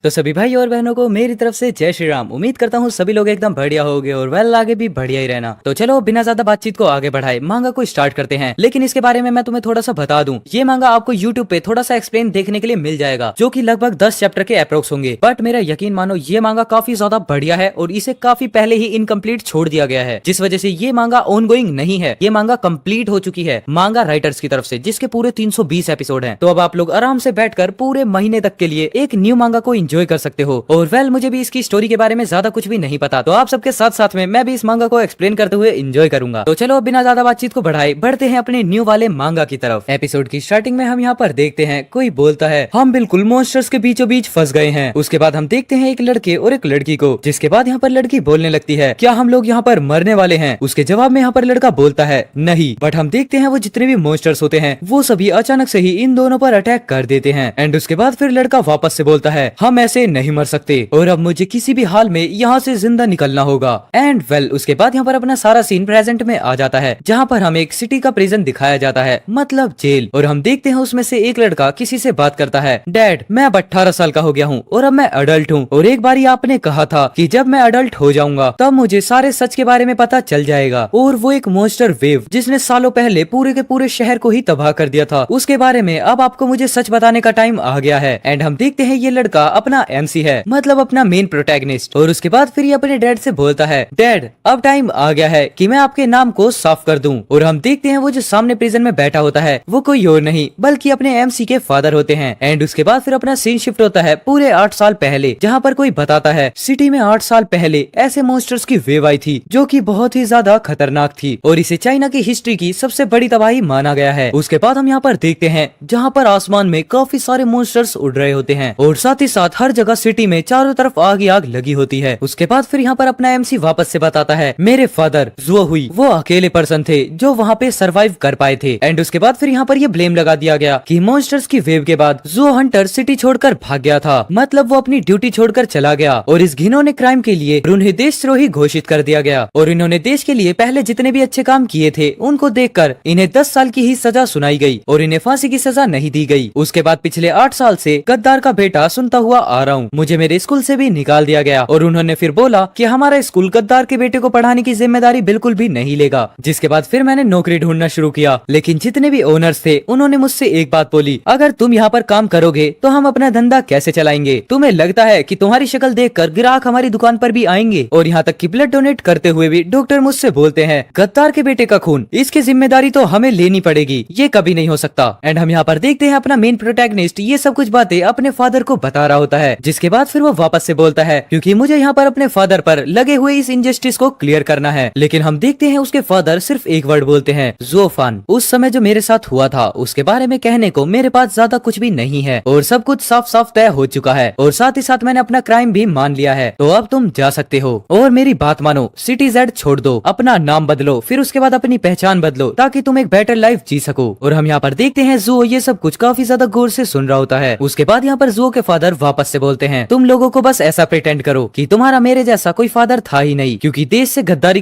तो सभी भाई और बहनों को मेरी तरफ से जय श्री राम। उम्मीद करता हूँ सभी लोग एकदम बढ़िया होंगे और वेल आगे भी बढ़िया ही रहना। तो चलो बिना ज्यादा बातचीत को आगे बढ़ाए मांगा को स्टार्ट करते हैं। लेकिन इसके बारे में मैं तुम्हें थोड़ा सा बता दूं, ये मांगा आपको यूट्यूब पे थोड़ा सा एक्सप्लेन देखने के लिए मिल जाएगा, जो कि लगभग 10 चैप्टर के अप्रोक्स होंगे। बट मेरा यकीन मानो ये मांगा काफी ज्यादा बढ़िया है और इसे काफी पहले ही इनकम्प्लीट छोड़ दिया गया है, जिस वजह से ये मांगा ऑन गोइंग नहीं है। ये मांगा कंप्लीट हो चुकी है मांगा राइटर्स की तरफ से, जिसके पूरे 320 एपिसोड हैं। तो अब आप लोग आराम से बैठकर पूरे महीने तक के लिए एक न्यू मांगा को एंजॉय कर सकते हो। और वेल मुझे भी इसकी स्टोरी के बारे में ज्यादा कुछ भी नहीं पता, तो आप सबके साथ साथ में मैं भी इस मांगा को एक्सप्लेन करते हुए एंजॉय करूंगा। तो चलो बिना ज्यादा बातचीत को बढ़ाए बढ़ते हैं अपने न्यू वाले मांगा की तरफ। एपिसोड की स्टार्टिंग में हम यहाँ पर देखते हैं कोई बोलता है हम बिल्कुल मॉन्स्टर्स के बीचों बीच फंस गए हैं। उसके बाद हम देखते हैं एक लड़के और एक लड़की को, जिसके बाद यहाँ पर लड़की बोलने लगती है क्या हम लोग यहाँ पर मरने वाले हैं। उसके जवाब में यहाँ पर लड़का बोलता है नहीं। बट हम देखते हैं वो जितने भी मॉन्स्टर्स होते हैं वो सभी अचानक से ही इन दोनों पर अटैक कर देते हैं। एंड उसके बाद फिर लड़का वापस से बोलता है हम ऐसे नहीं मर सकते और अब मुझे किसी भी हाल में यहाँ से जिंदा निकलना होगा। एंड वेल उसके बाद यहाँ पर अपना सारा सीन प्रेजेंट में आ जाता है, जहाँ पर हमें एक सिटी का प्रिजन दिखाया जाता है, मतलब जेल। और हम देखते हैं उसमें से एक लड़का किसी से बात करता है डैड मैं अब 18 साल का हो गया हूँ और अब मैं अडल्ट हूँ, और एक बार आपने कहा था कि जब मैं अडल्ट हो जाऊंगा तब मुझे सारे सच के बारे में पता चल जाएगा। और वो एक मॉन्स्टर वेव जिसने सालों पहले पूरे के पूरे शहर को ही तबाह कर दिया था, उसके बारे में अब आपको मुझे सच बताने का टाइम आ गया है। एंड हम देखते हैं ये लड़का अपना एमसी है, मतलब अपना मेन प्रोटैगनिस्ट। और उसके बाद फिर ये अपने डैड से बोलता है डैड अब टाइम आ गया है कि मैं आपके नाम को साफ कर दूं। और हम देखते हैं वो जो सामने प्रिजन में बैठा होता है वो कोई और नहीं बल्कि अपने एमसी के फादर होते हैं। एंड उसके बाद फिर अपना सीन शिफ्ट होता है पूरे 8 साल पहले, जहाँ पर कोई बताता है सिटी में 8 साल पहले ऐसे मॉन्स्टर्स की वेव आई थी जो कि बहुत ही ज्यादा खतरनाक थी और इसे चाइना की हिस्ट्री की सबसे बड़ी तबाही माना गया है। उसके बाद हम यहाँ पर देखते हैं जहाँ पर आसमान में काफी सारे मॉन्स्टर्स उड़ रहे होते हैं और साथ ही साथ हर जगह सिटी में चारों तरफ आग ही आग लगी होती है। उसके बाद फिर यहाँ पर अपना एमसी वापस से बताता है मेरे फादर जुओ हुई वो अकेले पर्सन थे जो वहाँ पे सरवाइव कर पाए थे। एंड उसके बाद फिर यहाँ पर ये ब्लेम लगा दिया गया कि मॉन्स्टर्स की वेव के बाद जुओ हंटर सिटी छोड़कर भाग गया था, मतलब वो अपनी ड्यूटी छोड़कर चला गया और इस घिनौने क्राइम के लिए उन्हें देशद्रोही घोषित कर दिया गया। और इन्होंने देश के लिए पहले जितने भी अच्छे काम किए थे उनको देखकर इन्हें 10 साल की ही सजा सुनाई गई और इन्हें फांसी की सजा नहीं दी गई। उसके बाद पिछले 8 साल से गद्दार का बेटा सुनता हुआ आ रहा हूँ, मुझे मेरे स्कूल से भी निकाल दिया गया और उन्होंने फिर बोला कि हमारा स्कूल गद्दार के बेटे को पढ़ाने की जिम्मेदारी बिल्कुल भी नहीं लेगा। जिसके बाद फिर मैंने नौकरी ढूंढना शुरू किया, लेकिन जितने भी ओनर्स थे उन्होंने मुझसे एक बात बोली अगर तुम यहाँ पर काम करोगे तो हम अपना धंधा कैसे चलाएंगे। तुम्हें लगता है कि तुम्हारी शक्ल देखकर ग्राहक हमारी दुकान पर भी आएंगे। और यहाँ तक कि ब्लड डोनेट करते हुए भी डॉक्टर मुझसे बोलते हैं गद्दार के बेटे का खून, इसकी जिम्मेदारी तो हमें लेनी पड़ेगी, ये कभी नहीं हो सकता। एंड हम यहाँ पर देखते हैं अपना मेन प्रोटैगनिस्ट ये सब कुछ बातें अपने फादर को बता रहा होता है। जिसके बाद फिर वो वापस से बोलता है क्योंकि मुझे यहाँ पर अपने फादर पर लगे हुए इस इनजस्टिस को क्लियर करना है। लेकिन हम देखते हैं उसके फादर सिर्फ एक वर्ड बोलते हैं ज़ोफान। उस समय जो मेरे साथ हुआ था उसके बारे में कहने को मेरे पास ज्यादा कुछ भी नहीं है और सब कुछ साफ साफ तय हो चुका है और साथ ही साथ मैंने अपना क्राइम भी मान लिया है, तो अब तुम जा सकते हो। और मेरी बात मानो, सिटी जेड छोड़ दो, अपना नाम बदलो, फिर उसके बाद अपनी पहचान बदलो ताकि तुम एक बेटर लाइफ जी सको। और हम यहाँ पर देखते हैं जुओ ये सब कुछ काफी ज्यादा गौर से सुन रहा होता है। उसके बाद यहाँ पर जुओ के फादर वापस से बोलते हैं तुम लोगों को बस ऐसा प्रिटेंड करो कि तुम्हारा मेरे जैसा कोई फादर था ही नहीं, क्योंकि देश से गद्दारी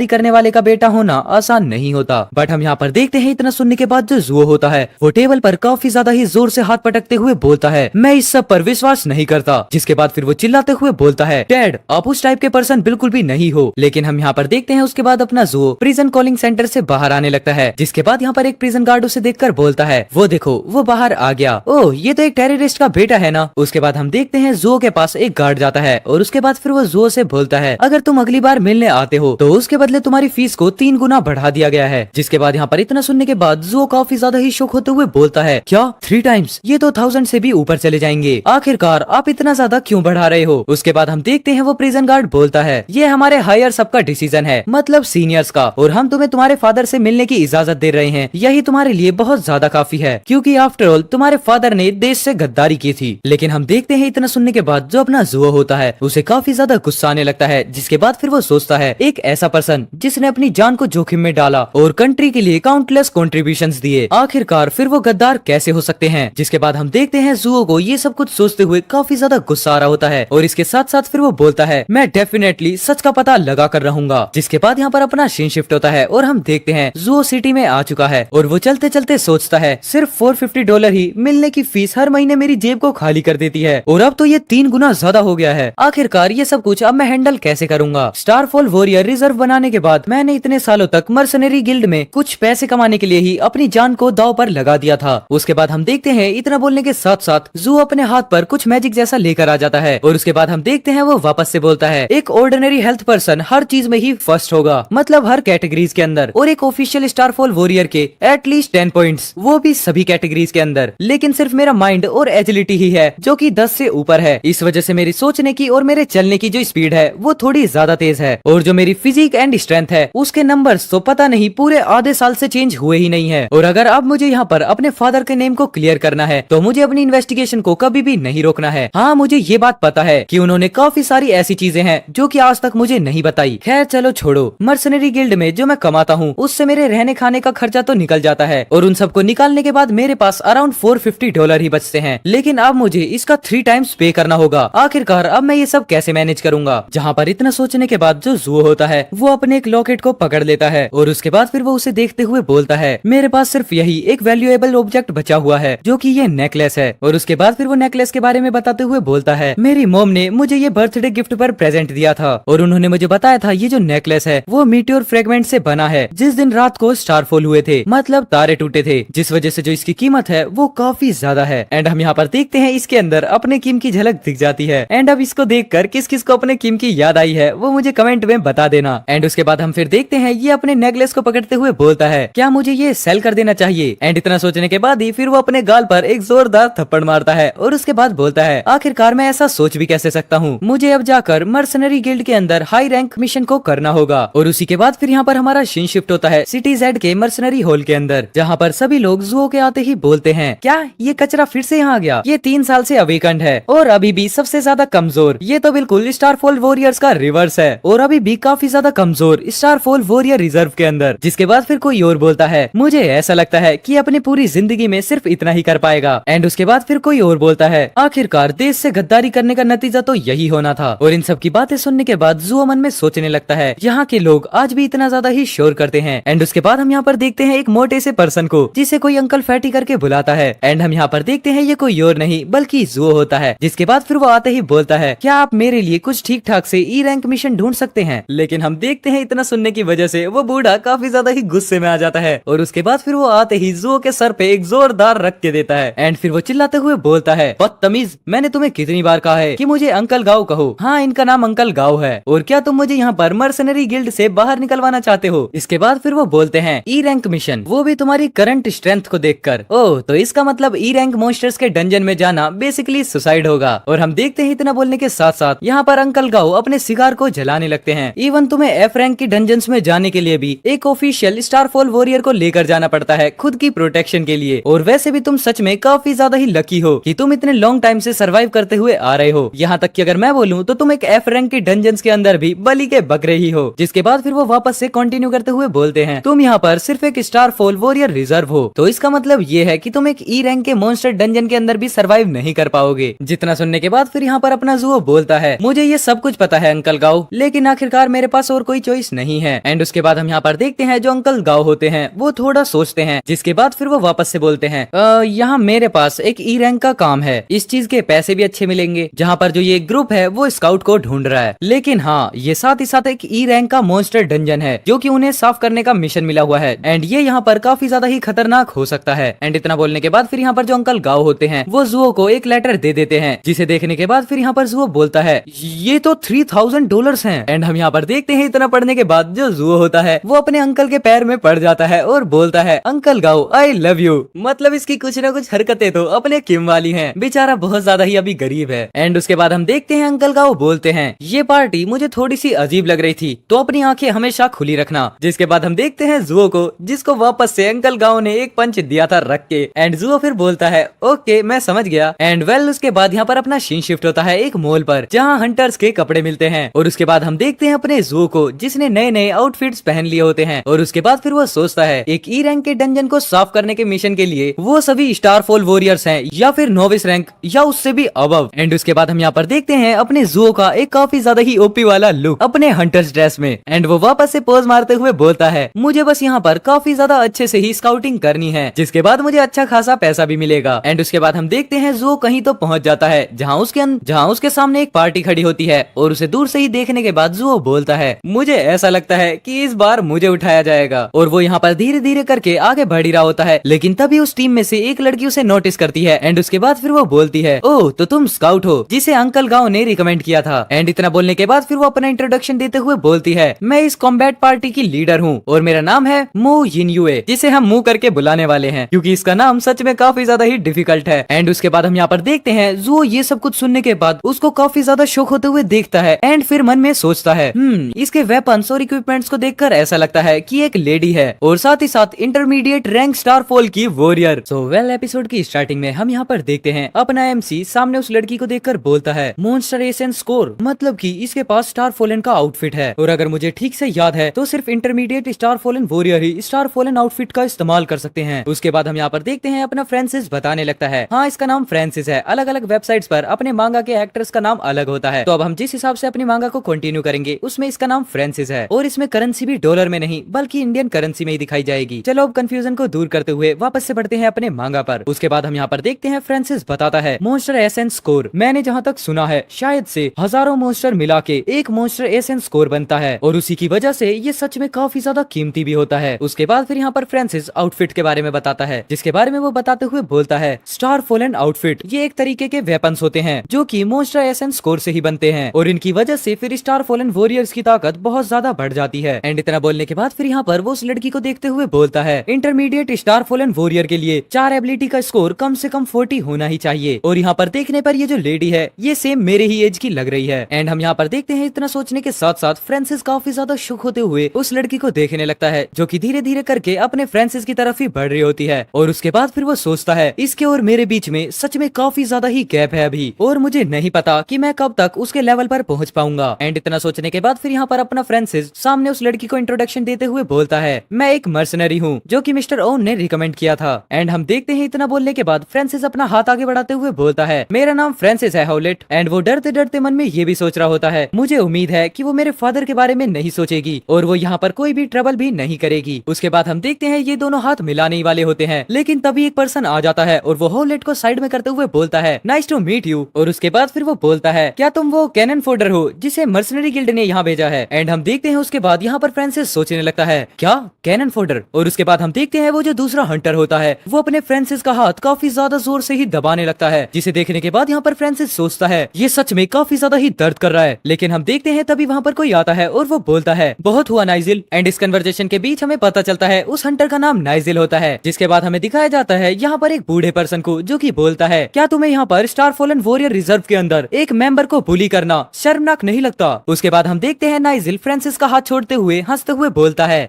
करने वाले का बेटा होना आसान नहीं होता। बट हम यहाँ पर देखते हैं इतना सुनने के बाद जो जुओ होता है वो टेबल पर काफी ज्यादा ही जोर से हाथ पटकते हुए बोलता है मैं इस सब पर विश्वास नहीं करता। जिसके बाद फिर वो चिल्लाते हुए बोलता है डैड आप उस टाइप के पर्सन बिल्कुल भी नहीं हो। लेकिन हम यहाँ पर देखते हैं उसके बाद अपना जुओ प्रिजन कॉलिंग सेंटर से बाहर आने लगता है। जिसके बाद यहाँ पर एक प्रिजन गार्ड उसे देखकर बोलता है वो देखो वो बाहर आ गया, ओह ये तो एक टेररिस्ट का बेटा है ना। उसके बाद हम देखते हैं जुओ के पास एक गार्ड जाता है और उसके बाद फिर वो जुओ से बोलता है अगर तुम अगली बार मिलने आते हो तो उसके बदले तुम्हारी फीस को 3 गुना बढ़ा दिया गया है। जिसके बाद यहाँ पर इतना सुनने के बाद जुओ काफी ज्यादा ही शॉक होते हुए बोलता है क्या 3 टाइम्स, ये तो 1000 से भी ऊपर चले जाएंगे, आखिरकार आप इतना ज्यादा क्यों बढ़ा रहे हो। उसके बाद हम देखते हैं वो प्रिजन गार्ड बोलता है ये हमारे हायर सबका डिसीजन है, मतलब सीनियर्स का, और हम तुम्हें तुम्हारे फादर से मिलने की इजाजत दे रहे हैं, यही तुम्हारे लिए बहुत ज्यादा काफी है, क्योंकि आफ्टर ऑल तुम्हारे फादर ने देश से गद्दारी की थी। लेकिन हम देखते हैं इतना सुनने के बाद जो अपना जुओ होता है उसे काफी ज्यादा गुस्सा आने लगता है। जिसके बाद फिर वो सोचता है एक ऐसा पर्सन जिसने अपनी जान को जोखिम में डाला और कंट्री के लिए काउंटलेस कॉन्ट्रीब्यूशंस दिए, आखिरकार फिर वो गद्दार कैसे हो सकते हैं। जिसके बाद हम देखते हैं जुओ को ये सब कुछ सोचते हुए काफी ज्यादा गुस्सा आ रहा होता है और इसके साथ साथ फिर वो बोलता है मैं डेफिनेटली सच का पता लगा कर रहूंगा। जिसके बाद यहाँ पर अपना सीन शिफ्ट होता है और हम देखते हैं जुओ सिटी में आ चुका है और वो चलते चलते सोचता है सिर्फ $450 ही मिलने की फीस हर महीने मेरी जेब को खाली कर देती है और अब तो ये 3 गुना ज्यादा हो गया है। आखिरकार ये सब कुछ अब मैं हैंडल कैसे करूंगा। स्टारफॉल वॉरियर रिजर्व बनाने के बाद मैंने इतने सालों तक मर्सनरी गिल्ड में कुछ पैसे कमाने के लिए ही अपनी जान को दांव पर लगा दिया था। उसके बाद हम देखते हैं इतना बोलने के साथ साथ जू अपने हाथ पर कुछ मैजिक जैसा लेकर आ जाता है और उसके बाद हम देखते हैं वो वापस से बोलता है एक ऑर्डिनरी हेल्थ पर्सन हर चीज में ही फर्स्ट होगा, मतलब हर कैटेगरीज के अंदर, और एक ऑफिशियल स्टारफॉल वॉरियर के एटलीस्ट 10 पॉइंट्स, वो भी सभी कैटेगरीज के अंदर। लेकिन सिर्फ मेरा माइंड और एजिलिटी ही है जो कि 10 से ऊपर है। इस वजह से मेरी सोचने की और मेरे चलने की जो स्पीड है वो थोड़ी ज्यादा तेज है, और जो मेरी फिजिक एंड स्ट्रेंथ है उसके नंबर्स तो पता नहीं पूरे आधे साल से चेंज हुए ही नहीं है। और अगर अब मुझे यहाँ पर अपने फादर के नेम को क्लियर करना है तो मुझे अपनी इन्वेस्टिगेशन को कभी भी नहीं रोकना है। हाँ, मुझे ये बात पता है कि उन्होंने काफी सारी ऐसी चीजें हैं जो कि आज तक मुझे नहीं बताई। खैर चलो छोड़ो, मर्सनरी गिल्ड में जो मैं कमाता हूँ उससे मेरे रहने खाने का खर्चा तो निकल जाता है, और उन सबको निकालने के बाद मेरे पास अराउंड $450 ही बचते हैं। लेकिन अब मुझे इसका 3 टाइम्स पे करना होगा। आखिरकार अब मैं ये सब कैसे मैनेज करूंगा। जहाँ पर इतना सोचने के बाद जो जू होता है वो अपने एक लॉकेट को पकड़ लेता है और उसके बाद फिर वो उसे देखते हुए बोलता है मेरे पास सिर्फ यही एक वैल्यूएबल ऑब्जेक्ट बचा हुआ है जो कि ये नेकलेस है। और उसके बाद फिर वो नेकलेस के बारे में बताते हुए बोलता है मेरी मॉम ने मुझे ये बर्थडे गिफ्ट पर प्रेजेंट दिया था और उन्होंने मुझे बताया था ये जो नेकलेस है वो मीटियोर फ्रेगमेंट से बना है जिस दिन रात को स्टारफॉल हुए थे, मतलब तारे टूटे थे, जिस वजह से जो इसकी कीमत है वो काफी ज्यादा है। एंड हम यहाँ पर देखते हैं इसके अंदर अपने किम की झलक दिख जाती है। एंड अब इसको देखकर किस किस को अपने किम की याद आई है वो मुझे कमेंट में बता देना। एंड उसके बाद हम फिर देखते हैं ये अपने नेकलेस को पकड़ते हुए बोलता है क्या मुझे ये सेल कर देना चाहिए। एंड इतना सोचने के बाद ही फिर वो अपने गाल पर एक जोरदार थप्पड़ मारता है और उसके बाद बोलता है आखिरकार मैं ऐसा सोच भी कैसे सकता हूँ, मुझे अब जाकर मर्सनरी गिल्ड के अंदर हाई रैंक मिशन को करना होगा। और उसी के बाद फिर यहाँ पर हमारा सीन शिफ्ट होता है सिटी जेड के मर्सनरी हॉल के अंदर, जहाँ पर सभी लोग जुओ के आते ही बोलते हैं क्या ये कचरा फिर से यहाँ आ गया, ये 3 साल से अवेकंड है और अभी भी सबसे ज्यादा कमजोर। ये तो बिल्कुल स्टारफॉल वॉरियर्स का रिवर्स है और अभी भी काफी ज्यादा कमजोर स्टारफॉल वॉरियर रिजर्व के अंदर। जिसके बाद फिर कोई और बोलता है मुझे ऐसा लगता है कि अपनी पूरी जिंदगी में सिर्फ इतना ही कर पाएगा। एंड उसके बाद फिर कोई और बोलता है आखिरकार देश से गद्दारी करने का नतीजा तो यही होना था। और इन सब की बातें सुनने के बाद जुओ मन में सोचने लगता है यहाँ के लोग आज भी इतना ज्यादा ही शोर करते हैं। एंड उसके बाद हम यहाँ पर देखते हैं एक मोटे से पर्सन को जिसे कोई अंकल फैटी करके बुलाता है। एंड हम यहाँ पर देखते हैं ये कोई और नहीं बल्कि जुओ होता है। जिसके बाद फिर वो आते ही बोलता है क्या आप मेरे लिए कुछ ठीक ठाक से ई रैंक मिशन ढूंढ सकते हैं। लेकिन हम देखते हैं इतना सुनने की वजह से वो बूढ़ा काफी ज्यादा ही गुस्से में आ जाता है और उसके बाद फिर वो आते ही जुओ के सर पे एक जोरदार रख के देता है। एंड फिर वो चिल्लाते हुए बोलता है बदतमीज, मैंने तुम्हें कितनी बार कहा है कि मुझे अंकल गाओ कहो। हाँ, इनका नाम अंकल गाओ है और क्या तुम मुझे यहाँ पर मर्सनरी गिल्ड से बाहर निकलवाना चाहते हो। इसके बाद फिर वो बोलते हैं ई रैंक मिशन, वो भी तुम्हारी करंट स्ट्रेंथ को देखकर। ओह, तो इसका मतलब ई रैंक मॉन्स्टर्स के डंजन में जाना बेसिकली सुसाइड होगा। और हम देखते हैं इतना बोलने के साथ साथ यहाँ पर अंकल गाओ अपने सिगार को जलाने लगते हैं। इवन तुम्हें एफ रैंक की डंजन्स में जाने के लिए भी एक ऑफिशियल स्टारफॉल वॉरियर को लेकर जाना पड़ता है खुद की प्रोटेक्शन के लिए। और वैसे भी तुम सच में काफी ज्यादा ही लकी हो कि तुम इतने लॉन्ग टाइम से सरवाइव करते हुए आ रहे हो। यहाँ तक कि अगर मैं बोलूँ तो तुम एक एफ रैंक की डंजन्स के अंदर भी बलि के बकरे ही हो। जिसके बाद फिर वो वापस से कंटिन्यू करते हुए बोलते हैं तुम यहाँ पर सिर्फ एक स्टारफॉल वॉरियर रिजर्व हो, तो इसका मतलब ये है कि तुम एक ई रैंक के मॉन्स्टर डंजन के अंदर भी सरवाइव नहीं कर पाओगे। जितना सुनने के बाद फिर यहाँ पर अपना जुओ बोलता है मुझे ये सब कुछ पता है अंकल गाओ, लेकिन आखिरकार मेरे पास और कोई चॉइस नहीं है। एंड उसके बाद हम यहाँ पर देखते हैं जो अंकल गाओ होते हैं वो थोड़ा सोचते हैं। जिसके बाद फिर वो वापस से बोलते हैं यहाँ मेरे पास एक ई रैंक का काम है, इस चीज के पैसे भी अच्छे मिलेंगे, जहाँ पर जो ये ग्रुप है वो स्काउट को ढूंढ रहा है। लेकिन हाँ, ये साथ ही साथ एक ई रैंक का मॉन्स्टर डंजन है जो कि उन्हें साफ करने का मिशन मिला हुआ है। एंड ये यहाँ पर काफी ज्यादा ही खतरनाक हो सकता है। एंड इतना बोलने के बाद फिर यहाँ पर जो अंकल गाओ होते हैं वो जुओ को एक लेटर दे देते हैं, जिसे देखने के बाद फिर यहाँ पर जुओ बोलता है ये तो $3000 हैं। एंड हम यहाँ पर देखते हैं इतना पढ़ने के बाद जो जुओ होता है वो अपने अंकल के पैर में पड़ जाता है और बोलता है अंकल गाओ आई लव यू। मतलब इसकी कुछ ना कुछ हरकतें तो अपने किम वाली हैं, बेचारा बहुत ज्यादा ही अभी गरीब है। एंड उसके बाद हम देखते हैं अंकल गाओ बोलते हैं ये पार्टी मुझे थोड़ी सी अजीब लग रही थी, तो अपनी आंखें हमेशा खुली रखना। जिसके बाद हम देखते हैं जुओ को, जिसको वापस से अंकल गाओ ने एक पंच दिया था रख के। एंड जुओ फिर बोलता है ओके मैं समझ गया। एंड वेल उसके बाद यहाँ पर अपना सीन शिफ्ट होता है एक मॉल पर, जहाँ हंटर्स के कपड़े मिलते हैं। और उसके बाद हम देखते हैं अपने जुओ को, जिसने नए नए आउटफिट्स पहन लिए होते हैं। और उसके बाद फिर वो सोचता है एक ई रैंक के डंजन को साफ करने के मिशन के लिए वो सभी स्टारफॉल वॉरियर्स हैं या फिर नोविस रैंक या उससे भी अबव। एंड उसके बाद हम यहाँ पर देखते हैं अपने जुओ का एक काफी ज्यादा ही ओपी वाला लुक अपने हंटर्स ड्रेस में। एंड वो वापस से पोज मारते हुए बोलता है मुझे बस यहाँ पर काफी ज्यादा अच्छे से ही स्काउटिंग करनी है, जिसके बाद मुझे अच्छा खासा पैसा भी मिलेगा। एंड उसके बाद बाद हम देखते हैं जो कहीं तो पहुंच जाता है जहां उसके सामने एक पार्टी खड़ी होती है और उसे दूर से ही देखने के बाद जो बोलता है मुझे ऐसा लगता है कि इस बार मुझे उठाया जाएगा। और वो यहाँ पर धीरे धीरे करके आगे बढ़ ही रहा होता है, लेकिन तभी उस टीम में से एक लड़की उसे नोटिस करती है एंड उसके बाद फिर वो बोलती है ओह तो तुम स्काउट हो जिसे अंकल गांव ने रिकमेंड किया था। एंड इतना बोलने के बाद फिर वो अपना इंट्रोडक्शन देते हुए बोलती है मैं इस कॉम्बैट पार्टी की लीडर हूँ और मेरा नाम है मो यिनयुए, जिसे हम मुंह करके बुलाने वाले हैं क्योंकि इसका नाम सच में काफी ज्यादा ही डिफिकल्ट है। एंड उसके बाद हम यहाँ पर देखते हैं जो ये सब कुछ सुनने के बाद उसको काफी ज्यादा शौक होते हुए देखता है एंड फिर मन में सोचता है इसके वेपन्स और इक्विपमेंट्स को देखकर ऐसा लगता है कि एक लेडी है और साथ ही साथ इंटरमीडिएट रैंक स्टारफॉल की वॉरियर। सो वेल एपिसोड की स्टार्टिंग में हम यहाँ पर देखते हैं अपना एमसी सामने उस लड़की को देखकर बोलता है मॉन्स्टर एसेंस स्कोर, मतलब कि इसके पास स्टारफॉलन का आउटफिट है और अगर मुझे ठीक से याद है तो सिर्फ इंटरमीडिएट स्टारफॉलन वॉरियर ही स्टारफॉलन आउटफिट का इस्तेमाल कर सकते हैं। उसके बाद हम यहाँ पर देखते हैं अपना फ्रांसिस बताने लगता है हाँ इसका नाम फ्रांसिस है, अलग अलग वेबसाइट्स पर अपने मांगा के एक्टर्स का नाम अलग होता है, तो अब हम जिस हिसाब से अपनी मांगा को कंटिन्यू करेंगे उसमें इसका नाम फ्रांसिस है और इसमें करेंसी भी डॉलर में नहीं बल्कि इंडियन करेंसी में ही दिखाई जाएगी। चलो अब कंफ्यूजन को दूर करते हुए वापस से बढ़ते हैं अपने मांगा पर। उसके बाद हम यहाँ पर देखते हैं फ्रांसिस बताता है मॉन्स्टर एसेंस स्कोर, मैंने जहाँ तक सुना है शायद से हजारों मॉन्स्टर मिला के एक मॉन्स्टर एसेंस स्कोर बनता है और उसी की वजह से ये सच में काफी ज्यादा कीमती भी होता है। उसके बाद फिर यहाँ पर फ्रांसिस आउटफिट के बारे में बताता है जिसके बारे में वो बताते हुए बोलता है स्टारफॉलन आउटफिट ये एक तरीके के वेपन्स होते हैं जो कि मॉन्स्टर एसेंस स्कोर से ही बनते हैं और इनकी वजह से फिर स्टारफॉलन वॉरियर्स की ताकत बहुत ज्यादा बढ़ जाती है। एंड इतना बोलने के बाद फिर यहाँ पर वो उस लड़की को देखते हुए बोलता है इंटरमीडिएट स्टारफॉलन वॉरियर के लिए 4 एबिलिटी का स्कोर कम से कम 40 होना ही चाहिए और यहाँ पर देखने पर ये जो लेडी है ये सेम मेरे ही एज की लग रही है। एंड हम यहाँ पर देखते हैं इतना सोचने के साथ साथ फ्रांसिस काफी ज्यादा शुक होते हुए उस लड़की को देखने लगता है जो कि धीरे धीरे करके अपने फ्रांसिस की तरफ ही बढ़ रही होती है और उसके बाद फिर वो सोचता है इसके और मेरे बीच में सच में काफी ज्यादा ही गैप है अभी और मुझे नहीं पता कि मैं कब तक उसके लेवल पर पहुंच पाऊंगा। एंड इतना सोचने के बाद फिर यहाँ पर अपना फ्रांसिस सामने उस लड़की को इंट्रोडक्शन देते हुए बोलता है मैं एक मर्सनरी हूँ जो कि मिस्टर ओन ने रिकमेंड किया था। एंड हम देखते हैं इतना बोलने के बाद फ्रांसिस अपना हाथ आगे बढ़ाते हुए बोलता है मेरा नाम फ्रांसिस है हॉलेट। एंड वो डरते डरते मन में ये भी सोच रहा होता है मुझे उम्मीद है कि वो मेरे फादर के बारे में नहीं सोचेगी और वो यहाँ पर कोई भी ट्रबल भी नहीं करेगी। उसके बाद हम देखते हैं ये दोनों हाथ मिलाने ही वाले होते हैं लेकिन तभी एक पर्सन आ जाता है और वो हॉलेट को साइड में करते हुए बोलता है नाइस टू मीट यू। और उसके बाद फिर वो बोलता है क्या तुम वो कैनन फोल्डर हो जिसे मर्सनरी गिल्ड ने यहाँ भेजा है। एंड हम देखते हैं उसके बाद यहाँ पर फ्रांसिस सोचने लगता है क्या कैनन फोल्डर। और उसके बाद हम देखते हैं वो जो दूसरा हंटर होता है वो अपने फ्रांसिस का हाथ काफी ज्यादा जोर से ही दबाने लगता है जिसे देखने के बाद यहाँ पर फ्रांसिस सोचता है ये सच में काफी ज्यादा ही दर्द कर रहा है। लेकिन हम देखते हैं तभी वहाँ पर कोई आता है और वो बोलता है बहुत हुआ नाइजिल। एंड इस कन्वर्सेशन के बीच हमें पता चलता है उस हंटर का नाम नाइजिल होता है जिसके बाद हमें दिखाया जाता है यहाँ पर एक बूढ़े पर्सन को जो कि बोलता है क्या तुम्हें यहाँ पर स्टारफॉलन वॉरियर रिजर्व के अंदर एक मेंबर को बुली करना शर्मनाक नहीं लगता। उसके बाद हम देखते हैं नाइजिल फ्रांसिस का हाथ छोड़ते हुए हंसते हुए बोलता है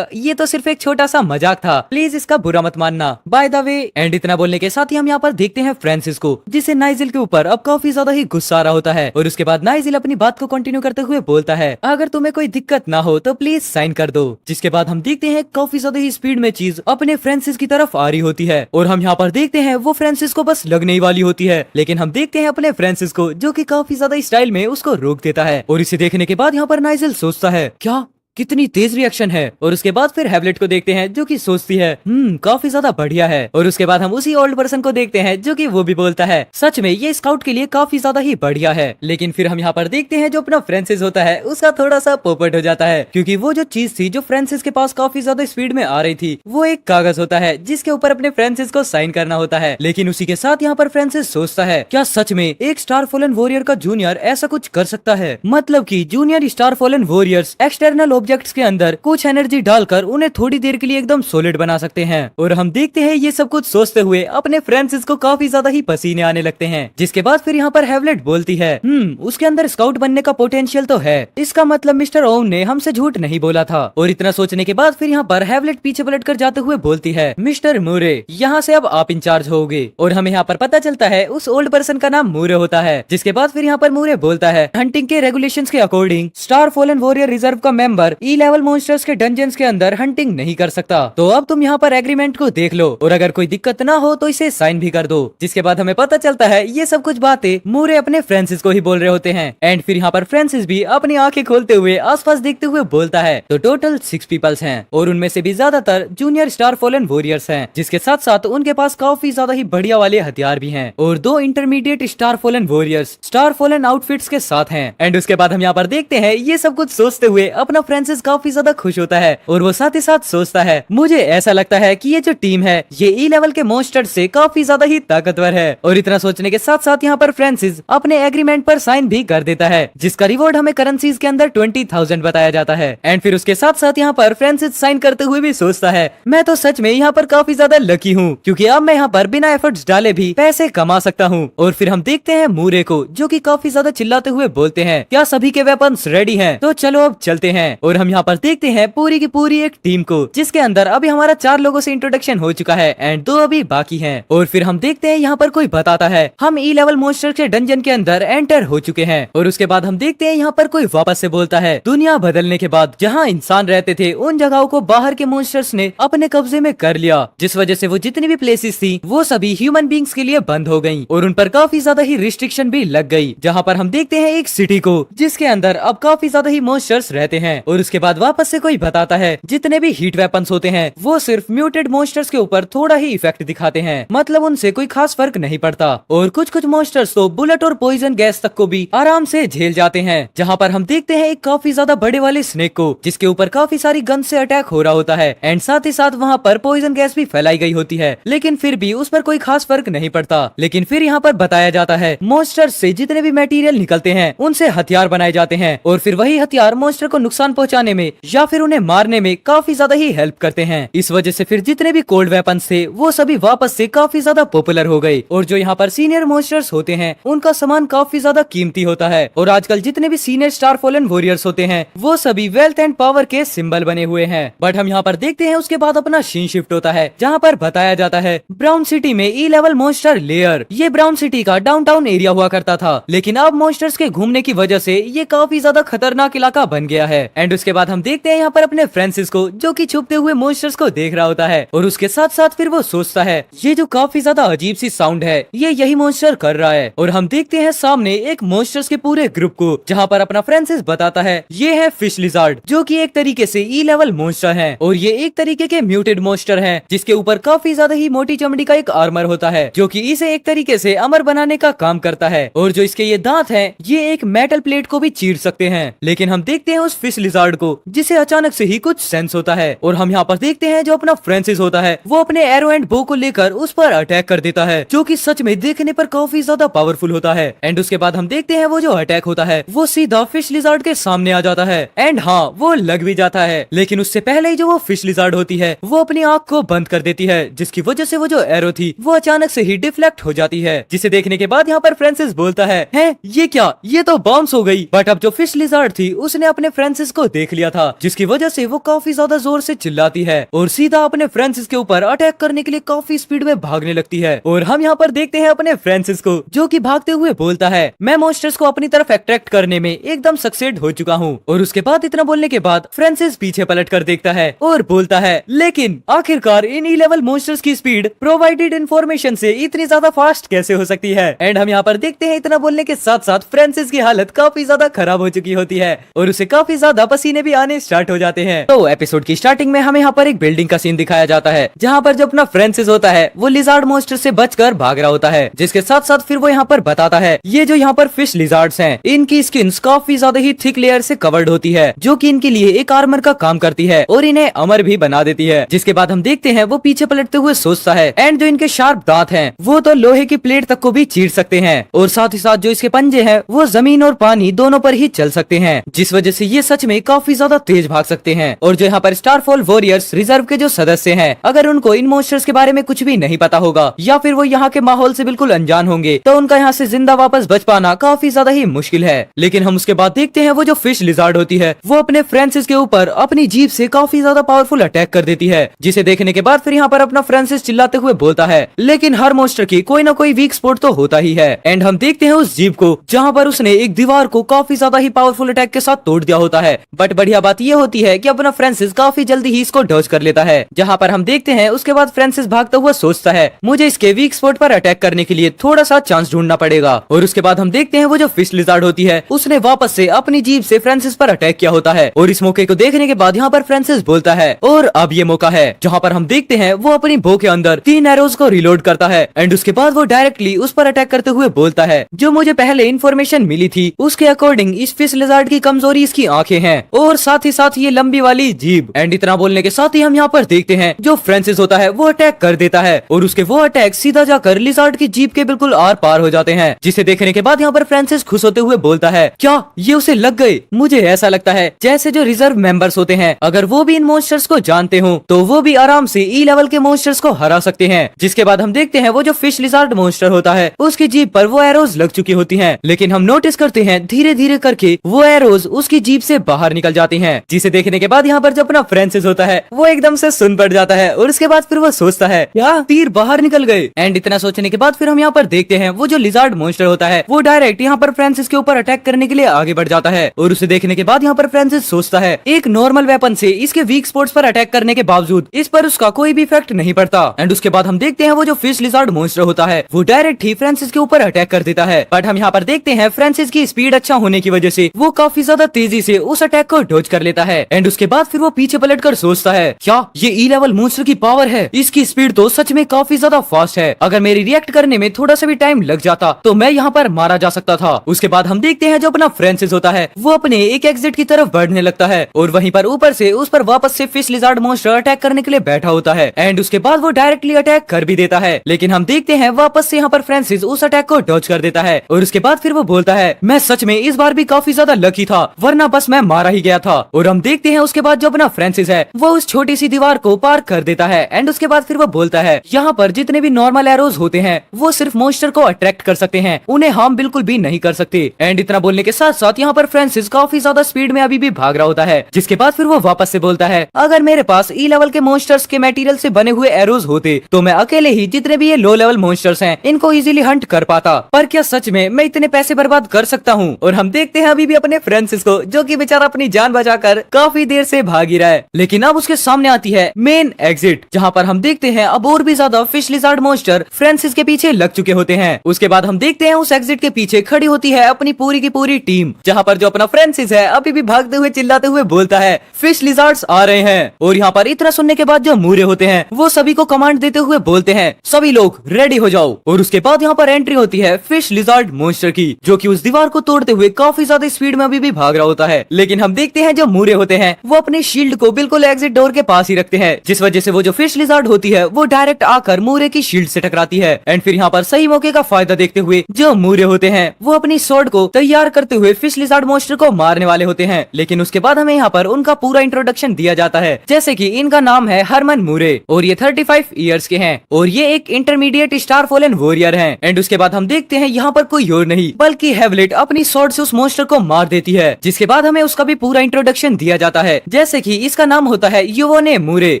ये तो सिर्फ एक छोटा सा मजाक था, प्लीज इसका बुरा मत मानना बाय द वे। एंड इतना बोलने के साथ ही हम यहाँ पर देखते हैं फ्रांसिस को जिसे नाइजिल के ऊपर अब काफी ज्यादा ही गुस्सा आ रहा होता है और उसके बाद नाइजिल अपनी बात को कंटिन्यू करते हुए बोलता है अगर तुम्हें कोई दिक्कत ना हो तो प्लीज साइन कर दो। जिसके बाद हम देखते हैं काफी ज्यादा ही स्पीड में चीज अपने फ्रांसिस की तरफ आ रही होती है और हम यहाँ पर देखते हैं वो फ्रांसिस को बस लगने ही वाली होती है लेकिन हम देखते हैं अपने फ्रांसिस को जो कि काफी ज्यादा स्टाइल में उसको रोक देता है और इसे देखने के बाद यहाँ पर नाइजिल सोचता है क्या कितनी तेज रिएक्शन है। और उसके बाद फिर हैवलेट को देखते हैं जो कि सोचती है काफी ज्यादा बढ़िया है। और उसके बाद हम उसी ओल्ड पर्सन को देखते हैं जो कि वो भी बोलता है सच में ये स्काउट के लिए काफी ज्यादा ही बढ़िया है। लेकिन फिर हम यहाँ पर देखते हैं जो अपना फ्रांसिस होता है उसका थोड़ा सा पोपट हो जाता है क्योंकि वो जो चीज थी जो फ्रांसिस के पास काफी ज्यादा स्पीड में आ रही थी वो एक कागज होता है जिसके ऊपर अपने फ्रांसिस को साइन करना होता है। लेकिन उसी के साथ यहाँ पर फ्रांसिस सोचता है क्या सच में एक स्टारफॉलन वॉरियर का जूनियर ऐसा कुछ कर सकता है, मतलब की जूनियर स्टारफॉलन वॉरियर्स एक्सटर्नल ऑब्जेक्ट्स के अंदर कुछ एनर्जी डालकर उन्हें थोड़ी देर के लिए एकदम सॉलिड बना सकते हैं। और हम देखते हैं ये सब कुछ सोचते हुए अपने फ्रांसिस को काफी ज्यादा ही पसीने आने लगते हैं। जिसके बाद फिर यहाँ पर हैवलेट बोलती है उसके अंदर स्काउट बनने का पोटेंशियल तो है, इसका मतलब मिस्टर ओन ने हमसे झूठ नहीं बोला था। और इतना सोचने के बाद फिर यहाँ पर हैवलेट पीछे पलट कर जाते हुए बोलती है मिस्टर मूरे यहाँ से अब आप इंचार्ज होगे। और हमें यहाँ पर पता चलता है उस ओल्ड पर्सन का नाम मूरे होता है। जिसके बाद फिर यहाँ पर मूरे बोलता है हंटिंग के रेगुलेशंस के अकॉर्डिंग स्टारफॉलन वॉरियर रिजर्व का मेंबर पर ई लेवल मॉन्स्टर्स के डंजन्स के अंदर हंटिंग नहीं कर सकता। तो अब तुम यहाँ पर एग्रीमेंट को देख लो और अगर कोई दिक्कत ना हो तो इसे साइन भी कर दो। जिसके बाद हमें पता चलता है ये सब कुछ बातें मूरे अपने फ्रांसिस को ही बोल रहे होते हैं। एंड फिर यहाँ पर फ्रांसिस भी अपनी आंखें खोलते हुए आसपास देखते हुए बोलता है। तो टोटल 6 पीपल्स हैं और उनमें से भी ज्यादातर जूनियर स्टार फॉलन वॉरियर्स हैं, जिसके साथ साथ उनके पास काफी ज्यादा ही बढ़िया वाले हथियार भी हैं और 2 intermediate star fallen warriors star fallen outfits के साथ हैं। एंड उसके बाद हम यहाँ पर देखते हैं ये सब कुछ सोचते हुए अपना फ्रांसिस काफी ज्यादा खुश होता है और वो साथ ही साथ सोचता है मुझे ऐसा लगता है कि ये जो टीम है ये ई लेवल के मॉन्स्टर से काफी ज्यादा ही ताकतवर है। और इतना सोचने के साथ साथ यहाँ पर फ्रांसिस अपने एग्रीमेंट पर साइन भी कर देता है, जिसका रिवॉर्ड हमें करेंसीज के अंदर 20,000 बताया जाता है। एंड फिर उसके साथ साथ यहाँ पर फ्रांसिस साइन करते हुए भी सोचता है मैं तो सच में यहाँ पर काफी ज्यादा लकी हूँ, क्योंकि अब मैं यहाँ पर बिना एफर्ट्स डाले भी पैसे कमा सकता हूँ। और फिर हम देखते हैं मूरे को, जो कि काफी ज्यादा चिल्लाते हुए बोलते हैं क्या सभी के वेपन्स रेडी हैं? तो चलो अब चलते हैं। और हम यहाँ पर देखते हैं पूरी की पूरी एक टीम को, जिसके अंदर अभी हमारा 4 लोगों से इंट्रोडक्शन हो चुका है एंड 2 अभी बाकी हैं। और फिर हम देखते हैं यहाँ पर कोई बताता है हम ई लेवल मॉन्स्टर के डंजन के अंदर एंटर हो चुके हैं। और उसके बाद हम देखते हैं यहाँ पर कोई वापस से बोलता है दुनिया बदलने के बाद जहाँ इंसान रहते थे उन जगहों को बाहर के मॉन्स्टर्स ने अपने कब्जे में कर लिया, जिस वजह से वो जितनी भी प्लेसेस थी वो सभी ह्यूमन बींग्स के लिए बंद हो गयी और उन पर काफी ज्यादा ही रिस्ट्रिक्शन भी लग गयी। जहाँ पर हम देखते हैं एक सिटी को जिसके अंदर अब काफी ज्यादा ही मॉन्स्टर्स रहते हैं। और उसके बाद वापस से कोई बताता है जितने भी हीट वेपन्स होते हैं वो सिर्फ म्यूटेड मॉन्स्टर्स के ऊपर थोड़ा ही इफेक्ट दिखाते हैं, मतलब उनसे कोई खास फर्क नहीं पड़ता। और कुछ कुछ मॉन्स्टर्स तो बुलेट और पॉइजन गैस तक को भी आराम से झेल जाते हैं। जहाँ पर हम देखते हैं एक काफी ज्यादा बड़े वाले स्नेक को, जिसके ऊपर काफी सारी गन से अटैक हो रहा होता है एंड साथ ही साथ वहाँ पर पॉइजन गैस भी फैलाई गई होती है, लेकिन फिर भी उस पर कोई खास फर्क नहीं पड़ता। लेकिन फिर यहाँ पर बताया जाता है मॉन्स्टर्स से जितने भी मटेरियल निकलते हैं उनसे हथियार बनाए जाते हैं और फिर वही हथियार मॉन्स्टर को नुकसान पहुँचाने में या फिर उन्हें मारने में काफी ज्यादा ही हेल्प करते हैं। इस वजह से फिर जितने भी कोल्ड वेपन्स थे वो सभी वापस से काफी ज्यादा पॉपुलर हो गए। और जो यहाँ पर सीनियर मॉन्स्टर्स होते हैं उनका सामान काफी ज्यादा कीमती होता है और आजकल जितने भी सीनियर स्टार फॉलन वॉरियर्स होते हैं वो सभी वेल्थ एंड पावर के सिंबल बने हुए हैं। बट हम यहाँ पर देखते हैं उसके बाद अपना सीन शिफ्ट होता है, जहाँ पर बताया जाता है ब्राउन सिटी में ई लेवल मॉन्स्टर लेयर। ये ब्राउन सिटी का डाउनटाउन एरिया हुआ करता था, लेकिन अब मॉन्स्टर्स के घूमने की वजह से ये काफी ज्यादा खतरनाक इलाका बन गया है। एंड उसके बाद हम देखते हैं यहाँ पर अपने फ्रांसिस को, जो कि छुपते हुए मॉन्स्टर्स को देख रहा होता है और उसके साथ साथ फिर वो सोचता है ये जो काफी ज्यादा अजीब सी साउंड है ये यही मॉन्स्टर कर रहा है। और हम देखते हैं सामने एक मॉन्स्टर्स के पूरे ग्रुप को, जहाँ पर अपना फ्रांसिस बताता है ये है फिश लिजार्ड, जो कि एक तरीके से ई लेवल मॉन्स्टर है और ये एक तरीके के म्यूटेड मॉन्स्टर है, जिसके ऊपर काफी ज्यादा ही मोटी चमड़ी का एक आर्मर होता है जो कि इसे एक तरीके से अमर बनाने का काम करता है। और जो इसके ये दांत हैं ये एक मेटल प्लेट को भी चीर सकते हैं। लेकिन हम देखते हैं उस फिश लिजार्ड को, जिसे अचानक से ही कुछ सेंस होता है और हम यहाँ पर देखते हैं जो अपना फ्रांसिस होता है वो अपने एरो एंड बो को लेकर उस पर अटैक कर देता है, जो कि सच में देखने पर काफी ज्यादा पावरफुल होता है। एंड उसके बाद हम देखते हैं वो जो अटैक होता है वो सीधा फिश लिजार्ड के सामने आ जाता है एंड हाँ वो लग भी जाता है। लेकिन उससे पहले ही जो वो फिश लिजार्ड होती है वो अपनी आंख को बंद कर देती है, जिसकी वजह से वो जो एरो थी वो अचानक से ही डिफ्लेक्ट हो जाती है, जिसे देखने के बाद यहाँ पर फ्रांसिस बोलता है ये क्या, ये तो बाउंस हो गई। बट अब जो फिश लिजार्ड थी उसने अपने फ्रांसिस को देख लिया था, जिसकी वजह से वो काफी ज्यादा जोर से चिल्लाती है और सीधा अपने फ्रांसिस के ऊपर अटैक करने के लिए काफी स्पीड में भागने लगती है। और हम यहाँ पर देखते हैं अपने फ्रांसिस को, जो कि भागते हुए बोलता है मैं मॉन्स्टर्स को अपनी तरफ अट्रैक्ट करने में एकदम सक्सेड हो चुका हूँ। और उसके बाद इतना बोलने के बाद फ्रांसिस पीछे पलट कर देखता है और बोलता है लेकिन आखिरकार इन ई लेवल मॉन्स्टर्स की स्पीड प्रोवाइडेड इन्फॉर्मेशन से इतनी ज्यादा फास्ट कैसे हो सकती है। एंड हम यहाँ पर देखते हैं इतना बोलने के साथ साथ फ्रांसिस की हालत काफी ज्यादा खराब हो चुकी होती है और उसे काफी ज्यादा पसीने भी आने स्टार्ट हो जाते हैं। तो एपिसोड की स्टार्टिंग में हमें यहाँ पर एक बिल्डिंग का सीन दिखाया जाता है, जहाँ पर जो अपना फ्रांसिस होता है वो लिजार्ड मॉन्स्टर से बचकर भाग रहा होता है, जिसके साथ साथ फिर वो यहाँ पर बताता है ये जो यहाँ पर फिश लिजार्ड्स हैं इनकी स्किन्स काफी ज्यादा ही थिक लेयर से कवर्ड होती है, जो कि इनके लिए एक आर्मर का काम करती है और इन्हें अमर भी बना देती है। जिसके बाद हम देखते हैं वो पीछे पलटते हुए सोचता है एंड जो इनके शार्प दांत हैं वो तो लोहे की प्लेट तक को भी चीर सकते हैं और साथ ही साथ जो इसके पंजे हैं वो जमीन और पानी दोनों पर ही चल सकते हैं, जिस वजह से ये सच में काफी ज्यादा तेज भाग सकते हैं। और जो यहाँ पर स्टारफॉल वॉरियर्स रिजर्व के जो सदस्य हैं, अगर उनको इन मॉन्स्टर्स के बारे में कुछ भी नहीं पता होगा या फिर वो यहाँ के माहौल से बिल्कुल अनजान होंगे तो उनका यहाँ से जिंदा वापस बच पाना काफी ज्यादा ही मुश्किल है। लेकिन हम उसके बाद देखते हैं वो जो फिश लिजार्ड होती है वो अपने फ्रांसिस के ऊपर अपनी जीभ से काफी ज्यादा पावरफुल अटैक कर देती है, जिसे देखने के बाद फिर यहाँ पर अपना फ्रांसिस चिल्लाते हुए बोलता है लेकिन हर मॉन्स्टर की कोई ना कोई वीक स्पॉट तो होता ही है। एंड हम देखते हैं उस जीभ को, जहाँ पर उसने एक दीवार को काफी ज्यादा ही पावरफुल अटैक के साथ तोड़ दिया होता है। बट बढ़िया बात ये होती है कि अपना फ्रांसिस काफी जल्दी ही इसको डॉज कर लेता है, जहाँ पर हम देखते हैं उसके बाद फ्रांसिस भागता हुआ सोचता है मुझे इसके वीक स्पॉट पर अटैक करने के लिए थोड़ा सा चांस ढूंढना पड़ेगा। और उसके बाद हम देखते हैं वो जो फिश लिजार्ड होती है उसने वापस से अपनी जीभ से फ्रांसिस पर अटैक किया होता है। और इस मौके को देखने के बाद यहाँ पर फ्रांसिस बोलता है और अब ये मौका है, जहाँ पर हम देखते हैं वो अपनी बो के अंदर 3 एरोज को रिलोड करता है एंड उसके बाद वो डायरेक्टली उस पर अटैक करते हुए बोलता है जो मुझे पहले इन्फॉर्मेशन मिली थी उसके अकॉर्डिंग इस फिश लिजार्ड की कमजोरी इसकी आंखें हैं और साथ ही साथ ये लंबी वाली जीभ। एंड इतना बोलने के साथ ही हम यहाँ पर देखते हैं जो फ्रांसिस होता है वो अटैक कर देता है और उसके वो अटैक सीधा जाकर लिजार्ड की जीभ के बिल्कुल आर पार हो जाते हैं, जिसे देखने के बाद यहाँ पर फ्रांसिस खुश होते हुए बोलता है क्या ये उसे लग गए। मुझे ऐसा लगता है जैसे जो रिजर्व मेंबर्स होते हैं अगर वो भी इन मॉन्स्टर्स को जानते हो तो वो भी आराम से ई लेवल के मॉन्स्टर्स को हरा सकते हैं। जिसके बाद हम देखते हैं वो जो फिश लिजार्ड मॉन्स्टर होता है उसकी जीभ पर वो एरोज लग चुकी होती हैं, लेकिन हम नोटिस करते हैं धीरे धीरे करके वो एरोज उसकी जीभ से बाहर निकल जाती हैं, जिसे देखने के बाद यहाँ पर जो अपना फ्रांसिस होता है वो एकदम से सुन पड़ जाता है और उसके बाद फिर वो सोचता है यार तीर बाहर निकल गए। एंड इतना सोचने के बाद फिर हम यहाँ पर देखते हैं वो जो लिजार्ड मॉन्स्टर होता है वो डायरेक्ट यहाँ पर फ्रांसिस के ऊपर अटैक करने के लिए आगे बढ़ जाता है और उसे देखने के बाद यहाँ पर फ्रांसिस सोचता है एक नॉर्मल वेपन से इसके वीक स्पॉट्स पर अटैक करने के बावजूद इस पर उसका कोई भी इफेक्ट नहीं पड़ता। एंड उसके बाद हम देखते हैं वो जो फिश लिजार्ड मॉन्स्टर होता है वो डायरेक्ट ही फ्रांसिस के ऊपर अटैक कर देता है, बट हम यहाँ पर देखते हैं फ्रांसिस की स्पीड अच्छा होने की वजह से वो काफी ज्यादा तेजी से उस अटैक को डॉज कर लेता है। एंड उसके बाद फिर वो पीछे पलट कर सोचता है क्या ये ई लेवल मॉन्स्टर की पावर है, इसकी स्पीड तो सच में काफी ज्यादा फास्ट है, अगर मेरी रिएक्ट करने में थोड़ा सा भी टाइम लग जाता तो मैं यहाँ पर मारा जा सकता था। उसके बाद हम देखते हैं जो अपना फ्रांसिस होता है वो अपने एक एग्जिट की तरफ बढ़ने लगता है और वहीं पर ऊपर से उस पर वापस से फिश लिजार्ड मॉन्स्टर अटैक करने के लिए बैठा होता है। एंड उसके बाद वो डायरेक्टली अटैक कर भी देता है, लेकिन हम देखते हैं वापस से यहाँ पर फ्रांसिस उस अटैक को डॉज कर देता है और उसके बाद फिर वो बोलता है मैं सच में इस बार भी काफी ज्यादा लकी था, वरना बस मैं मारा ही गया था। और हम देखते हैं उसके बाद जो अपना फ्रांसिस है वो उस छोटी सी दीवार को पार कर देता है। एंड उसके बाद फिर वो बोलता है यहाँ पर जितने भी नॉर्मल एरोज होते हैं वो सिर्फ मॉन्स्टर को अट्रैक्ट कर सकते हैं, उन्हें हार्म बिल्कुल भी नहीं कर सकते। एंड इतना बोलने के साथ साथ यहाँ पर फ्रांसिस काफी ज्यादा स्पीड में अभी भी भाग रहा होता है, जिसके बाद फिर वो वापस से बोलता है अगर मेरे पास ई लेवल के मॉन्स्टर्स के मटेरियल से बने हुए एरोज होते तो मैं अकेले ही जितने भी ये लो लेवल मॉन्स्टर्स हैं इनको इजीली हंट कर पाता, पर क्या सच में मैं इतने पैसे बर्बाद कर सकता हूँ। और हम देखते हैं अभी भी अपने फ्रांसिस को जो कि बेचारा अपनी जान बचाकर काफी देर से भाग ही रहा है, लेकिन अब उसके सामने आती है मेन एग्जिट, जहाँ पर हम देखते हैं अब और भी ज्यादा फिश लिजार्ड मॉन्स्टर फ्रांसिस के पीछे लग चुके होते हैं। उसके बाद हम देखते हैं उस एग्जिट के पीछे खड़ी होती है अपनी पूरी की पूरी टीम, जहाँ पर जो अपना फ्रांसिस है अभी भी भागते हुए चिल्लाते हुए बोलता है फिश लिजार्ड्स आ रहे हैं। और यहाँ पर इतना सुनने के बाद जो मूरे होते हैं वो सभी को कमांड देते हुए बोलते हैं सभी लोग रेडी हो जाओ। और उसके बाद यहाँ पर एंट्री होती है फिश लिजार्ड मॉन्स्टर की, जो कि उस दीवार को तोड़ते हुए काफी ज्यादा स्पीड में अभी भी भाग रहा होता है, लेकिन हम देखते हैं जो मूरे होते हैं वो अपने शील्ड को बिल्कुल एग्जिट डोर के पास ही रखते हैं, जिस वजह से वो जो फिश लिजार्ड होती है वो डायरेक्ट आकर मूरे की शील्ड से टकराती है। एंड फिर यहाँ पर सही मौके का फायदा देखते हुए जो मूरे होते हैं वो अपनी स्वॉर्ड को तैयार करते हुए फिश लिजार्ड मॉन्स्टर को मारने वाले होते हैं, लेकिन उसके बाद हमें यहाँ पर उनका पूरा इंट्रोडक्शन दिया जाता है, जैसे कि इनका नाम है हरमन मूरे और ये 35 इयर्स के हैं और ये एक इंटरमीडिएट स्टार फॉलन वॉरियर हैं। एंड उसके बाद हम देखते हैं यहाँ पर कोई और नहीं बल्कि हेवलेट अपनी स्वॉर्ड से उस मॉन्स्टर को मार देती है, जिसके बाद हमें उसका भी पूरा इंट्रोडक्शन दिया जाता है, जैसे कि इसका नाम होता है युवोने मूरे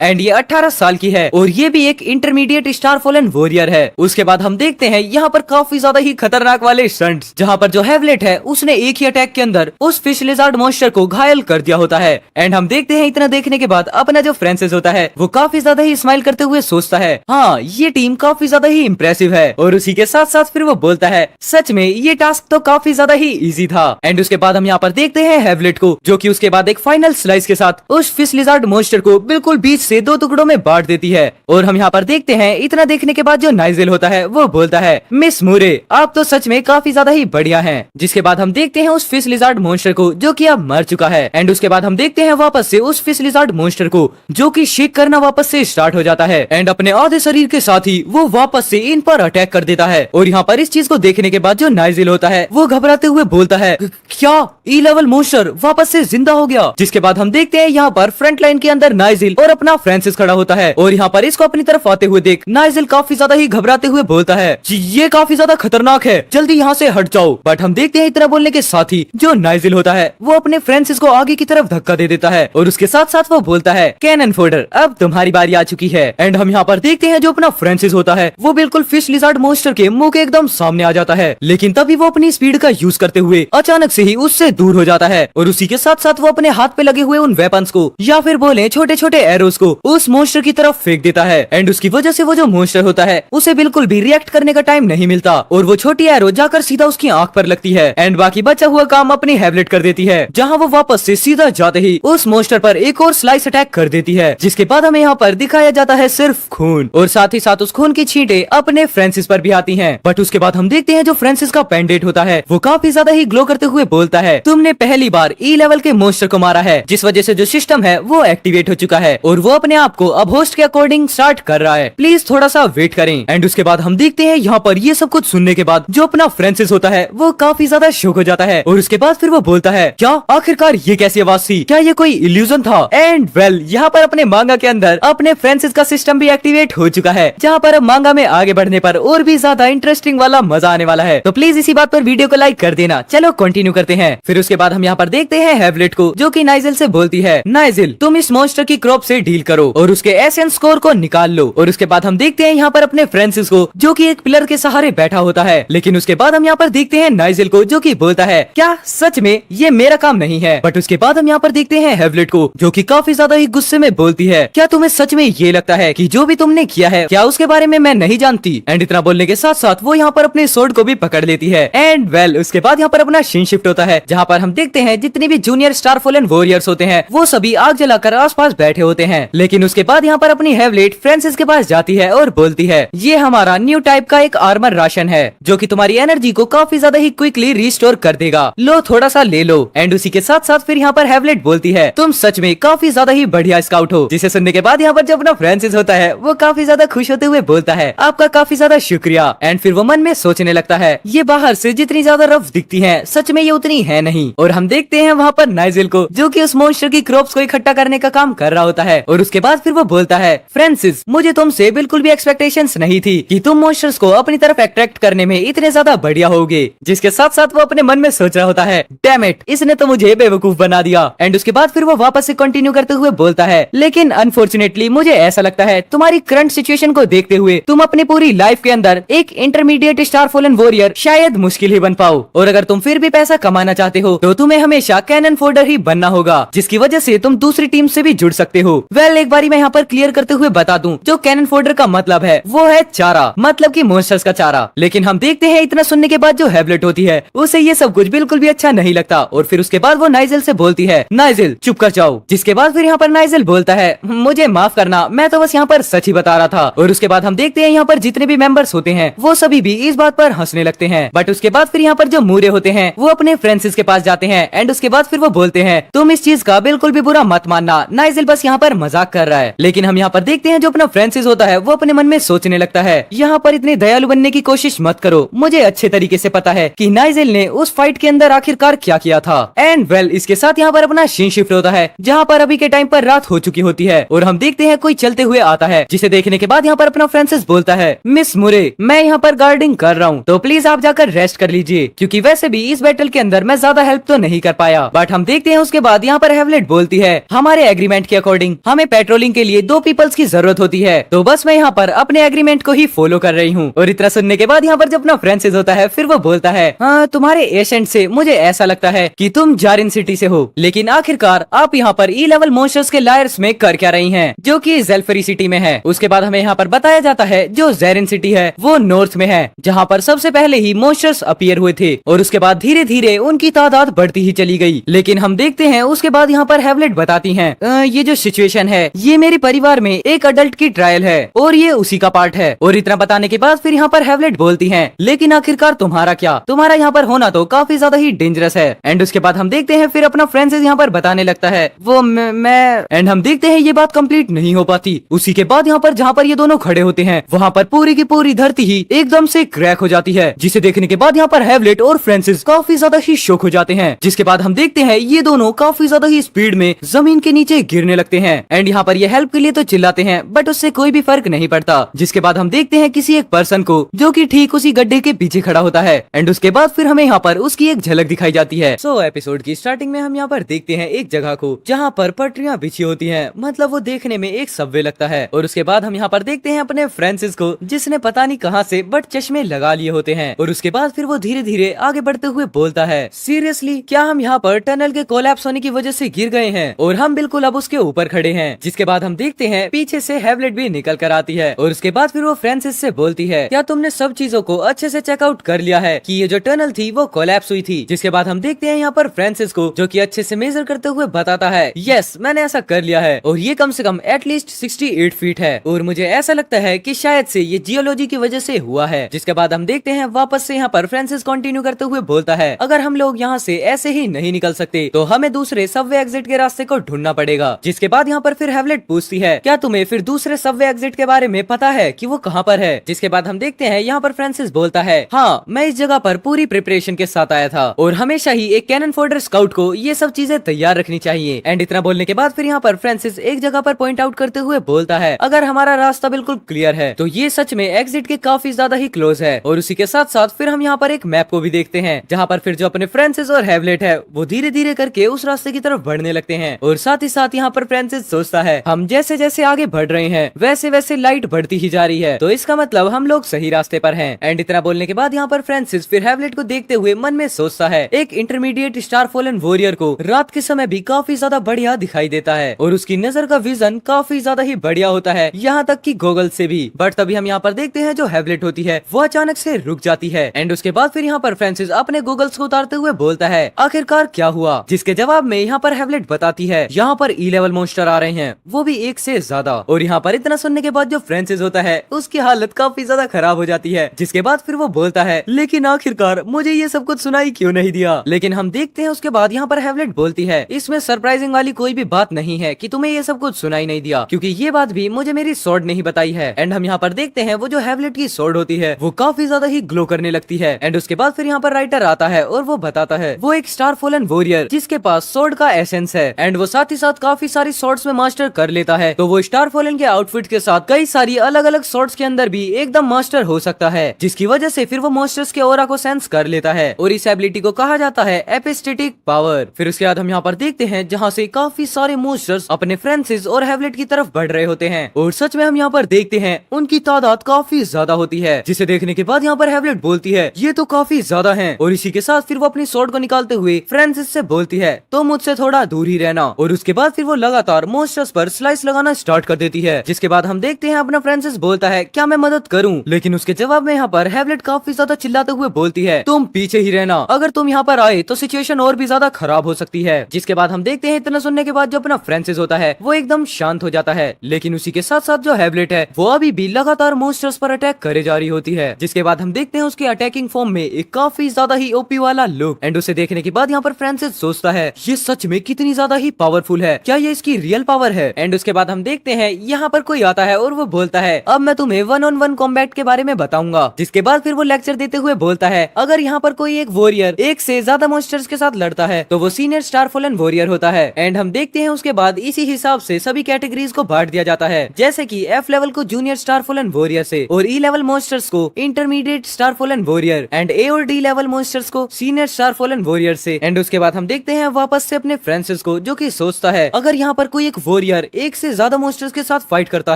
एंड ये 18 साल की है और ये भी एक इंटरमीडिएट स्टार फॉलन वॉरियर है। उसके बाद हम देखते हैं यहाँ पर काफी ज्यादा ही खतरनाक वाले स्टंट्स, जहाँ पर जो हेवलेट है उसने एक ही अटैक के अंदर उस फिश लिजार्ड मॉन्स्टर को घायल कर दिया होता है। एंड हम देखते हैं इतना देखने के बाद अपना जो फ्रांसिस होता है वो काफी ज्यादा ही स्माइल करते हुए सोचता है हाँ ये टीम काफी ज्यादा ही इम्प्रेसिव है, और उसी के साथ साथ फिर वो बोलता है सच में ये टास्क तो काफी ज्यादा ही इजी था। एंड उसके बाद हम यहाँ पर देखते हैं हेवलेट को, जो कि उसके बाद एक फाइनल स्लाइस के साथ उस फिश लिजार्ड मॉन्स्टर को बिल्कुल बीच से 2 टुकड़ों में बांट देती है। और हम यहाँ पर देखते हैं इतना देखने के बाद जो नाइजेल होता है वो बोलता है मिस मूरे आप तो सच में काफी ज्यादा ही बढ़िया हैं। जिसके बाद हम देखते हैं उस फिश लिजार्ड मॉन्स्टर को जो कि अब मर चुका है। एंड उसके बाद हम देखते हैं वापस से उस फिश लिजार्ड मॉन्स्टर को जो कि शेक करना वापस से स्टार्ट हो जाता है एंड अपने आधे शरीर के साथ ही वो वापस से इन पर अटैक कर देता है। और यहाँ पर इस चीज को देखने के बाद जो नाइजेल होता है वो घबराते हुए बोलता है क्या ई लेवल मॉन्स्टर वापस से जिंदा हो गया। जिसके बाद हम देखते हैं यहाँ पर फ्रंट लाइन के अंदर नाइजेल और अपना फ्रांसिस खड़ा होता है और यहाँ पर इसको अपनी तरफ आते हुए देख नाइजेल काफी ज्यादा ही घबराते हुए बोलता है ये काफी ज्यादा खतरनाक है, जल्दी यहाँ से हट जाओ। बट हम देखते हैं इतना बोलने के साथ ही जो नाइजेल होता है वो अपने फ्रांसिस को आगे की तरफ धक्का दे देता है और उसके साथ साथ वो बोलता है कैनन फोडर अब तुम्हारी बारी आ चुकी है। एंड हम यहाँ पर देखते हैं जो अपना फ्रांसिस होता है वो बिल्कुल फिश लिजार्ड मॉन्स्टर के मुंह के एकदम सामने आ जाता है, लेकिन तभी वो अपनी स्पीड का यूज करते हुए अचानक से ही उससे दूर हो जाता है और उसी के साथ साथ साथ वो अपने हाथ पे लगे हुए उन वेपन्स को या फिर बोले छोटे छोटे एरोस को उस मॉन्स्टर की तरफ फेंक देता है। एंड उसकी वजह से वो जो मॉन्स्टर होता है उसे बिल्कुल भी रिएक्ट करने का टाइम नहीं मिलता और वो छोटी एरो जाकर सीधा उसकी आंख पर लगती है एंड बाकी बचा हुआ काम अपनी हैवलेट कर देती है, जहाँ वो वापस से सीधा जाते ही उस मॉन्स्टर पर एक और स्लाइस अटैक कर देती है, जिसके बाद हमें यहाँ पर दिखाया जाता है सिर्फ खून और साथ ही साथ उस खून की छींटे अपने फ्रांसिस पर भी आती हैं। बट उसके बाद हम देखते हैं जो फ्रांसिस का पेंडेंट होता है वो काफी ज्यादा ही ग्लो करते हुए बोलता है, तुमने पहली बार ई लेवल के मॉन्स्टर को मारा है, जिस वजह से जो सिस्टम है वो एक्टिवेट हो चुका है और वो अपने आप को अब होस्ट के अकॉर्डिंग स्टार्ट कर रहा है, प्लीज थोड़ा सा वेट करें। एंड उसके बाद हम देखते हैं यहाँ पर ये सब कुछ सुनने के बाद जो अपना फ्रांसिस होता है वो काफी ज्यादा शॉक हो जाता है और उसके बाद फिर वो बोलता है, क्या आखिरकार ये कैसी आवाज थी, क्या ये कोई इल्यूजन था? एंड वेल यहाँ पर अपने मांगा के अंदर अपने फ्रांसिस का सिस्टम भी एक्टिवेट हो चुका है, जहाँ पर अब मांगा में आगे बढ़ने पर और भी ज्यादा इंटरेस्टिंग वाला मजा आने वाला है। तो प्लीज इसी बात पर वीडियो को लाइक कर देना। चलो कंटिन्यू करते हैं। फिर उसके बाद हम यहाँ पर देखते हैं हैवलेट को जो कि नाइजेल से बोलती है, नाइजेल तुम इस मॉन्स्टर की क्रॉप से डील करो और उसके एसेंस स्कोर को निकाल लो। और उसके बाद हम देखते हैं यहाँ पर अपने फ्रांसिस को जो कि एक पिलर के सहारे बैठा होता है, लेकिन उसके बाद हम यहाँ पर देखते हैं नाइजेल को जो कि बोलता है, क्या सच में ये मेरा काम नहीं है? बट उसके बाद हम यहाँ पर देखते हैं हैवलेट को जो कि काफी ज्यादा ही गुस्से में बोलती है, क्या तुम्हें सच में ये लगता है कि जो भी तुमने किया है क्या उसके बारे में मैं नहीं जानती? एंड इतना बोलने के साथ साथ वो यहाँ पर अपने सोर्ड को भी पकड़ लेती है। एंड वेल उसके बाद यहाँ पर अपना सीन शिफ्ट होता है, जहाँ पर हम देखते हैं जितने भी जूनियर स्टारफॉलन वॉरियर्स होते हैं वो सभी आग जलाकर आसपास बैठे होते हैं। लेकिन उसके बाद यहाँ पर अपनी हैवलेट फ्रांसिस के पास जाती है और बोलती है, ये हमारा न्यू टाइप का एक आर्मर राशन है जो कि तुम्हारी एनर्जी को काफी ज्यादा ही क्विकली रिस्टोर कर देगा, लो थोड़ा सा ले लो। एंड उसी के साथ साथ फिर यहाँ पर हैवलेट बोलती है, तुम सच में काफी ज्यादा ही बढ़िया स्काउट हो। जिसे सुनने के बाद यहाँ पर जो अपना फ्रांसिस होता है वो काफी ज्यादा खुश होते हुए बोलता है, आपका काफी ज्यादा शुक्रिया। एंड फिर वो मन में सोचने लगता है, ये बाहर से जितनी ज्यादा रफ दिखती है सच में ये उतनी है नहीं। और हम देखते हैं वहाँ पर नाइजेल को जो कि उस मॉन्स्टर की क्रॉप्स को इकट्ठा करने का काम कर रहा होता है। और उसके बाद फिर वो बोलता है, फ्रांसिस मुझे तुमसे बिल्कुल भी एक्सपेक्टेशंस नहीं थी कि तुम मॉन्स्टर्स को अपनी तरफ अट्रैक्ट करने में इतने ज्यादा बढ़िया होगे। जिसके साथ साथ वो अपने मन में सोच रहा होता है, डैम इट, इसने तो मुझे बेवकूफ बना दिया। एंड उसके बाद फिर वो वापस से कंटिन्यू करते हुए बोलता है, लेकिन अनफॉर्चुनेटली मुझे ऐसा लगता है तुम्हारी करंट सिचुएशन को देखते हुए तुम अपनी पूरी लाइफ के अंदर एक इंटरमीडिएट स्टारफॉलन वॉरियर शायद मुश्किल ही बन पाओ। और अगर तुम फिर भी पैसा कमाना चाहते हो तो तुम्हें हमेशा कैनन फोल्डर ही बनना होगा, जिसकी वजह से तुम दूसरी टीम से भी जुड़ सकते हो। वेल एक बारी मैं यहाँ पर क्लियर करते हुए बता दूं, जो कैनन फोल्डर का मतलब है वो है चारा, मतलब कि मॉन्स्टर्स का चारा। लेकिन हम देखते हैं इतना सुनने के बाद जो हैवलेट होती है उसे ये सब कुछ बिल्कुल भी अच्छा नहीं लगता और फिर उसके बाद वो नाइजेल से बोलती है, नाइजेल चुप कर जाओ। जिसके बाद फिर यहाँ पर नाइजेल बोलता है, मुझे माफ करना, मैं तो बस यहाँ पर सच ही बता रहा था। और उसके बाद हम देखते हैं यहाँ पर जितने भी मेंबर्स होते हैं वो सभी भी इस बात पर हंसने लगते हैं। बट उसके बाद फिर यहाँ पर जो मूरे होते हैं वो अपने फ्रांसिस के पास जाते हैं एंड उसके बाद फिर वो बोलते हैं, तुम इस चीज का बिल्कुल भी बुरा मत मानना, नाइजेल बस यहाँ पर मजाक कर रहा है। लेकिन हम यहाँ पर देखते हैं जो अपना फ्रांसिस होता है वो अपने मन में सोचने लगता है, यहाँ पर इतने दयालु बनने की कोशिश मत करो, मुझे अच्छे तरीके से पता है कि नाइजेल ने उस फाइट के अंदर आखिरकार क्या किया था। एंड वेल इसके साथ यहाँ पर अपना सीन शिफ्ट होता है, जहाँ पर अभी के टाइम पर रात हो चुकी होती है और हम देखते हैं कोई चलते हुए आता है, जिसे देखने के बाद यहाँ पर अपना फ्रांसिस बोलता है, मिस मुरे मैं यहाँ पर गार्डिंग कर रहा हूँ तो प्लीज आप जाकर रेस्ट कर लीजिए, क्योंकि वैसे भी इस बैटल के अंदर मैं ज्यादा हेल्प तो नहीं कर पाया। बट हम देखते हैं उसके बाद यहाँ पर हैवलेट बोलती है, हमारे एग्रीमेंट के अकॉर्डिंग हमें पेट्रोलिंग के लिए 2 पीपल्स की जरूरत होती है, तो बस मैं यहाँ पर अपने एग्रीमेंट को ही फॉलो कर रही हूँ। और इतना सुनने के बाद यहाँ पर जब अपना फ्रांसिस होता है फिर वो बोलता है, हाँ तुम्हारे एसेंट से मुझे ऐसा लगता है कि तुम जारिन सिटी से हो, लेकिन आखिरकार आप यहाँ पर ई लेवल मॉन्स्टर्स के लायर्स में कर क्या रही हैं, जो कि ज़ेल्फरी सिटी में है। उसके बाद हमें यहाँ पर बताया जाता है जो ज़ेरिन सिटी है वो नॉर्थ में है, जहाँ पर सबसे पहले ही मॉन्स्टर्स अपीयर हुए थे और उसके बाद धीरे धीरे उनकी तादाद बढ़ती ही चली गई। लेकिन हम देखते हैं उसके बाद यहाँ पर हैवलेट बताती हैं, ये जो सिचुएशन है ये मेरे परिवार में एक अडल्ट की ट्रायल है और ये उसी का पार्ट है। और इतना बताने के बाद फिर यहाँ पर हैवलेट बोलती हैं, लेकिन आखिरकार तुम्हारा क्या, तुम्हारा यहाँ पर होना तो काफी ज्यादा ही डेंजरस है। एंड उसके बाद हम देखते हैं फिर अपना फ्रांसिस यहाँ पर बताने लगता है, वो मैं एंड हम देखते हैं ये बात कंप्लीट नहीं हो पाती। उसी के बाद यहाँ पर जहाँ पर ये दोनों खड़े होते हैं वहाँ पर पूरी की पूरी धरती ही एकदम से क्रैक हो जाती है, जिसे देखने के बाद यहाँ पर हैवलेट और फ्रांसिस काफी ज्यादा ही शॉक हो जाते हैं। जिसके बाद हम देखते हैं ये दोनों काफी ज्यादा ही स्पीड में जमीन के नीचे गिरने लगते हैं एंड यहाँ पर ये हेल्प के लिए तो चिल्लाते हैं बट उससे कोई भी फर्क नहीं पड़ता। जिसके बाद हम देखते हैं किसी एक पर्सन को जो कि ठीक उसी गड्ढे के पीछे खड़ा होता है एंड उसके बाद फिर हमें यहाँ पर उसकी एक झलक दिखाई जाती है। सो एपिसोड की स्टार्टिंग में हम यहाँ पर देखते हैं एक जगह को जहाँ पर पटरियां बिछी होती हैं, मतलब वो देखने में एक सबवे लगता है। और उसके बाद हम यहाँ पर देखते हैं अपने फ्रांसिस को जिसने पता नहीं कहाँ से बट चश्मे लगा लिए होते हैं। और उसके बाद फिर वो धीरे धीरे आगे बढ़ते हुए बोलता है, सीरियसली क्या हम यहाँ पर टनल टनल के कोलैप्स होने की वजह से गिर गए हैं और हम बिल्कुल अब उसके ऊपर खड़े हैं। जिसके बाद हम देखते हैं पीछे से हैवलेट भी निकल कर आती है और उसके बाद फिर वो फ्रांसिस से बोलती है, क्या तुमने सब चीजों को अच्छे से चेकआउट कर लिया है कि ये जो टनल थी वो कोलैप्स हुई थी। जिसके बाद हम देखते हैं यहाँ पर फ्रांसिस को, जो कि अच्छे से मेजर करते हुए बताता है, यस मैंने ऐसा कर लिया है और ये कम से कम एटलीस्ट 68 फीट है और मुझे ऐसा लगता है कि शायद से ये जियोलॉजी की वजह से हुआ है। जिसके बाद हम देखते हैं वापस से यहाँ पर फ्रांसिस कंटिन्यू करते हुए बोलता है, अगर हम लोग यहाँ से ऐसे ही नहीं निकल सकते तो हमें दूसरे सबवे एग्जिट के रास्ते को ढूंढना पड़ेगा। जिसके बाद यहाँ पर फिर हैवलेट पूछती है, क्या तुम्हें फिर दूसरे सबवे एग्जिट के बारे में पता है कि वो कहाँ पर है। जिसके बाद हम देखते हैं यहाँ पर फ्रांसिस बोलता है, हाँ मैं इस जगह पर पूरी प्रिपरेशन के साथ आया था और हमेशा ही एक कैनन फोल्डर स्काउट को ये सब चीजें तैयार रखनी चाहिए। एंड इतना बोलने के बाद फिर यहाँ पर फ्रांसिस एक जगह पर पॉइंट आउट करते हुए बोलता है, अगर हमारा रास्ता बिल्कुल क्लियर है तो ये सच में एग्जिट के काफी ज्यादा ही क्लोज है। और उसी के साथ साथ फिर हम यहाँ पर एक मैप को भी देखते हैं जहाँ पर फिर जो अपने फ्रांसिस और हैवलेट है वो धीरे धीरे करके उस रास्ते की तरफ बढ़ने लगते हैं। और साथ ही साथ यहाँ पर फ्रांसिस सोचता है, हम जैसे जैसे आगे बढ़ रहे हैं वैसे वैसे लाइट बढ़ती ही जा रही है, तो इसका मतलब हम लोग सही रास्ते पर हैं। एंड इतना बोलने के बाद यहाँ पर फ्रांसिस फिर हैवलेट को देखते हुए मन में सोचता है, एक इंटरमीडिएट स्टार फॉलन वॉरियर को रात के समय भी काफी ज्यादा बढ़िया दिखाई देता है और उसकी नजर का विजन काफी ज्यादा ही बढ़िया होता है, यहाँ तक कि गॉगल से भी। बट तभी हम यहाँ पर देखते हैं जो हैवलेट होती है वो अचानक से रुक जाती है। एंड उसके बाद फिर यहाँ पर फ्रांसिस अपने गॉगल्स को उतारते हुए बोलता है, आखिरकार क्या हुआ। जिसके जवाब में यहाँ पर हैवलेट बताती है, यहाँ पर ई लेवल मॉन्स्टर आ रहे हैं, वो भी एक से ज्यादा। और यहाँ पर इतना सुनने के बाद जो फ्रांसिस होता है उसकी हालत काफी ज्यादा खराब हो जाती है। जिसके बाद फिर वो बोलता है, लेकिन आखिरकार मुझे ये सब कुछ सुनाई क्यों नहीं दिया। लेकिन हम देखते हैं उसके बाद यहाँ पर हैवलेट बोलती है, इसमें सरप्राइजिंग वाली कोई भी बात नहीं है कि तुम्हें ये सब कुछ सुनाई नहीं दिया, क्योंकि ये बात भी मुझे मेरी स्वॉर्ड नहीं बताई है। एंड हम यहाँ पर देखते हैं वो जो हैवलेट की स्वॉर्ड होती है वो काफी ज्यादा ही ग्लो करने लगती है। एंड उसके बाद फिर यहाँ पर राइटर आता है और वो बताता है वो एक स्टार फॉलन वॉरियर जिसके पास स्वॉर्ड का एसेंस है एंड वो साथ ही साथ काफी सारी स्वॉर्ड्स में मास्टर कर लेता है। तो वो स्टार फॉलन के आउटफिट के साथ कई सारी अलग अलग स्वॉर्ड्स के अंदर भी एकदम मास्टर हो सकता है, जिसकी वजह से फिर वो मॉन्स्टर्स के ऑरा को सेंस कर लेता है और इस एबिलिटी को कहा जाता है एपिस्टेटिक पावर। फिर उसके बाद हम यहाँ पर देखते हैं जहाँ से काफी सारे मॉन्स्टर्स अपने फ्रांसिस और हैवलेट की तरफ बढ़ रहे होते हैं और सच में हम यहाँ पर देखते हैं उनकी तादाद काफी ज्यादा होती है, जिसे देखने के बाद यहाँ पर हैवलेट बोलती है, ये तो काफी ज्यादा हैं। और इसी के साथ फिर वो अपनी स्वॉर्ड को निकालते हुए फ्रांसिस से बोलती है, तो मुझसे थोड़ा दूर ही रहना। और उसके बाद फिर वो लगातार मॉन्स्टर्स पर स्लाइस लगाना स्टार्ट कर देती है। जिसके बाद हम देखते हैं अपना फ्रांसिस बोलता है, क्या मैं मदद करूं। लेकिन उसके जवाब में यहाँ पर हैवलेट काफी ज्यादा चिल्लाते हुए बोलती है, तुम पीछे ही रहना, अगर तुम यहाँ पर आए तो सिचुएशन और भी ज्यादा खराब हो सकती है। जिसके बाद हम देखते हैं इतना सुनने के बाद जो अपना फ्रांसिस होता है वो एकदम शांत हो जाता है। लेकिन उसी के साथ साथ जो हैवलेट है वो अभी भी लगातार मॉन्स्टर्स पर अटैक करे जा रही होती है। जिसके बाद हम देखते हैं उसके अटैकिंग फॉर्म में एक काफी ज्यादा ही ओपी वाला लुक। एंड उसे देखने के बाद यहाँ पर फ्रांसिस सोचता है, ये सच में कितनी ज्यादा ही पावरफुल है, क्या ये इसकी रियल पावर है। एंड उसके बाद हम देखते हैं यहाँ पर कोई आता है और वो बोलता है, अब मैं तुम्हें 1-on-1 कॉम्बैट के बारे में बताऊंगा। जिसके बाद फिर वो लेक्चर देते हुए बोलता है, अगर यहाँ पर कोई एक वॉरियर एक से ज्यादा मॉन्स्टर्स के साथ लड़ता है तो वो सीनियर स्टार फॉलन वॉरियर होता है। एंड हम देखते हैं उसके बाद इसी हिसाब से सभी कैटेगरीज को बांट दिया जाता है, जैसे कि F लेवल को जूनियर स्टार फॉलन वॉरियर से और E लेवल मॉन्स्टर्स को intermediate star fallen warrior and A और D लेवल मॉन्स्टर्स को सीनियर स्टार फॉलन वॉरियर से। एंड उसके बाद हम देखते हैं वापस से अपने फ्रांसिस को, जो कि सोचता है, अगर यहाँ पर कोई एक वॉरियर एक से ज्यादा मॉन्स्टर्स के साथ फाइट करता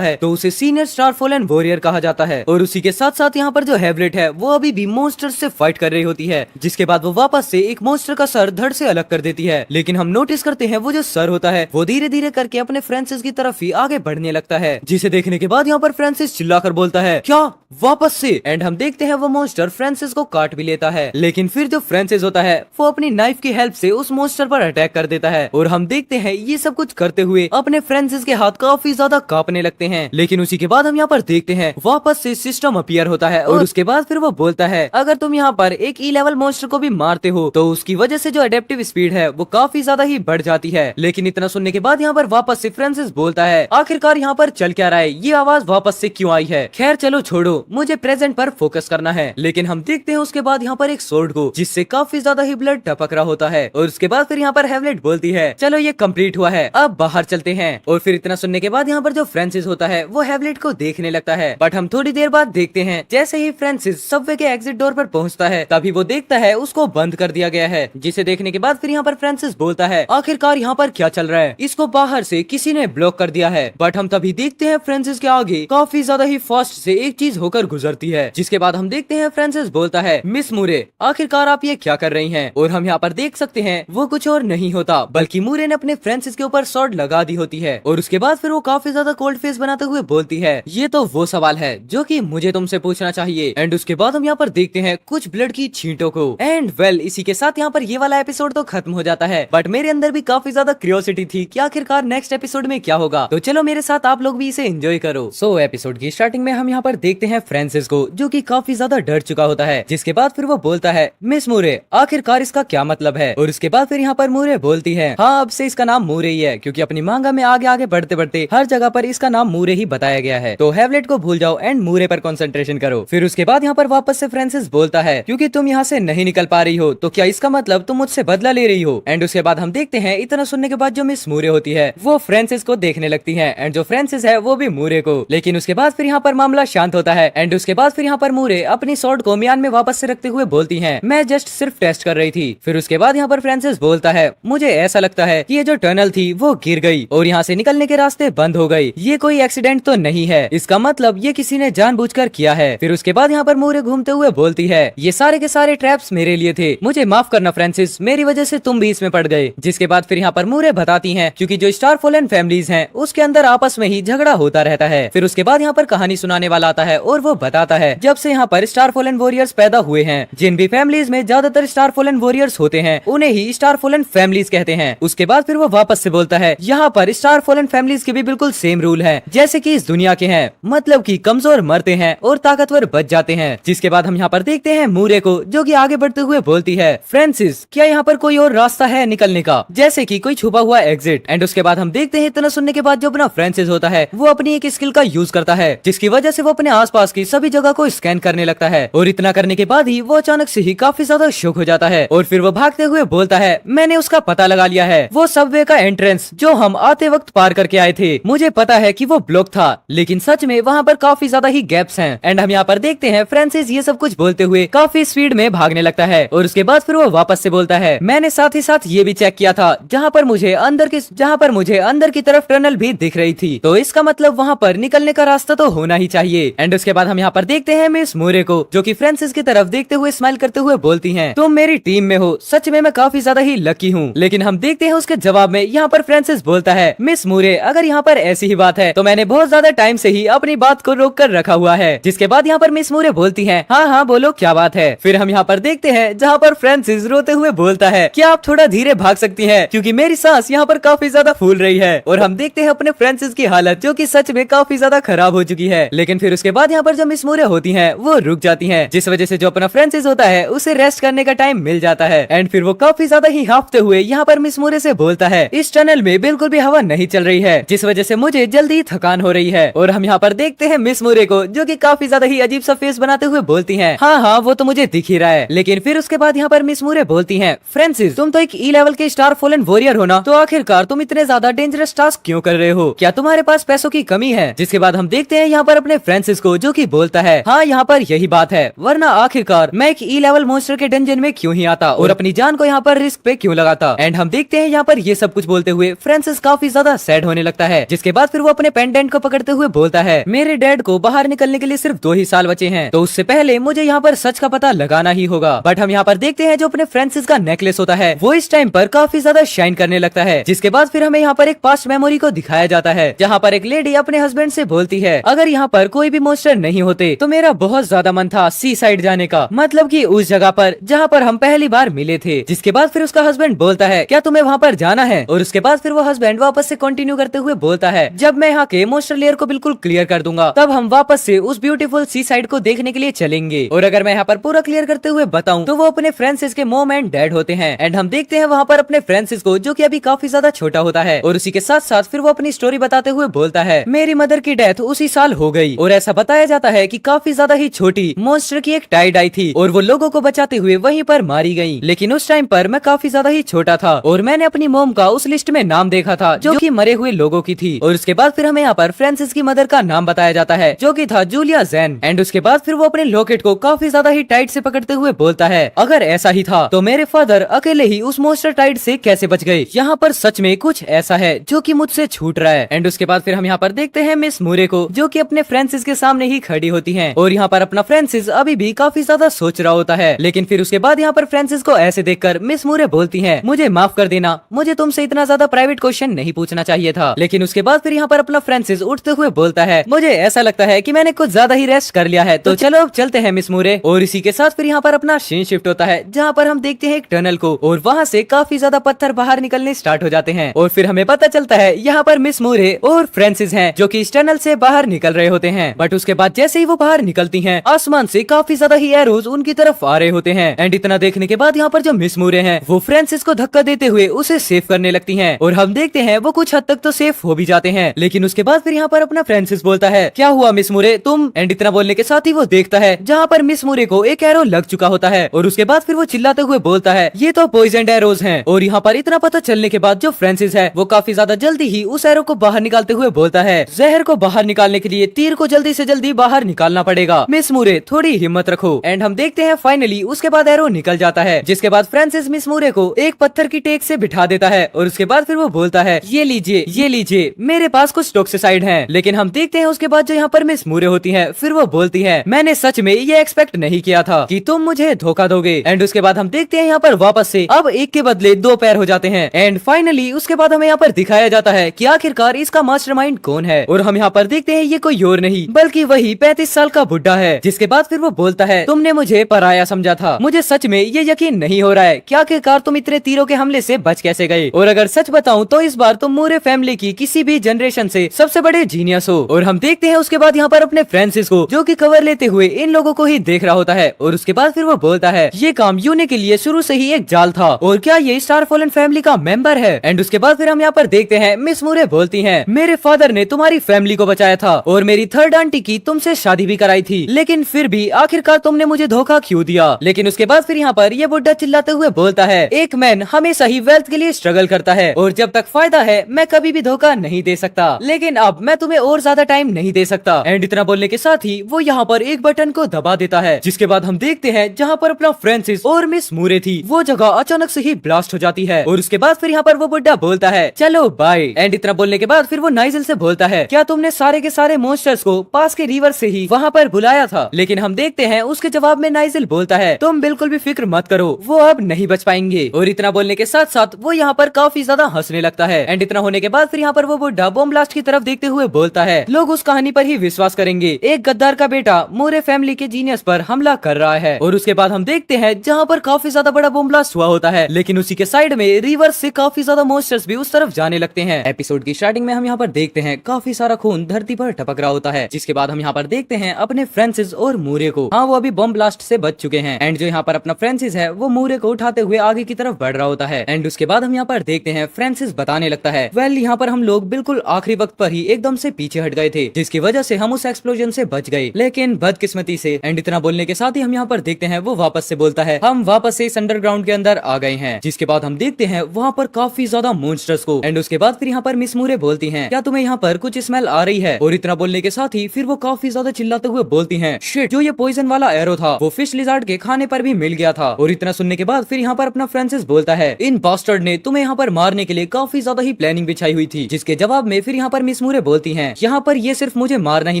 है तो उसे सीनियर स्टार फॉलन वॉरियर कहा जाता है। और उसी के साथ साथ यहाँ पर जो हैवलेट है वो अभी भी मॉन्स्टर्स से फाइट कर रही होती है। जिसके बाद वो वापस से एक मॉन्स्टर का सर धड़ से अलग कर देती है। लेकिन हम नोटिस करते हैं वो जो सर होता है वो धीरे धीरे करके अपने फ्रांसिस की तरफ ही आगे बढ़ने लगता है, जिसे देखने के बाद यहाँ पर फ्रांसिस चिल्लाकर बोलता है, क्या वापस से। एंड हम देखते हैं वो मॉन्स्टर फ्रांसिस को काट भी लेता है। लेकिन फिर जो फ्रांसिस होता है वो अपनी नाइफ की हेल्प से उस मॉन्स्टर पर अटैक कर देता है और हम देखते हैं ये सब कुछ करते हुए अपने फ्रांसिस के हाथ काफी ज्यादा कांपने लगते हैं। लेकिन उसी के बाद हम यहाँ पर देखते हैं वापस से सिस्टम अपीयर होता है और उसके बाद फिर वो बोलता है, अगर तुम यहाँ पर एक ई लेवल मॉन्स्टर को भी मारते हो तो उसकी वजह से जो अडेप्टिव स्पीड है वो काफी ज्यादा ही बढ़ जाती है। लेकिन इतना सुनने के बाद यहाँ पर वापस से फ्रांसिस बोलता है, आखिरकार यहाँ पर चल क्या रहा है, ये आवाज वापस से क्यों आई है। खैर चलो छोड़ो, मुझे प्रेजेंट पर फोकस करना है। लेकिन हम देखते हैं उसके बाद यहाँ पर एक सोर्ड को जिससे काफी ज्यादा ही ब्लड टपक रहा होता है और उसके बाद फिर यहाँ पर हैवलेट बोलती है, चलो ये कंप्लीट हुआ है, अब बाहर चलते हैं। और फिर इतना सुनने के बाद यहाँ पर जो फ्रांसिस होता है वो हैवलेट को देखने लगता है। बट हम थोड़ी देर बाद देखते हैं जैसे ही फ्रांसिस सबवे के एग्जिट डोर पर पहुंचता है तभी वो देखता है उसको बंद कर दिया गया है। जिसे देखने के बाद फिर यहाँ पर फ्रांसिस बोलता है, आखिरकार यहाँ पर क्या चल रहा है, इसको बाहर से किसी ने ब्लॉक कर दिया है। बट हम तभी देखते हैं फ्रांसिस के आगे काफी ज्यादा ही फास्ट से एक चीज होकर गुजरती है। जिसके बाद हम देखते हैं फ्रांसिस बोलता है, मिस मुरे आखिरकार आप ये क्या कर रही हैं। और हम यहाँ पर देख सकते हैं वो कुछ और नहीं होता बल्कि मूरे ने अपने फ्रांसिस के ऊपर सॉर्ड लगा दी होती है। और उसके बाद फिर वो काफी ज्यादा कोल्ड फेस बनाते हुए बोलती है, ये तो वो सवाल है जो कि मुझे तुमसे पूछना चाहिए। एंड उसके बाद हम यहाँ पर देखते हैं कुछ ब्लड की छींटों को। एंड वेल इसी के साथ यहाँ पर ये वाला एपिसोड तो खत्म हो जाता है, बट मेरे अंदर भी काफी ज्यादा क्यूरियोसिटी थी कि आखिरकार नेक्स्ट एपिसोड में क्या होगा। तो चलो मेरे साथ आप लोग भी इसे एंजॉय करो। सो एपिसोड की स्टार्टिंग में हम यहाँ पर देखते हैं फ्रांसिस को, जो कि काफी ज्यादा डर चुका होता है। जिसके बाद फिर वो बोलता है, मिस मूरे आखिरकार इसका क्या मतलब है। और उसके बाद फिर यहाँ पर मूरे बोलती है, हाँ अब से इसका नाम मूरे ही है, क्योंकि अपनी मांगा में आगे आगे बढ़ते बढ़ते हर जगह पर इसका नाम मूरे ही बताया गया है। तो हैवलेट को भूल जाओ एंड मूरे पर कंसंट्रेशन करो। फिर उसके बाद यहाँ पर वापस से फ्रांसिस बोलता है, क्योंकि तुम यहाँ से नहीं निकल पा रही हो तो क्या इसका मतलब तुम मुझसे बदला ले रही हो। एंड उसके बाद हम देखते हैं इतना सुनने के बाद जो मिस मूरे होती है वो फ्रांसिस को देखने लगती है एंड जो फ्रांसिस है वो भी मूरे को। लेकिन उसके बाद फिर यहाँ पर मामला शांत होता है एंड उसके बाद फिर यहाँ पर मूरे अपनी स्वॉर्ड को म्यान में वापस से रखते हुए बोलती है, मैं जस्ट सिर्फ टेस्ट कर रही थी। फिर उसके बाद यहाँ पर फ्रांसिस बोलता है, मुझे ऐसा लगता है कि ये जो टनल थी वो गिर गई और यहाँ से निकलने के रास्ते बंद हो गई। ये कोई एक्सीडेंट तो नहीं है, इसका मतलब ये किसी ने जानबूझकर किया है। फिर उसके बाद यहाँ पर मूरे घूमते हुए बोलती है, ये सारे के सारे ट्रैप्स मेरे लिए थे, मुझे माफ करना फ्रांसिस, मेरी वजह से तुम भी इसमें पड़ गए। जिसके बाद फिर यहाँ पर मूरे बताती हैं, क्योंकि जो स्टार फॉलन फैमिलीज हैं उसके अंदर आपस में ही झगड़ा होता रहता है। फिर उसके बाद यहाँ पर कहानी सुनाने वाला आता है और वो बताता है, जब से यहाँ पर स्टार फॉलन वॉरियर्स पैदा हुए हैं, जिन भी फैमिलीज में ज्यादातर स्टार फॉलन वॉरियर्स होते हैं उन्हें ही स्टार फॉलन फैमिलीज कहते हैं। उसके बाद फिर वो वापस से बोलता है, यहाँ पर स्टार फॉलन फैमिलीज के भी बिल्कुल सेम रूल है जैसे कि इस दुनिया के हैं, मतलब कि कमजोर मरते हैं और ताकतवर बच जाते हैं। जिसके बाद हम यहाँ पर देखते हैं मूरे को, जो कि आगे बढ़ते हुए बोलती है, फ्रांसिस क्या यहाँ पर कोई और रास्ता है निकलने का, जैसे कि कोई छुपा हुआ एग्जिट। एंड उसके बाद हम देखते हैं इतना सुनने के बाद जो अपना फ्रांसिस होता है वो अपनी एक स्किल का यूज करता है, जिसकी वजह से वो अपने आसपास की सभी जगह को स्कैन करने लगता है। और इतना करने के बाद ही वो अचानक से ही काफी ज्यादा शॉक हो जाता है और फिर वो भागते हुए बोलता है, मैंने उसका पता लगा लिया है, वो सबवे का एंट्रेंस जो हम आते वक्त पार करके आए थे, मुझे पता है कि वो ब्लॉक था, लेकिन सच में वहाँ पर काफी ज्यादा ही गैप्स हैं। एंड हम यहाँ पर देखते हैं फ्रांसिस ये सब कुछ बोलते हुए काफी स्पीड में भागने लगता है। और उसके बाद फिर वो वापस से बोलता है, मैंने साथ ही साथ ये भी चेक किया था जहाँ पर मुझे अंदर की तरफ टनल भी दिख रही थी, तो इसका मतलब वहाँ पर निकलने का रास्ता तो होना ही चाहिए। एंड उसके बाद हम यहाँ पर देखते हैं मिस मूरे को, जो कि फ्रांसिस की तरफ देखते हुए स्माइल करते हुए बोलती हैं, तुम मेरी टीम में हो, सच में मैं काफी ज्यादा ही लकी हूँ। लेकिन हम देखते हैं उसके जवाब में यहाँ पर फ्रांसिस बोलता है, मिस मूरे अगर यहाँ पर ऐसी ही बात है तो मैंने बहुत ज्यादा टाइम से ही अपनी बात को रोक कर रखा हुआ है। जिसके बाद यहाँ पर मिस मूरे बोलती है, हाँ हाँ बोलो क्या बात है। फिर हम यहाँ पर देखते हैं जहाँ पर फ्रांसिस रोते हुए बोलता है, क्या आप थोड़ा धीरे भाग सकती हैं, क्योंकि मेरी सांस यहाँ पर काफी ज्यादा फूल रही है। और हम देखते हैं अपने फ्रांसिस की हालत, जो कि सच में काफी ज्यादा खराब हो चुकी है। लेकिन फिर उसके बाद यहाँ पर जो मिस मूरे होती हैं वो रुक जाती हैं, जिस वजह से जो अपना फ्रांसिस होता है उसे रेस्ट करने का टाइम मिल जाता है। एंड फिर वो काफी ज्यादा ही हांफते हुए यहाँ पर मिस मूरे से बोलता है, इस टनल में बिल्कुल भी हवा नहीं चल रही है, जिस वजह से मुझे जल्दी थकान हो रही है। और हम यहाँ पर देखते हैं मिस मूरे को, जो कि काफी ज्यादा ही अजीब सा फेस बनाते हुए बोलती हैं, हाँ हाँ वो तो मुझे दिख ही रहा है। लेकिन फिर उसके बाद यहाँ पर मिस मूरे बोलती हैं, फ्रांसिस तुम तो एक ई लेवल के स्टार फॉलन वॉरियर हो ना, तो आखिरकार तुम इतने ज्यादा डेंजरस टास्क क्यों कर रहे हो, क्या तुम्हारे पास पैसों की कमी है। जिसके बाद हम देखते हैं यहाँ पर अपने फ्रांसिस को, जो कि बोलता है, हाँ यहाँ पर यही बात है, वरना आखिरकार मैं एक ई लेवल मॉन्स्टर के डंजन में क्यों ही आता और अपनी जान को यहाँ पर रिस्क पे क्यों लगाता। एंड हम देखते हैं यहाँ पर ये सब कुछ बोलते हुए फ्रांसिस काफी ज्यादा सैड होने लगता है। जिसके बाद फिर वो अपने पेंडेंट को पकड़ते हुए बोलता है, मेरे डैड को बाहर निकलने के लिए सिर्फ 2 ही साल बचे हैं, तो उससे पहले मुझे यहाँ पर सच का पता लगाना ही होगा। बट हम यहाँ पर देखते हैं जो अपने फ्रांसिस का नेकलेस होता है वो इस टाइम पर काफी ज्यादा शाइन करने लगता है। जिसके बाद फिर हमें यहाँ पर एक पास्ट मेमोरी को दिखाया जाता है, जहाँ पर एक लेडी अपने हस्बैंड से बोलती है, अगर यहाँ पर कोई भी मॉन्स्टर नहीं होते तो मेरा बहुत ज्यादा मन था सी साइड जाने का, मतलब कि उस जगह पर जहाँ पर हम पहली बार मिले थे। जिसके बाद फिर उसका हस्बैंड बोलता है, क्या तुम्हें वहाँ पर जाना है। और उसके बाद फिर वो हस्बैंड वापस से कंटिन्यू करते हुए बोलता है, जब मैं यहाँ के मॉन्स्टर लेयर को बिल्कुल क्लियर कर दूंगा तब हम वापस से उस ब्यूटीफुल सी साइड को देखने के लिए चलेंगे। और अगर मैं यहाँ पर पूरा क्लियर करते हुए बताऊं तो वो अपने फ्रांसिस के मॉम एंड डैड होते हैं। एंड हम देखते हैं वहाँ पर अपने फ्रांसिस को, जो कि अभी काफी ज्यादा छोटा होता है। और उसी के साथ साथ फिर वो अपनी स्टोरी बताते हुए बोलता है, मेरी मदर की डेथ उसी साल हो गई और ऐसा बताया जाता है कि काफी ज्यादा ही छोटी मॉन्स्टर की एक टाइड आई थी और वो लोगों को बचाते हुए वहीं पर मारी गई। लेकिन उस टाइम पर मैं काफी ज्यादा ही छोटा था और मैंने अपनी मॉम का उस लिस्ट में नाम देखा था जो कि मरे हुए लोगों की थी। और उसके बाद फिर हमें यहाँ पर फ्रांसिस की मदर का नाम बताया जाता है, जो कि था जूलिया जैन। एंड उसके बाद फिर वो अपने लॉकेट को काफी ज्यादा ही टाइट से पकड़ते हुए बोलता है, अगर ऐसा ही था तो मेरे फादर अकेले ही उस मॉन्स्टर टाइड से कैसे बच गए। यहाँ पर सच में कुछ ऐसा है जो कि मुझसे छूट रहा है। एंड उसके बाद फिर हम यहाँ पर देखते हैं मिस मूरे को, जो कि अपने फ्रांसिस के सामने ही खड़ी होती हैं। और यहाँ पर अपना फ्रांसिस अभी भी काफी ज्यादा सोच रहा होता है। लेकिन फिर उसके बाद यहाँ पर फ्रांसिस को ऐसे देखकर मिस मिस मूरे बोलती है, मुझे माफ कर देना, मुझे तुमसे इतना ज्यादा प्राइवेट क्वेश्चन नहीं पूछना चाहिए था। लेकिन उसके बाद फिर यहाँ पर अपना फ्रांसिस उठते हुए बोलता है, मुझे ऐसा लगता है कि मैंने कुछ ज्यादा ही रेस्ट कर लिया है, तो चलो अब चलते हैं मिस मूरे। और इसी के साथ फिर यहाँ पर अपना सीन शिफ्ट होता है, जहाँ पर हम देखते हैं एक टनल को, और वहाँ से काफी ज्यादा पत्थर बाहर निकलने स्टार्ट हो जाते हैं। और फिर हमें पता चलता है यहाँ पर मिस मूरे और फ्रांसिस हैं, जो कि इस टनल से बाहर निकल रहे होते हैं। बट उसके बाद जैसे ही वो बाहर निकलती हैं, आसमान से काफी ज्यादा ही एरोज उनकी तरफ आ रहे होते हैं। एंड इतना देखने के बाद यहाँ पर जो मिस मूरे हैं, वो फ्रांसिस को धक्का देते हुए उसे सेव करने लगती हैं। और हम देखते हैं वो कुछ हद तक तो सेफ हो भी जाते हैं। लेकिन उसके बाद फिर यहाँ पर अपना फ्रांसिस बोलता है, क्या हुआ मिस मूरे तुम? एंड इतना बोलने के साथ ही वो देखता है जहाँ पर मिस मूरे को एक एरो लग चुका होता है। और उसके बाद फिर वो चिल्लाते हुए बोलता है, ये तो पॉइजन एरोज हैं। और यहाँ पर इतना पता चलने के बाद जो फ्रांसिस है वो काफी ज्यादा जल्दी ही उस एरो को बाहर निकालते हुए बोलता है, जहर को बाहर निकालने के लिए तीर को जल्दी से जल्दी बाहर निकालना पड़ेगा, मिस मूरे थोड़ी हिम्मत रखो। एंड हम देखते हैं फाइनली उसके बाद एरो निकल जाता है, जिसके बाद फ्रांसिस मिस मूरे को एक पत्थर की टेक से बिठा देता है। और उसके बाद फिर वो बोलता है, ये लीजिए मेरे पास कुछ टॉक्सिसाइड हैं। लेकिन हम देखते हैं उसके बाद जो यहाँ पर मिस मूरे होती है, फिर वो बोलती है, मैंने सच में ये एक्सपेक्ट नहीं किया था कि तुम मुझे धोखा दोगे। एंड उसके बाद हम देखते हैं यहाँ पर वापस से अब एक के बदले दो पैर हो जाते हैं। एंड फाइनली उसके बाद हमें यहाँ पर दिखाया जाता है कि आखिरकार इसका मास्टरमाइंड कौन है। और हम यहाँ पर देखते हैं ये कोई और नहीं बल्कि वही 35 साल का बुढ़ा है। जिसके बाद फिर वो बोलता है, तुमने मुझे पराया समझा था, मुझे सच में ये यकीन नहीं हो रहा है कि आखिरकार तुम इतने तीरों के हमले से बच कैसे गए। और अगर सच बताऊं तो इस बार तुम मूरे फैमिली की किसी भी जनरेशन से सबसे बड़े जीनियस हो। और हम देखते हैं उसके बाद यहाँ पर अपने फ्रांसिस को, जो कि कवर लेते हुए इन लोगों को ही देख रहा होता है। और उसके बाद फिर वो बोलता है, ये काम यूने के लिए शुरू से ही एक जाल था, और क्या ये स्टार फॉलन फैमिली का मेंबर है? एंड उसके बाद फिर हम यहाँ पर देखते हैं मिस मूरे बोलती हैं, मेरे फादर ने तुम्हारी फैमिली को बचाया था और मेरी थर्ड आंटी की तुमसे शादी भी कराई थी, लेकिन फिर भी आखिरकार तुमने मुझे धोखा क्यों दिया? लेकिन उसके बाद फिर यहाँ पर ये बुढ़ा चिल्लाते हुए बोलता है, एक मैन हमेशा ही वेल्थ के लिए स्ट्रगल करता है और जब तक फायदा है मैं कभी भी धोखा नहीं दे सकता, लेकिन अब मैं तुम्हें और ज्यादा टाइम नहीं दे सकता। एंड इतना बोलने के साथ ही वो यहाँ पर एक बटन को दबा देता है, जिसके बाद हम देखते हैं जहाँ पर अपना फ्रांसिस और मिस मूरे थी, वो जगह अचानक से ही ब्लास्ट हो जाती है। और उसके बाद फिर यहाँ पर वो बुढ़ा बोलता है, चलो बाय। एंड इतना बोलने के बाद फिर वो नाइजल से बोलता है, क्या तुमने सारे के सारे मॉन्स्टर्स को पास के रिवर से ही वहाँ पर बुलाया था? लेकिन हम देखते हैं उसके जवाब में नाइजल बोलता है, तुम बिल्कुल भी फिक्र मत करो, वो अब नहीं बच पाएंगे। और इतना बोलने के साथ साथ वो यहाँ पर काफी ज्यादा हंसने लगता है। एंड इतना होने के बाद फिर यहाँ पर वो बुढ़ा बॉम्ब ब्लास्ट की तरफ देखते हुए बोलता है, लोग उस कहानी पर ही विश्वास करेंगे, एक गद्दार का बेटा मूरे फैमिली के जीनियस पर हमला कर रहा है। और उसके बाद हम देखते हैं जहाँ पर काफी ज्यादा बड़ा बॉम्ब ब्लास्ट हुआ होता है, लेकिन उसी के साइड में रिवर से काफी ज्यादा मॉन्स्टर्स भी उस तरफ जाने लगते हैं। एपिसोड की स्टार्टिंग में हम यहाँ पर देखते हैं काफी सारा खून धरती पर टपक रहा होता है, जिसके बाद हम यहाँ पर देखते हैं अपने फ्रांसिस और मूरे को। हाँ, वो अभी बॉम्ब ब्लास्ट से बच चुके हैं। एंड जो यहाँ पर अपना फ्रांसिस है वो मूरे को उठाते हुए आगे की तरफ बढ़ रहा होता है। एंड उसके बाद हम यहाँ पर देखते हैं फ्रांसिस बताने लगता है, वेल यहाँ पर हम लोग बिल्कुल आखिरी वक्त पर ही एकदम से पीछे हट गए थे, जिसकी वजह से हम उस एक्सप्लोजन से बच गए, लेकिन बदकिस्मती से। एंड इतना बोलने के साथ ही हम यहाँ पर देखते हैं वो वापस से बोलता है, हम वापस से इस अंडरग्राउंड के अंदर आ गए हैं। जिसके बाद हम देखते हैं वहाँ पर काफी ज्यादा मॉन्स्टर्स को। एंड उसके बाद फिर यहाँ पर मिस मूरे बोलती हैं, क्या तुम्हें यहाँ पर कुछ स्मेल आ रही है? और इतना बोलने के साथ ही फिर वो काफी ज्यादा चिल्लाते हुए बोलती हैं, शिट, जो ये पॉइजन वाला एरो था वो फिश लिजार्ड के खाने पर भी मिल गया था। और इतना सुनने के बाद फिर यहाँ पर अपना फ्रांसिस बोलता है, इन बास्टर्ड ने तुम्हें यहाँ पर मारने के लिए काफी ज्यादा ही प्लानिंग बिछाई हुई थी। जिसके जवाब में फिर यहाँ पर मिस मूरे बोलती हैं, यहाँ पर ये सिर्फ मुझे मारना ही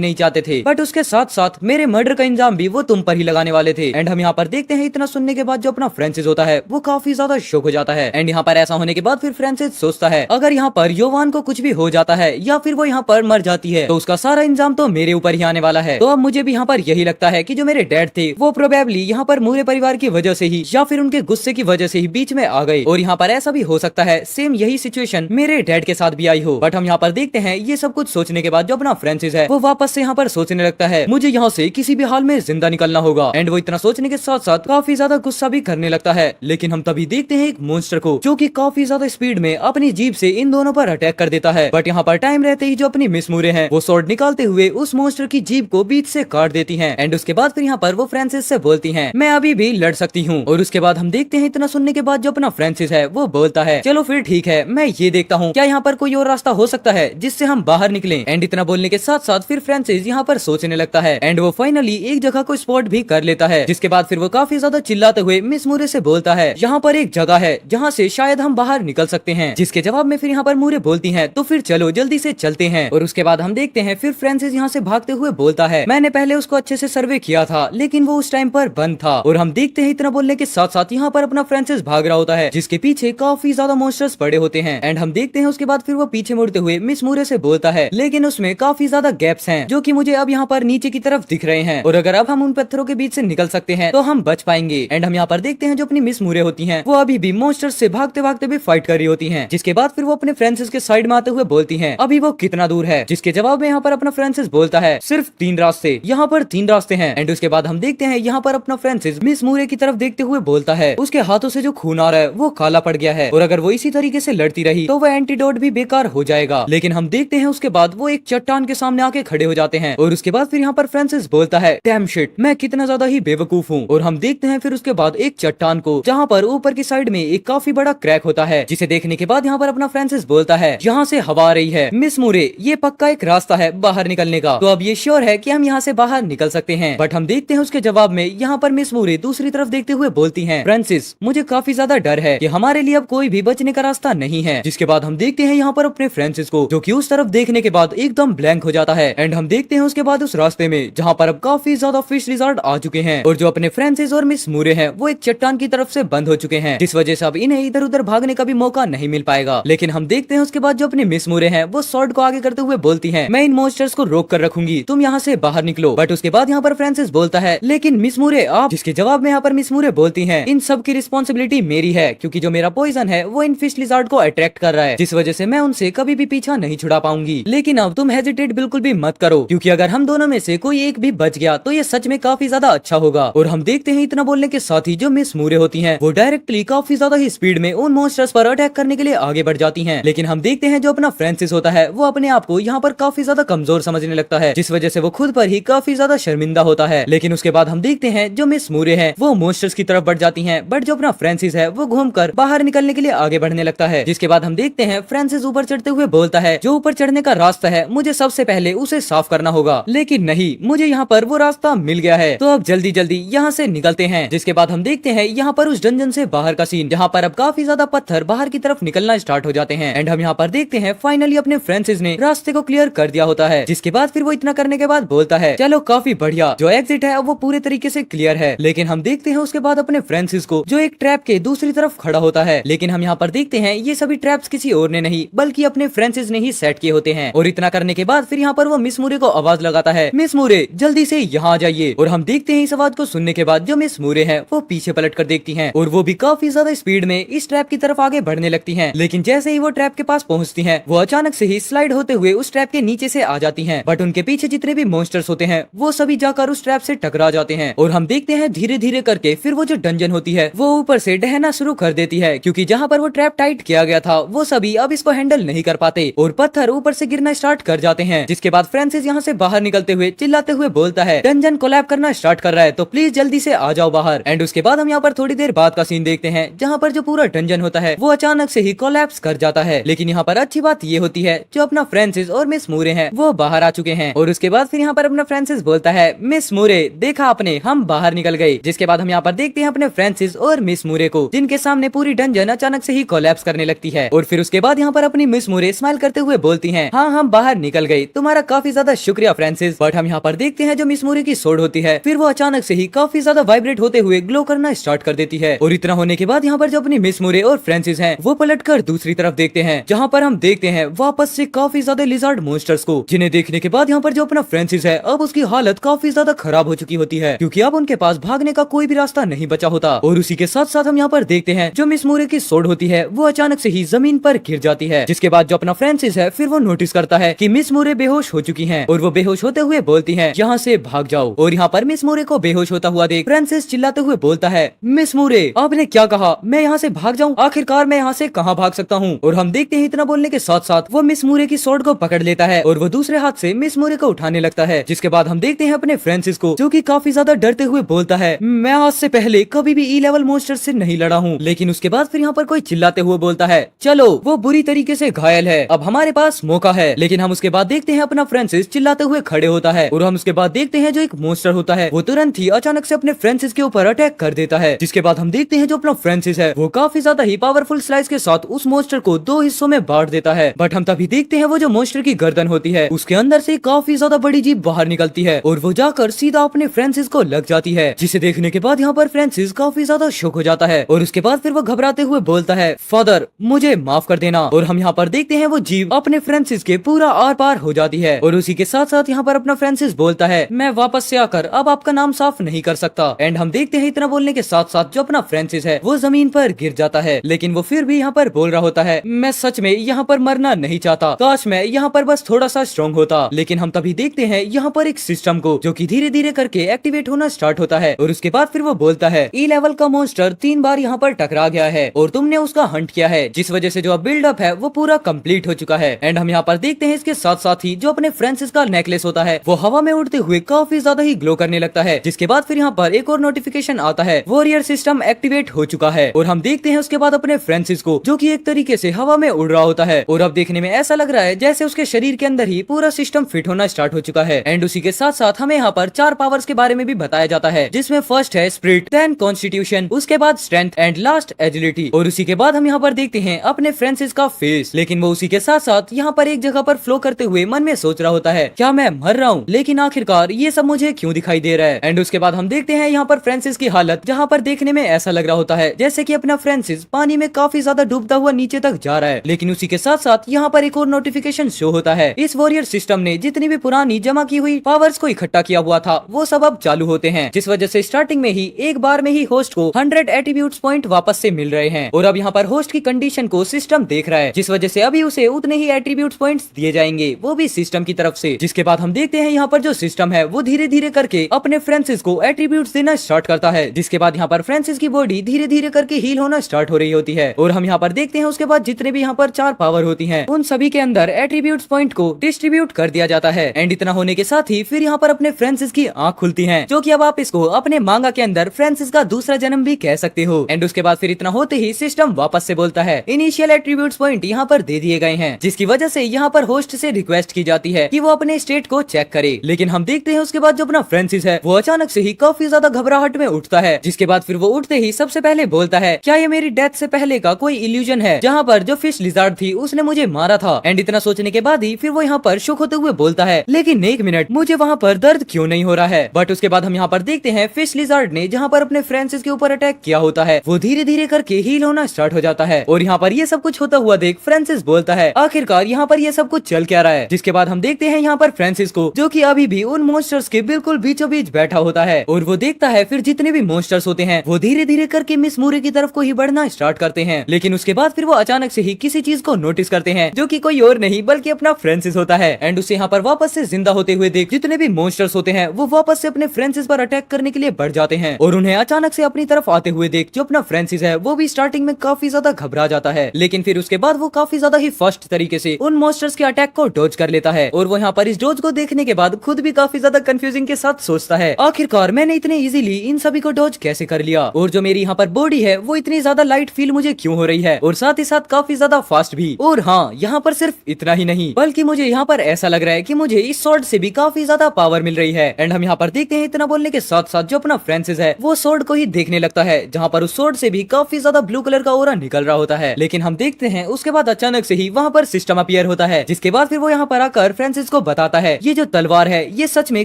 नहीं चाहते थे, बट उसके साथ साथ मेरे मर्डर का इंजाम भी वो तुम पर ही लगाने वाले थे। एंड हम यहाँ पर देखते हैं इतना सुनने के बाद जो अपना फ्रांसिस होता है वो काफी ज्यादा शॉक हो जाता है। एंड यहाँ पर ऐसा होने के बाद फिर फ्रांसिस सोचता है, अगर यहाँ पर योवान को कुछ भी हो जाता है या फिर वो यहाँ पर मर जाती है तो उसका सारा इंजाम तो मेरे ऊपर ही आने वाला है। तो अब मुझे भी यहाँ पर यही लगता है कि जो मेरे डैड थे वो प्रोबेबली यहाँ पर मूरे परिवार की वजह से ही या फिर उनके गुस्से की वजह से ही बीच में आ गए। और यहाँ पर ऐसा भी हो सकता है सेम यही सिचुएशन मेरे डैड के साथ भी आई हो। बट हम यहाँ पर देखते हैं ये सब कुछ सोचने के बाद जो अपना फ्रांसिस है वो वापस से यहाँ पर सोचने लगता है, मुझे यहाँ से किसी भी हाल में जिंदा निकलना होगा। एंड वो इतना सोचने के साथ साथ काफी ज्यादा गुस्सा भी करने लगता है। लेकिन हम तभी देखते हैं एक मॉन्स्टर को जो कि काफी ज्यादा स्पीड में अपनी जीभ से इन दोनों पर अटैक कर देता है। बट यहाँ पर टाइम रहते ही जो अपनी मिस मूरे हैं वो स्वॉर्ड निकालते हुए उस मॉन्स्टर की जीभ को बीच से काट देती हैं। एंड उसके बाद फिर यहाँ पर वो फ्रांसिस से बोलती हैं, मैं अभी भी लड़ सकती हूँ। और उसके बाद हम देखते हैं इतना सुनने के बाद जो अपना फ्रांसिस है वो बोलता है, चलो फिर ठीक है, मैं ये देखता हूँ क्या यहाँ पर कोई और रास्ता हो सकता है जिससे हम बाहर निकलें। एंड इतना बोलने के साथ साथ फिर फ्रांसिस यहाँ पर सोचने लगता है। एंड वो फाइनली एक जगह को स्पॉट भी कर लेता है, जिसके बाद फिर वो काफी ज्यादा चिल्लाते हुए मिस मूरे से बोलता है, यहाँ पर एक जगह है जहाँ से शायद हम बाहर निकल सकते हैं। जिसके जवाब में फिर यहाँ पर मूरे बोलती हैं, तो फिर चलो जल्दी से चलते हैं। और उसके बाद हम देखते हैं फिर फ्रांसिस यहाँ से भागते हुए बोलता है, मैंने पहले उसको अच्छे से सर्वे किया था लेकिन वो उस टाइम पर बंद था। और हम देखते हैं इतना बोलने के साथ साथ यहाँ पर अपना फ्रांसिस भाग रहा होता है, जिसके पीछे काफी ज्यादा मॉन्स्टर्स पड़े होते हैं। एंड हम देखते हैं उसके बाद फिर वो पीछे मुड़ते हुए मिस मूरे से बोलता है, लेकिन उसमें काफी ज्यादा गैप्स हैं जो कि मुझे अब यहाँ पर नीचे की तरफ दिख रहे हैं, और अगर अब हम उन पत्थरों के बीच से निकल सकते हैं तो हम बच पाएंगे। एंड हम यहाँ पर देखते हैं जो अपनी मिस मूरे होती हैं वो अभी भी मॉन्स्टर्स से भागते भागते भी फाइट कर रही होती हैं। जिसके बाद फिर वो अपने फ्रांसिस के साइड में आते हुए बोलती हैं, अभी वो कितना दूर है? जिसके जवाब में यहाँ पर अपना फ्रांसिस बोलता है, सिर्फ 3 रास्ते, यहाँ पर 3 रास्ते हैं। एंड उसके बाद हम देखते हैं यहाँ पर अपना फ्रांसिस मिस मूरे की तरफ देखते हुए बोलता है, उसके हाथों से जो खून आ रहा है वो काला पड़ गया है, और अगर वो इसी तरीके से लड़ती रही तो वो एंटीडोट भी बेकार हो जाएगा। लेकिन हम देखते हैं उसके बाद वो एक चट्टान के सामने आके खड़े हो जाते हैं, और उसके बाद फिर यहाँ पर फ्रांसिस बोलता है, डैम शिट, मैं कितना ज्यादा ही बेवकूफ हूँ। और हम देखते हैं फिर उसके बाद एक चट्टान को, जहाँ पर ऊपर की साइड में एक काफी बड़ा क्रैक होता है, जिसे देखने के बाद यहाँ पर अपना फ्रांसिस बोलता है, यहाँ से हवा आ रही है मिस मूरे, ये पक्का एक रास्ता है बाहर निकलने का, तो अब ये श्योर है कि हम यहाँ से बाहर निकल सकते हैं। बट हम देखते हैं उसके जवाब में यहाँ पर मिस मूरे दूसरी तरफ देखते हुए बोलती हैं, फ्रांसिस, मुझे काफी ज्यादा डर है कि हमारे लिए अब कोई भी बचने का रास्ता नहीं है। जिसके बाद हम देखते हैं यहाँ पर अपने फ्रांसिस को, जो कि उस तरफ देखने के बाद एकदम ब्लैंक हो जाता है। एंड हम देखते हैं उसके बाद उस रास्ते में जहाँ पर अब काफी ज्यादा फिश लिजार्ड आ चुके हैं, और जो अपने फ्रांसिस और मिस मूरे हैं वो एक चट्टान की तरफ से बंद हो चुके हैं, जिस वजह से अब इन्हें इधर उधर भागने का भी मौका नहीं मिल पाएगा। लेकिन हम देखते हैं उसके बाद जो अपने मिस मूरे हैं वो स्वॉर्ड को आगे करते हुए बोलती हैं, मैं इन मॉन्स्टर्स को रोक कर रखूंगी, तुम यहाँ से बाहर निकलो। बट उसके बाद यहाँ पर फ्रांसिस बोलता है, लेकिन मिस मूरे आप, जिसके जवाब में यहाँ पर मिस मूरे बोलती हैं, इन सब की रिस्पॉन्सिबिलिटी मेरी है, क्योंकि जो मेरा पॉइजन है वो इन फिश लिजार्ड को अट्रैक्ट कर रहा है, जिस वजह से मैं उनसे कभी भी पीछा नहीं छुड़ा पाऊंगी। लेकिन अब तुम हेजिटेट बिल्कुल भी मत करो, क्योंकि अगर हम दोनों में से कोई एक भी बच गया तो ये सच में काफी ज्यादा अच्छा होगा। और हम देखते हैं इतना बोलने के साथ ही जो मिस मूरे होती हैं वो डायरेक्टली काफी ज्यादा ही स्पीड में उन मॉन्स्टर्स पर अटैक करने के लिए आगे बढ़ जाती हैं। लेकिन हम देखते हैं जो अपना फ्रांसिस होता है वो अपने आप को यहाँ पर काफी ज्यादा कमजोर समझने लगता है, जिस वजह से वो खुद पर ही काफी ज्यादा शर्मिंदा होता है। लेकिन उसके बाद हम देखते हैं जो मिस मूरे हैं वो मॉन्स्टर्स की तरफ बढ़ जाती हैं, बट जो अपना फ्रांसिस है वो घूमकर बाहर निकलने के लिए आगे बढ़ने लगता है। जिसके बाद हम देखते हैं फ्रांसिस ऊपर चढ़ते हुए बोलता है, जो ऊपर चढ़ने का रास्ता है मुझे सबसे पहले उसे साफ करना होगा। लेकिन नहीं, मुझे यहाँ पर वो रास्ता मिल गया है, तो अब जल्दी जल्दी यहाँ से निकलते हैं। जिसके बाद हम देखते हैं यहाँ पर उस डंजन से बाहर का सीन, जहाँ पर अब काफी ज्यादा पत्थर बाहर की तरफ निकलना स्टार्ट हो जाते हैं। एंड हम यहाँ पर देखते हैं फाइनली अपने फ्रांसिस ने रास्ते को क्लियर कर दिया होता है। जिसके बाद फिर वो इतना करने के बाद बोलता है, चलो काफी बढ़िया, जो एग्जिट है वो पूरे तरीके से क्लियर है। लेकिन हम देखते हैं उसके बाद अपने फ्रांसिस को, जो एक ट्रैप के दूसरी तरफ खड़ा होता है। लेकिन हम यहाँ पर देखते हैं ये सभी ट्रैप्स किसी और ने नहीं बल्कि अपने फ्रांसिस ने ही सेट किए होते हैं। और इतना करने के बाद फिर यहाँ पर वो मिस मूरे को आवाज लगाता है, मिस मूरे जल्दी से यहाँ आ जाइए। और हम देखते हैं इस आवाज को सुनने के बाद जो मिस मूरे हैं वो पीछे पलट कर देखती हैं, और वो भी काफी ज्यादा स्पीड में इस ट्रैप की तरफ आगे बढ़ने लगती हैं। लेकिन जैसे ही वो ट्रैप के पास पहुंचती हैं वो अचानक से ही स्लाइड होते हुए उस ट्रैप के नीचे से आ जाती हैं। बट उनके पीछे जितने भी मॉन्स्टर्स होते हैं वो सभी जाकर उस ट्रैप से टकरा जाते हैं। और हम देखते हैं धीरे धीरे करके फिर वो जो डंजन होती है वो ऊपर से ढहना शुरू कर देती है, क्योंकि जहाँ पर वो ट्रैप टाइट किया गया था वो सभी अब इसको हैंडल नहीं कर पाते और पत्थर ऊपर से गिरना स्टार्ट कर जाते हैं। जिसके बाद फ्रांसिस यहाँ से बाहर निकलते हुए चिल्लाते हुए बोलता है, डंजन कोलैप करना स्टार्ट कर रहा है, तो प्लीज जल्दी से आ जाओ बाहर। एंड उसके बाद हम यहाँ पर थोड़ी देर बाद का सीन देखते हैं जहाँ पर जो पूरा डंजन होता है वो अचानक से ही कोलैप्स कर जाता है। लेकिन यहाँ पर अच्छी बात ये होती है जो अपना फ्रांसिस और मिस मूरे हैं वो बाहर आ चुके हैं। और उसके बाद फिर यहाँ पर अपना फ्रांसिस बोलता है, मिस मूरे देखा आपने, हम बाहर निकल गए। जिसके बाद हम यहाँ पर देखते हैं अपने फ्रांसिस और मिस मूरे को, जिनके सामने पूरी डंजन अचानक से ही कोलैप्स करने लगती है। और फिर उसके बाद यहाँ पर अपनी मिस मूरे स्माइल करते हुए बोलती हैं, हाँ हम बाहर निकल गए, तुम्हारा काफी ज्यादा शुक्रिया फ्रांसिस। बट हम यहाँ पर देखते हैं जो मिस मूरे की सोड होती है फिर वो अचानक से ही काफी ज्यादा वाइब्रेट होते हुए ग्लो करना स्टार्ट कर देती है। और इतना होने के बाद यहाँ पर जो अपनी मिस मूरे और फ्रांसिस हैं वो पलटकर दूसरी तरफ देखते हैं, जहाँ पर हम देखते हैं वापस से काफी ज्यादा लिजार्ड मॉन्स्टर्स को, जिन्हें देखने के बाद यहाँ पर जो अपना फ्रांसिस है अब उसकी हालत काफी ज्यादा खराब हो चुकी होती है, क्योंकि अब उनके पास भागने का कोई भी रास्ता नहीं बचा होता। और उसी के साथ साथ हम यहाँ पर देखते हैं जो मिस मूरे की सोड होती है वो अचानक से ही जमीन पर गिर जाती है। जिसके बाद जो अपना फ्रांसिस है फिर वो नोटिस करता है कि मिस मूरे बेहोश हो चुकी हैं, और वो बेहोश होते हुए बोलती हैं, यहाँ से भाग जाओ। और यहाँ पर मिस मूरे को बेहोश होता हुआ देख फ्रांसिस चिल्लाते हुए बोलता है, मिस मूरे आपने क्या कहा, मैं यहाँ से भाग जाऊँ? आखिरकार मैं यहाँ से कहाँ भाग सकता हूँ? और हम देखते हैं इतना बोलने के साथ साथ वो मिस मूरे की सोड को पकड़ लेता है और वो दूसरे हाथ से मिस मूरे को उठाने लगता है। जिसके बाद हम देखते हैं अपने फ्रांसिस को, जो कि काफी ज्यादा डरते हुए बोलता है, मैं आज से पहले कभी भी ई लेवल मॉन्स्टर से नहीं लड़ा हूँ। लेकिन उसके बाद फिर यहाँ पर कोई चिल्लाते हुए बोलता है, चलो वो बुरी तरीके से घायल है, अब हमारे पास मौका है। लेकिन हम उसके बाद देखते हैं अपना फ्रांसिस चिल्लाते हुए खड़े होता है, और हम उसके बाद देखते हैं जो एक मॉन्स्टर होता है वो तुरंत ही अचानक से अपने फ्रांसिस के ऊपर अटैक कर देता है। जिसके बाद हम देखते हैं जो अपना फ्रांसिस है वो काफी ज्यादा ही पावरफुल स्लाइस के साथ उस मॉन्स्टर को 2 हिस्सों में बांट देता है। बट हम तभी देखते हैं वो जो मॉन्स्टर की गर्दन होती है उसके अंदर से काफी ज्यादा बड़ी जीभ बाहर निकलती है और वो जाकर सीधा अपने फ्रांसिस को लग जाती है, जिसे देखने के बाद यहाँ पर फ्रांसिस काफी ज्यादा शॉक हो जाता है और उसके बाद फिर वो घबराते हुए बोलता है, फादर मुझे माफ कर देना। और हम यहाँ पर देखते हैं वो जीव अपने फ्रांसिस के पूरा आर पार हो जाती है और उसी के साथ साथ यहाँ पर अपना फ्रांसिस बोलता है, मैं वापस से आकर अब आपका नाम साफ नहीं कर सकता। एंड हम देखते हैं इतना बोलने के साथ साथ जो अपना फ्रांसिस है वो जमीन पर गिर जाता है, लेकिन वो फिर भी यहाँ पर बोल रहा होता है, मैं सच में यहाँ पर मरना नहीं चाहता, काश मैं यहाँ पर बस थोड़ा सा स्ट्रॉन्ग होता। लेकिन हम तभी देखते हैं यहाँ पर एक सिस्टम को जो कि धीरे धीरे करके एक्टिवेट होना स्टार्ट होता है और उसके बाद फिर वो बोलता है, ई लेवल का मॉन्स्टर 3 बार यहाँ पर टकरा गया है और तुमने उसका हंट किया है, जिस वजह से जो अब बिल्डअप है वो पूरा कंप्लीट हो चुका है। एंड हम यहाँ पर देखते हैं इसके साथ साथ ही जो अपने फ्रांसिस का नेकलेस होता है वो हवा में उड़ते हुए काफी ज्यादा ही ग्लो करने लगता है, जिसके बाद फिर यहाँ पर एक और नोटिफिकेशन आता है, वॉरियर सिस्टम एक्टिवेट हो चुका है। और हम देखते हैं उसके बाद अपने फ्रांसिस को जो कि एक तरीके से हवा में उड़ रहा होता है और अब देखने में ऐसा लग रहा है जैसे उसके शरीर के अंदर ही पूरा सिस्टम फिट होना स्टार्ट हो चुका है। एंड उसी के साथ साथ हमें यहाँ पर 4 पावर्स के बारे में भी बताया जाता है, जिसमें फर्स्ट है स्पिरिट, देन कॉन्स्टिट्यूशन, उसके बाद स्ट्रेंथ एंड लास्ट एजिलिटी। और उसी के बाद हम यहाँ पर देखते हैं अपने फ्रांसिस का फेस, लेकिन वो उसी के साथ साथ यहाँ पर एक जगह पर फ्लो करते हुए मन में सोच रहा होता है, क्या मैं मर रहा हूँ, लेकिन आखिरकार ये सब मुझे क्यों दिखाई दे रहा है। एंड उसके बाद हम देखते हैं यहाँ पर फ्रांसिस की हालत, जहाँ पर देखने में ऐसा लग रहा होता है जैसे कि अपना फ्रांसिस पानी में काफी ज्यादा डूबता हुआ नीचे तक जा रहा है। लेकिन उसी के साथ साथ यहाँ पर एक और नोटिफिकेशन शो होता है, इस वॉरियर सिस्टम ने जितनी भी पुरानी जमा की हुई पावर्स को इकट्ठा किया हुआ था वो सब अब चालू होते हैं, जिस वजह से स्टार्टिंग में ही एक बार में ही होस्ट को 100 एट्रीब्यूट्स पॉइंट वापस से मिल रहे हैं। और अब यहाँ पर होस्ट की कंडीशन को सिस्टम देख रहा है, जिस वजह से अभी उसे उतने ही एट्रीब्यूट्स पॉइंट्स दिए जाएंगे, वो भी सिस्टम की तरफ से। जिसके बाद हम देखते हैं यहाँ पर जो सिस्टम है वो धीरे धीरे करके अपने फ्रांसिस को एट्रीब्यूट्स देना स्टार्ट करता है, जिसके बाद यहाँ पर फ्रांसिस की बॉडी धीरे धीरे करके हील होना स्टार्ट हो रही होती है। और हम यहाँ पर देखते हैं उसके बाद जितने भी यहाँ पर 4 पावर होती हैं उन सभी के अंदर एट्रीब्यूट्स पॉइंट को डिस्ट्रीब्यूट कर दिया जाता है। एंड इतना होने के साथ ही फिर यहाँ पर अपने फ्रांसिस की आंख खुलती है, जो कि अब आप इसको अपने मांगा के अंदर फ्रांसिस का दूसरा जन्म भी कह सकते हो। एंड उसके बाद फिर इतना होते ही सिस्टम वापस से बोलता है, इनिशियल एट्रीब्यूट्स पॉइंट यहाँ पर दे दिए गए हैं, जिसकी वजह से यहाँ पर होस्ट से रिक्वेस्ट की जाती है कि वो अपने स्टेट को चेक करे। लेकिन हम देखते हैं उसके बाद जो अपना फ्रांसिस है वो अचानक से ही काफी ज्यादा घबराहट में उठता है, जिसके बाद फिर वो उठते ही सबसे पहले बोलता है, क्या ये मेरी डेथ से पहले का कोई इल्यूजन है, जहाँ पर जो फिश लिजार्ड थी उसने मुझे मारा था। एंड इतना सोचने के बाद ही फिर वो यहाँ पर शॉक होते हुए बोलता है, लेकिन एक मिनट, मुझे वहाँ पर दर्द क्यों नहीं हो रहा है। बट उसके बाद हम यहाँ पर देखते हैं फिश लिजार्ड ने जहाँ पर अपने फ्रांसिस के ऊपर अटैक किया होता है वो धीरे धीरे करके हील होना स्टार्ट हो जाता है। और यहाँ पर ये सब कुछ होता हुआ देख फ्रांसिस बोलता है, आखिरकार यहाँ पर ये सब कुछ चल क्या रहा है। जिसके बाद हम देखते हैं यहाँ पर फ्रांसिस को जो कि अभी भी उन मॉन्स्टर्स के बिल्कुल बीचों बीच बैठा होता है और वो देखता है फिर जितने भी मॉन्स्टर्स होते हैं वो धीरे धीरे करके मिस मूरी की तरफ को ही बढ़ना स्टार्ट करते हैं। लेकिन उसके बाद फिर वो अचानक से ही किसी चीज को नोटिस करते हैं जो कि कोई और नहीं बल्कि अपना फ्रांसिस होता है। एंड उसे यहाँ पर वापस से जिंदा होते हुए देख जितने भी मॉन्स्टर्स होते हैं वो वापस से अपने फ्रांसिस पर अटैक करने के लिए बढ़ जाते हैं और उन्हें अचानक से अपनी तरफ आते हुए देख जो अपना फ्रांसिस है वो भी स्टार्टिंग में काफी ज्यादा घबरा जाता है, लेकिन फिर उसके बाद वो काफी ज्यादा ही फास्ट तरीके से उन मॉन्स्टर्स के अटैक को डॉज कर लेता है। और वो यहाँ पर इस डॉज को देखने के बाद खुद भी काफी ज्यादा कंफ्यूजिंग के साथ सोचता है, आखिरकार मैंने इतने इजीली इन सभी को डॉज कैसे कर लिया, और जो मेरी यहाँ पर बॉडी है वो इतनी ज्यादा लाइट फील मुझे क्यों हो रही है, और साथ ही साथ काफी ज्यादा फास्ट भी। और हाँ, यहाँ पर सिर्फ इतना ही नहीं बल्कि मुझे यहाँ पर ऐसा लग रहा है कि मुझे इस स्वॉर्ड से भी काफी ज्यादा पावर मिल रही है। एंड हम यहाँ पर देखते हैं इतना बोलने के साथ साथ जो अपना फ्रांसिस है वो स्वॉर्ड को ही देखने लगता है, जहाँ पर उस स्वॉर्ड से भी काफी ज्यादा ब्लू कलर का ऑरा निकल रहा होता है। लेकिन हम देखते हैं उसके बाद अचानक से ही वहाँ पर सिस्टम अपीयर होता है, जिसके बाद फिर वो यहाँ पर आकर फ्रांसिस को बताता है ये जो तलवार है ये सच में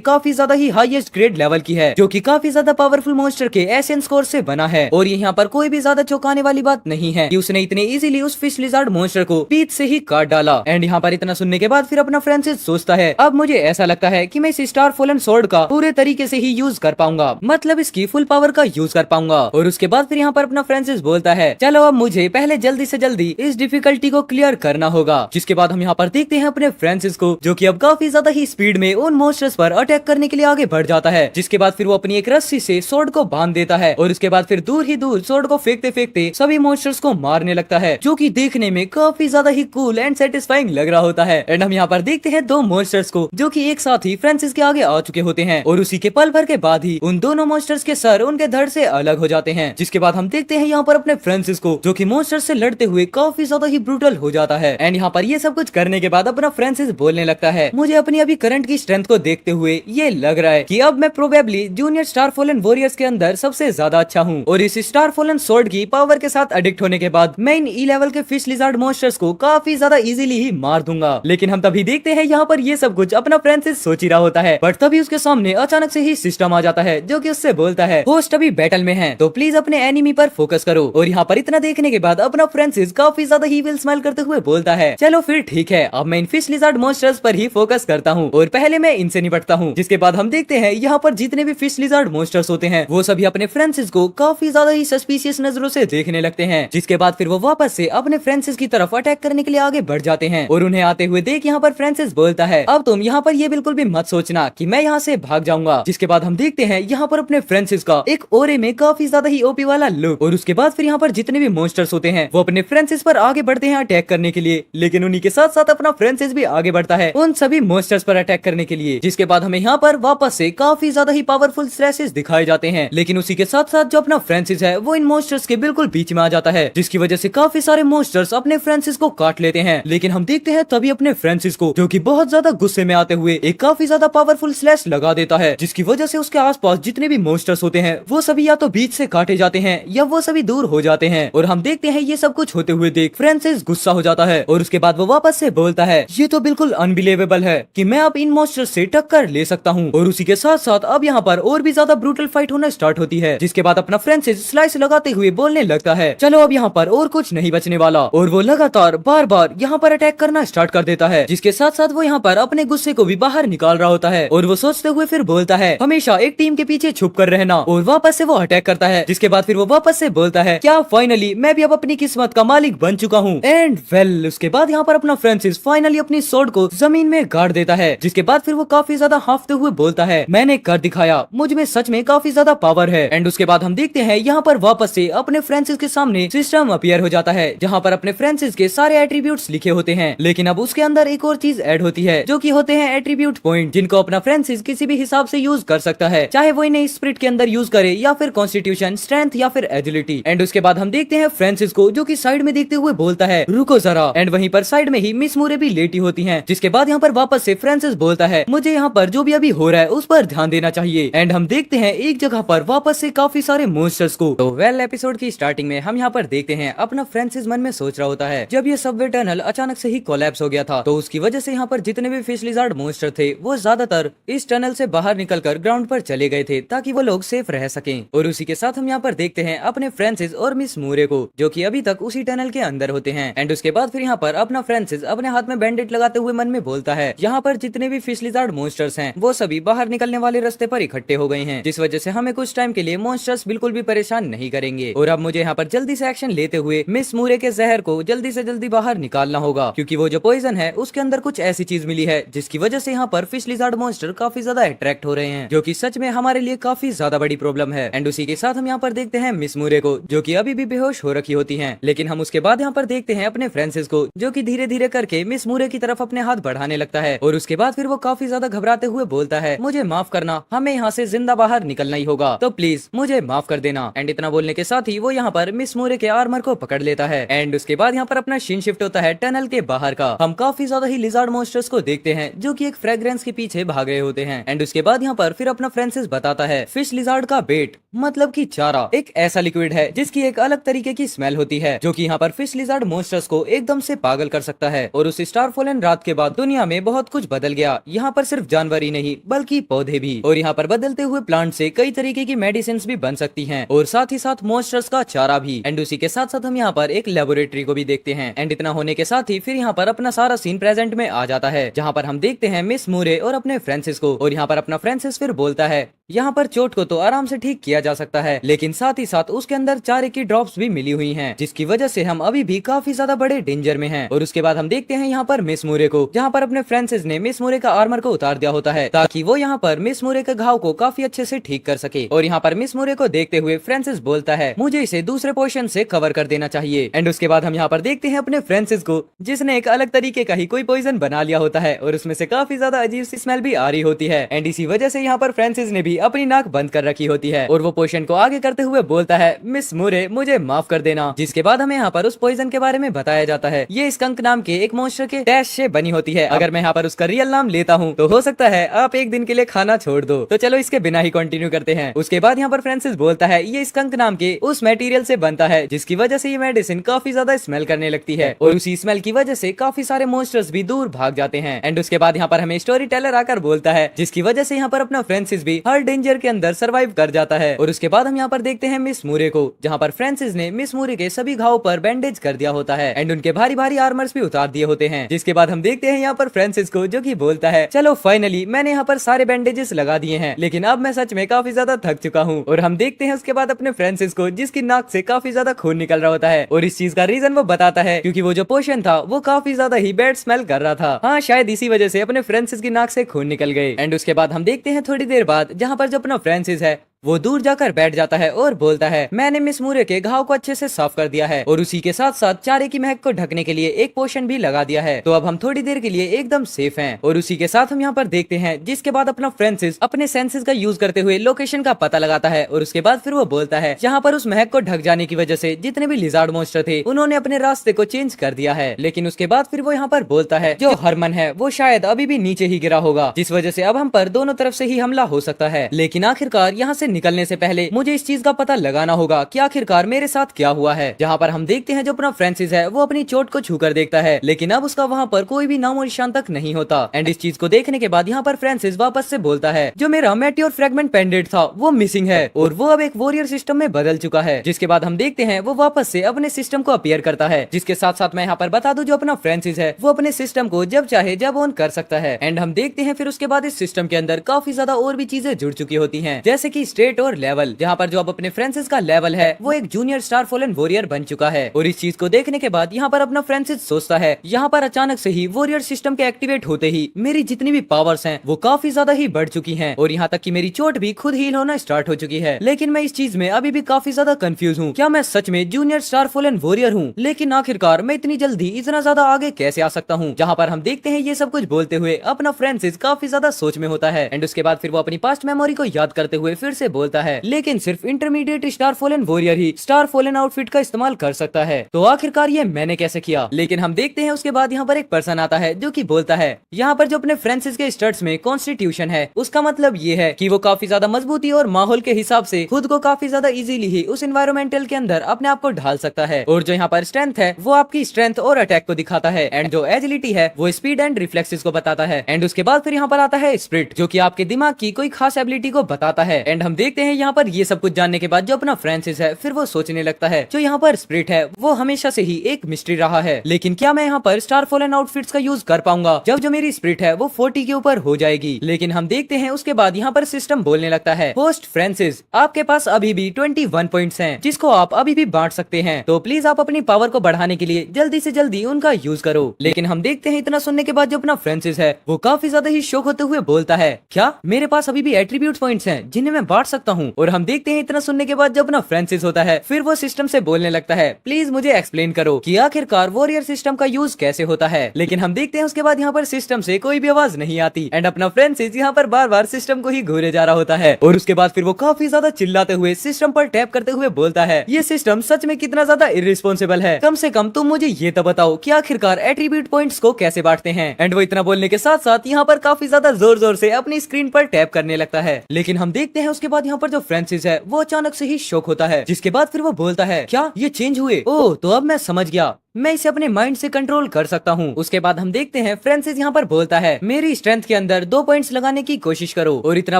काफी ज्यादा ही हाईएस्ट ग्रेड लेवल की है, जो कि काफी ज्यादा पावरफुल मॉन्स्टर के एसेंस कोर से बना है। और ये यहाँ पर कोई भी ज्यादा चौंकाने वाली बात नहीं है कि उसने इतने इजीली उस फिश लिजार्ड मॉन्स्टर को पीठ से ही काट डाला। एंड यहाँ पर इतना सुनने के बाद फिर अपना फ्रांसिस सोचता है, अब मुझे ऐसा लगता है कि मैं इस स्टार फॉलन स्वॉर्ड का पूरे तरीके से ही यूज कर पाऊंगा, मतलब इसकी फुल पावर का यूज कर पाऊंगा। और उसके बाद फिर यहाँ पर अपना फ्रांसिस बोलता है, चलो अब मुझे पहले जल्दी से जल्दी इस डिफिकल्टी को क्लियर करना होगा। जिसके बाद हम यहाँ पर देखते हैं अपने फ्रांसिस को जो कि अब काफी ज्यादा ही स्पीड में उन मॉन्स्टर्स पर अटैक करने के लिए आगे बढ़ जाता है। जिसके बाद फिर वो अपनी एक रस्सी से स्वॉर्ड को बांध देता है और उसके बाद फिर दूर ही दूर स्वॉर्ड को फेंकते फेंकते सभी मॉन्स्टर्स को मारने लगता है, जो कि देखने में काफी ज्यादा ही कूल एंड सेटिस्फाइंग लग रहा होता है। एंड हम यहाँ पर देखते हैं 2 मॉन्स्टर्स को जो कि एक साथ ही फ्रांसिस के आगे आ चुके होते हैं और उसी के पल भर के बाद ही उन दोनों मॉन्स्टर्स के सर उनके धड़ से अलग हो जाते हैं। जिसके बाद हम देखते हैं यहाँ पर अपने फ्रांसिस को जो कि मॉन्स्टर्स से लड़ते हुए काफी ज्यादा ही ब्रूटल हो जाता है। एंड यहाँ पर ये सब कुछ करने के बाद अपना फ्रांसिस बोलने लगता है, मुझे अपनी अभी करंट की स्ट्रेंथ को देखते हुए ये लग रहा है कि अब मैं probably junior star fallen warriors के अंदर सबसे ज्यादा अच्छा हूँ, और इस स्टार फॉलन स्वॉर्ड की पावर के साथ एडिक्ट होने के बाद मैं इन ई लेवल के फिश लिजार्ड मॉन्स्टर्स को काफी ज्यादा इजीली ही मार दूंगा। लेकिन हम तभी देखते हैं यहाँ पर ये सब कुछ अपना फ्रांसिस सोच ही रहा होता है, बट तभी उसके सामने अचानक से ही सिस्टम आ जाता है जो कि उससे बोलता है, होस्ट अभी बैटल में है तो प्लीज अपने एनिमी पर फोकस करो। और यहाँ पर इतना देखने के बाद अपना फ्रांसिस काफी ज्यादा हीविल स्माइल करते हुए बोलता है चलो फिर ठीक है, अब मैं इन फिश लिज़ार्ड मॉन्स्टर्स पर ही फोकस करता हूँ और पहले मैं इनसे निपटता हूँ। जिसके बाद हम देखते हैं यहाँ पर जितने भी फिश लिज़ार्ड मॉन्स्टर्स होते हैं वो सभी अपने फ्रांसिस को काफी ज्यादा ही सस्पिशियस नजरों से देखने लगते हैं। जिसके बाद फिर वो वापस से अपने फ्रांसिस की तरफ अटैक करने के लिए आगे बढ़ जाते हैं और उन्हें आते हुए देख यहाँ पर फ्रांसिस बोलता है अब तुम यहाँ पर ये बिल्कुल भी मत सोचना कि मैं यहाँ से भाग जाऊंगा। जिसके बाद हम देखते हैं यहाँ पर अपने फ्रांसिस का एक ओरे में काफी ज्यादा ही ओपी वाला लुक और उसके बाद फिर यहाँ पर जितने भी मॉन्स्टर्स होते हैं वो अपने फ्रांसिस पर आगे बढ़ते हैं अटैक करने के लिए। लेकिन उन्हीं के साथ साथ अपना फ्रांसिस भी आगे बढ़ता है उन सभी मॉन्स्टर्स पर अटैक करने के लिए। जिसके बाद हमें यहाँ पर वापस से काफी ज्यादा ही पावरफुल स्लैशेस दिखाए जाते हैं। लेकिन उसी के साथ साथ जो अपना फ्रांसिस है वो इन मॉन्स्टर्स के बिल्कुल बीच में आ जाता है जिसकी वजह से काफी सारे मॉन्स्टर्स अपने फ्रांसिस को काट लेते हैं। लेकिन हम देखते हैं तभी अपने फ्रांसिस को जो कि बहुत ज्यादा गुस्से में आते हुए एक काफी ज्यादा पावरफुल स्लैश लगा देता है जिसकी वजह से उसके आसपास जितने भी मॉन्स्टर्स होते हैं वो सभी या तो बीच से काटे जाते हैं या वो सभी दूर हो जाते हैं। और हम देखते हैं ये सब कुछ होते हुए देख फ्रांसिस गुस्सा हो जाता है और उसके बाद वो वापस से बोलता है ये तो बिल्कुल अनबिलीवेबल है कि मैं अब इन मॉन्स्टर्स से टक्कर ले सकता हूँ। और उसी के साथ साथ अब यहाँ पर और भी ज्यादा ब्रूटल फाइट होना स्टार्ट होती है। जिसके बाद अपना फ्रांसिस स्लाइस लगाते हुए बोलने लगता है चलो अब यहाँ पर और कुछ नहीं बचने वाला और वो लगातार बार बार यहाँ पर अटैक करना स्टार्ट कर देता है। जिसके साथ साथ वो यहाँ पर अपने गुस्से को भी बाहर निकाल रहा होता है और वो सोचते हुए फिर बोलता है हमेशा एक टीम के पीछे छुप कर रहना और वापस से वो अटैक करता है। जिसके बाद फिर वो वापस से बोलता है क्या फाइनली मैं भी अब अपनी किस्मत का मालिक बन चुका हूँ। एंड वेल उसके बाद यहाँ पर अपना फ्रांसिस फाइनली अपनी स्वॉर्ड को जमीन में गाड़ देता है। जिसके बाद फिर वो काफी ज्यादा हाफते हुए बोलता है मैंने कर दिखाया, मुझ में सच में काफी ज्यादा पावर है। एंड उसके बाद हम देखते हैं यहाँ पर वापस से अपने फ्रांसिस के सामने सिस्टम अपीयर हो जाता है जहाँ पर अपने फ्रांसिस के सारे एट्रीब्यूट्स लिखे होते हैं। लेकिन अब उसके अंदर एक और चीज ऐड होती है जो कि होते हैं एट्रीब्यूट पॉइंट जिनको अपना फ्रांसिस किसी भी हिसाब से यूज कर सकता है, चाहे वो इन्हें स्पिरिट के अंदर यूज करे या फिर कॉन्स्टिट्यूशन, स्ट्रेंथ या फिर एजिलिटी। एंड उसके बाद हम देखते हैं फ्रांसिस को जो कि साइड में देखते हुए बोलता है रुको जरा। एंड वहीं पर साइड में ही मिस मूरे भी लेटी होती हैं। जिसके बाद यहाँ पर वापस से फ्रांसिस बोलता है मुझे यहाँ पर जो भी अभी हो रहा है उस पर ध्यान देना चाहिए। एंड हम देखते हैं एक जगह पर वापस से काफी सारे मॉन्स्टर्स को। तो वेल एपिसोड की स्टार्टिंग में हम यहाँ पर देखते हैं अपना फ्रांसिस मन में सोच रहा होता है जब ये सबवे टनल अचानक से ही कोलैप्स हो गया था तो उसकी वजह से यहाँ पर जितने भी फिश लिज़ार्ड मॉन्स्टर थे वो ज्यादातर इस टनल से बाहर निकलकर ग्राउंड पर चले गए थे ताकि वो लोग सेफ रह सकें। और उसी के साथ हम यहाँ पर देखते हैं अपने फ्रांसिस और मिस मूरे को जो कि अभी तक उसी टनल के अंदर होते हैं। एंड उसके बाद फिर यहाँ पर अपना फ्रांसिस अपने हाथ में बैंडेज लगाते हुए मन में बोलता है यहाँ पर जितने भी फिश लिज़ार्ड मॉन्स्टर्स हैं वो सभी बाहर निकलने वाले रास्ते पर इकट्ठे हो गए हैं जिस वजह से हमें कुछ टाइम के लिए मॉन्स्टर्स बिल्कुल भी परेशान नहीं करेंगे। और अब मुझे यहाँ पर जल्दी से एक्शन लेते हुए मिस मूरे के जहर को जल्दी से जल्दी बाहर निकालना होगा क्योंकि वो जो पॉइजन है उसके अंदर कुछ ऐसी चीज मिली है जिसकी वजह से यहाँ पर फिश लिज़ार्ड मॉन्स्टर काफी ज्यादा अट्रैक्ट हो रहे हैं जो कि सच में हमारे लिए काफी ज्यादा बड़ी प्रॉब्लम है। एंड उसी के साथ हम यहाँ पर देखते हैं मिस मूरे को जो कि अभी भी बेहोश हो रखी होती हैं। लेकिन हम उसके बाद यहाँ पर देखते हैं अपने फ्रांसिस को जो कि धीरे धीरे करके मिस मूरे की तरफ अपने हाथ बढ़ाने लगता है। और उसके बाद फिर वो काफी ज्यादा घबराते हुए बोलता है मुझे माफ करना, हमें यहाँ से जिंदा बाहर निकलना ही होगा तो प्लीज मुझे माफ कर देना। एंड इतना बोलने के साथ ही वो यहाँ पर मिस मूरे के आर्मर को पकड़ लेता है। एंड उसके बाद यहाँ पर अपना सीन शिफ्ट होता है टनल के बाहर का। हम काफी ज्यादा ही लिज़ार्ड मॉन्स्टर्स को देखते हैं जो कि एक फ्रेग्रेंस के पीछे भाग रहे होते हैं। एंड उसके बाद यहाँ पर फिर अपना फ्रांसिस बताता है फिश लिज़ार्ड का बेट मतलब कि चारा एक ऐसा लिक्विड है जिसकी एक अलग तरीके की स्मेल होती है जो कि यहाँ पर फिश लिज़ार्ड मॉन्स्टर्स को एकदम से पागल कर सकता है। और उस स्टारफॉलन रात के बाद दुनिया में बहुत कुछ बदल गया। यहाँ पर सिर्फ जानवर ही नहीं बल्कि पौधे भी, और यहाँ पर बदलते हुए प्लांट से कई तरीके की मेडिसिन भी बन सकती हैं और साथ ही साथ मॉन्स्टर्स का चारा भी। एंड उसी के साथ साथ हम यहाँ पर एक लेबोरेटरी को भी देखते हैं। एंड इतना होने के साथ ही फिर यहाँ पर अपना सारा सीन प्रेजेंट में आ जाता है जहाँ पर हम देखते हैं मिस मूरे और अपने फ्रांसिस को। और यहाँ पर अपना फ्रांसिस फिर बोलता है यहाँ पर चोट को तो आराम से ठीक किया जा सकता है लेकिन साथ ही साथ उसके अंदर चारे की ड्रॉप्स भी मिली हुई हैं जिसकी वजह से हम अभी भी काफी ज्यादा बड़े डेंजर में हैं। और उसके बाद हम देखते हैं यहाँ पर मिस मूरे को जहाँ पर अपने फ्रांसिस ने मिस मूरे का आर्मर को उतार दिया होता है ताकि वो यहाँ पर मिस मूरे के घाव को काफी अच्छे से ठीक कर सके। और यहाँ पर मिस मूरे को देखते हुए फ्रांसिस बोलता है मुझे इसे दूसरे पोर्शन से कवर कर देना चाहिए। एंड उसके बाद हम यहाँ पर देखते हैं अपने फ्रांसिस को जिसने एक अलग तरीके का ही कोई पॉइजन बना लिया होता है और उसमें से काफी ज्यादा अजीब सी स्मेल भी आ रही होती है। एंड इसी वजह से यहाँ पर फ्रांसिस ने भी अपनी नाक बंद कर रखी होती है और वो पोशन को आगे करते हुए बोलता है मिस मूरे मुझे माफ कर देना। जिसके बाद हमें यहाँ पर उस पॉइजन के बारे में बताया जाता है ये स्कंक नाम के एक मॉन्स्टर के डैश से बनी होती है। अगर मैं यहाँ पर उसका रियल नाम लेता हूँ तो हो सकता है आप एक दिन के लिए खाना छोड़ दो। तो चलो इसके बिना ही कंटिन्यू करते हैं। उसके बाद यहाँ पर फ्रांसिस बोलता है ये स्कंक नाम के उस मटेरियल से बनता है जिसकी वजह से ये मेडिसिन काफी ज्यादा स्मेल करने लगती है और उसी स्मेल की वजह से काफी सारे मॉन्स्टर्स भी दूर भाग जाते हैं। एंड उसके बाद यहाँ पर हमें स्टोरी टेलर आकर बोलता है जिसकी वजह से यहाँ पर अपना फ्रांसिस भी हर डेंजर के अंदर सर्वाइव कर जाता है। और उसके बाद हम यहाँ पर देखते हैं मिस मूरे को, जहाँ पर फ्रांसिस ने मिस मूरे के सभी घावों पर बैंडेज कर दिया होता है एंड उनके भारी भारी आर्मर्स भी उतार दिए होते हैं। जिसके बाद हम देखते हैं यहाँ पर फ्रांसिस को, जो कि बोलता है चलो फाइनली मैंने यहाँ पर सारे बैंडेजेस लगा दिए हैं, लेकिन अब मैं सच में काफी ज्यादा थक चुका हूँ। और हम देखते हैं उसके बाद अपने फ्रांसिस को, जिसकी नाक से काफी ज्यादा खून निकल रहा होता है और इस चीज का रीजन वो बताता है क्योंकि वो जो पोशन था वो काफी ज्यादा ही बैड स्मेल कर रहा था। हाँ, शायद इसी वजह से अपने फ्रांसिस की नाक से खून निकल गए। एंड उसके बाद हम देखते हैं थोड़ी देर बाद जहाँ पर जो अपना फ्रांसिस है वो दूर जाकर बैठ जाता है और बोलता है मैंने मिस मूरे के घाव को अच्छे से साफ कर दिया है और उसी के साथ साथ चारे की महक को ढकने के लिए एक पोशन भी लगा दिया है, तो अब हम थोड़ी देर के लिए एकदम सेफ हैं। और उसी के साथ हम यहाँ पर देखते हैं जिसके बाद अपना फ्रांसिस अपने सेंसेस का यूज करते हुए लोकेशन का पता लगाता है और उसके बाद फिर वो बोलता है यहाँ पर उस महक को ढक जाने की वजह से जितने भी लिजार्ड मॉन्स्टर थे उन्होंने अपने रास्ते को चेंज कर दिया है। लेकिन उसके बाद फिर वो यहाँ पर बोलता है जो हरमन है वो शायद अभी भी नीचे ही गिरा होगा, जिस वजह से अब हम पर दोनों तरफ से ही हमला हो सकता है। लेकिन आखिरकार यहाँ से निकलने से पहले मुझे इस चीज का पता लगाना होगा कि आखिरकार मेरे साथ क्या हुआ है। जहाँ पर हम देखते हैं जो अपना फ्रांसिस है वो अपनी चोट को छूकर देखता है, लेकिन अब उसका वहाँ पर कोई भी नामो निशान तक नहीं होता। एंड इस चीज को देखने के बाद यहाँ पर फ्रांसिस वापस से बोलता है जो मेरा मेटियोर फ्रेगमेंट पेंडेंट था वो मिसिंग है और वो अब एक वॉरियर सिस्टम में बदल चुका है। जिसके बाद हम देखते हैं वो वापस से अपने सिस्टम को अपीयर करता है। जिसके साथ साथ मैं यहाँ पर बता दूं जो अपना फ्रांसिस है वो अपने सिस्टम को जब चाहे जब ऑन कर सकता है। एंड हम देखते हैं फिर उसके बाद इस सिस्टम के अंदर काफी ज्यादा और भी चीजें जुड़ चुकी होती हैं, जैसे कि स्टेट और लेवल, जहाँ पर जो अब अपने फ्रांसिस का लेवल है वो एक जूनियर स्टार फॉलन वॉरियर बन चुका है। और इस चीज को देखने के बाद यहाँ पर अपना फ्रांसिस सोचता है यहाँ पर अचानक से ही वॉरियर सिस्टम के एक्टिवेट होते ही मेरी जितनी भी पावर्स हैं वो काफी ज्यादा ही बढ़ चुकी हैं और यहाँ तक कि मेरी चोट भी खुद हील होना स्टार्ट हो चुकी है। लेकिन मैं इस चीज में अभी भी काफी ज्यादा कंफ्यूज हूँ, क्या मैं सच में जूनियर स्टार फॉलन वॉरियर हूँ? लेकिन आखिरकार मैं इतनी जल्दी इतना ज्यादा आगे कैसे आ सकता हूँ? जहाँ पर हम देखते हैं ये सब कुछ बोलते हुए अपना फ्रांसिस काफी ज्यादा सोच में होता है। एंड उसके बाद फिर वो अपनी पास्ट मेमोरी को याद करते हुए फिर से बोलता है लेकिन सिर्फ इंटरमीडिएट स्टार फॉलन वॉरियर ही स्टार फॉलन आउटफिट का इस्तेमाल कर सकता है, तो आखिरकार ये मैंने कैसे किया? लेकिन हम देखते हैं उसके बाद यहाँ पर एक पर्सन आता है जो कि बोलता है यहाँ पर जो अपने फ्रांसिस के स्टड्स में कॉन्स्टिट्यूशन है उसका मतलब ये है कि वो काफी ज्यादा मजबूती और माहौल के हिसाब से खुद को काफी ज्यादा इजीली ही उस एनवायरमेंटल के अंदर अपने आप को ढाल सकता है। और जो यहाँ पर स्ट्रेंथ है वो आपकी स्ट्रेंथ और अटैक को दिखाता है एंड जो एजिलिटी है वो स्पीड एंड रिफ्लेक्सेस को बताता है। एंड उसके बाद फिर यहाँ पर आता है स्पिरिट जो कि आपके दिमाग की कोई खास एबिलिटी को बताता है। एंड हम देखते हैं यहाँ पर ये सब कुछ जानने के बाद जो अपना फ्रांसिस है फिर वो सोचने लगता है जो यहाँ पर स्पिरिट है वो हमेशा से ही एक मिस्ट्री रहा है, लेकिन क्या मैं यहाँ पर स्टार फॉलन आउटफिट्स का यूज कर पाऊंगा जब जो मेरी स्पिरिट है वो 40 के ऊपर हो जाएगी? लेकिन हम देखते हैं उसके बाद यहाँ पर सिस्टम बोलने लगता है होस्ट फ्रांसिस आपके पास अभी भी 21 पॉइंट्स हैं जिसको आप अभी भी बांट सकते हैं, तो प्लीज आप अपनी पावर को बढ़ाने के लिए जल्दी से जल्दी उनका यूज करो। लेकिन हम देखते हैं इतना सुनने के बाद जो अपना फ्रांसिस है वो काफी ज्यादा ही शौक होते हुए बोलता है क्या मेरे पास अभी भी एट्रीब्यूट पॉइंट्स हैं जिन्हें मैं बांट सकता हूँ? और हम देखते हैं इतना सुनने के बाद जो अपना फ्रांसिस होता है फिर वो सिस्टम से बोलने लगता है प्लीज मुझे एक्सप्लेन करो कि आखिरकार वॉरियर सिस्टम का यूज कैसे होता है। लेकिन हम देखते हैं उसके बाद यहाँ पर सिस्टम से कोई भी आवाज नहीं आती एंड अपना फ्रांसिस यहाँ पर बार बार सिस्टम को ही घूरे जा रहा होता है। और उसके बाद फिर वो काफी ज्यादा चिल्लाते हुए सिस्टम पर टैप करते हुए बोलता है ये सिस्टम सच में कितना ज्यादा इर्रिस्पॉन्सिबल है, कम से कम तुम मुझे ये तो बताओ कि आखिरकार एट्रीब्यूट पॉइंट्स को कैसे बांटते हैं? एंड वो इतना बोलने के साथ साथ यहाँ पर काफी ज्यादा जोर जोर से अपनी स्क्रीन पर टैप करने लगता है। लेकिन हम देखते हैं उसके बाद यहाँ पर जो फ्रांसिस है वो अचानक से ही शॉक होता है, जिसके बाद फिर वो बोलता है क्या ये चेंज हुए? ओह, तो अब मैं समझ गया, मैं इसे अपने माइंड से कंट्रोल कर सकता हूँ। उसके बाद हम देखते हैं फ्रांसिस यहाँ पर बोलता है मेरी स्ट्रेंथ के अंदर 2 पॉइंट्स लगाने की कोशिश करो। और इतना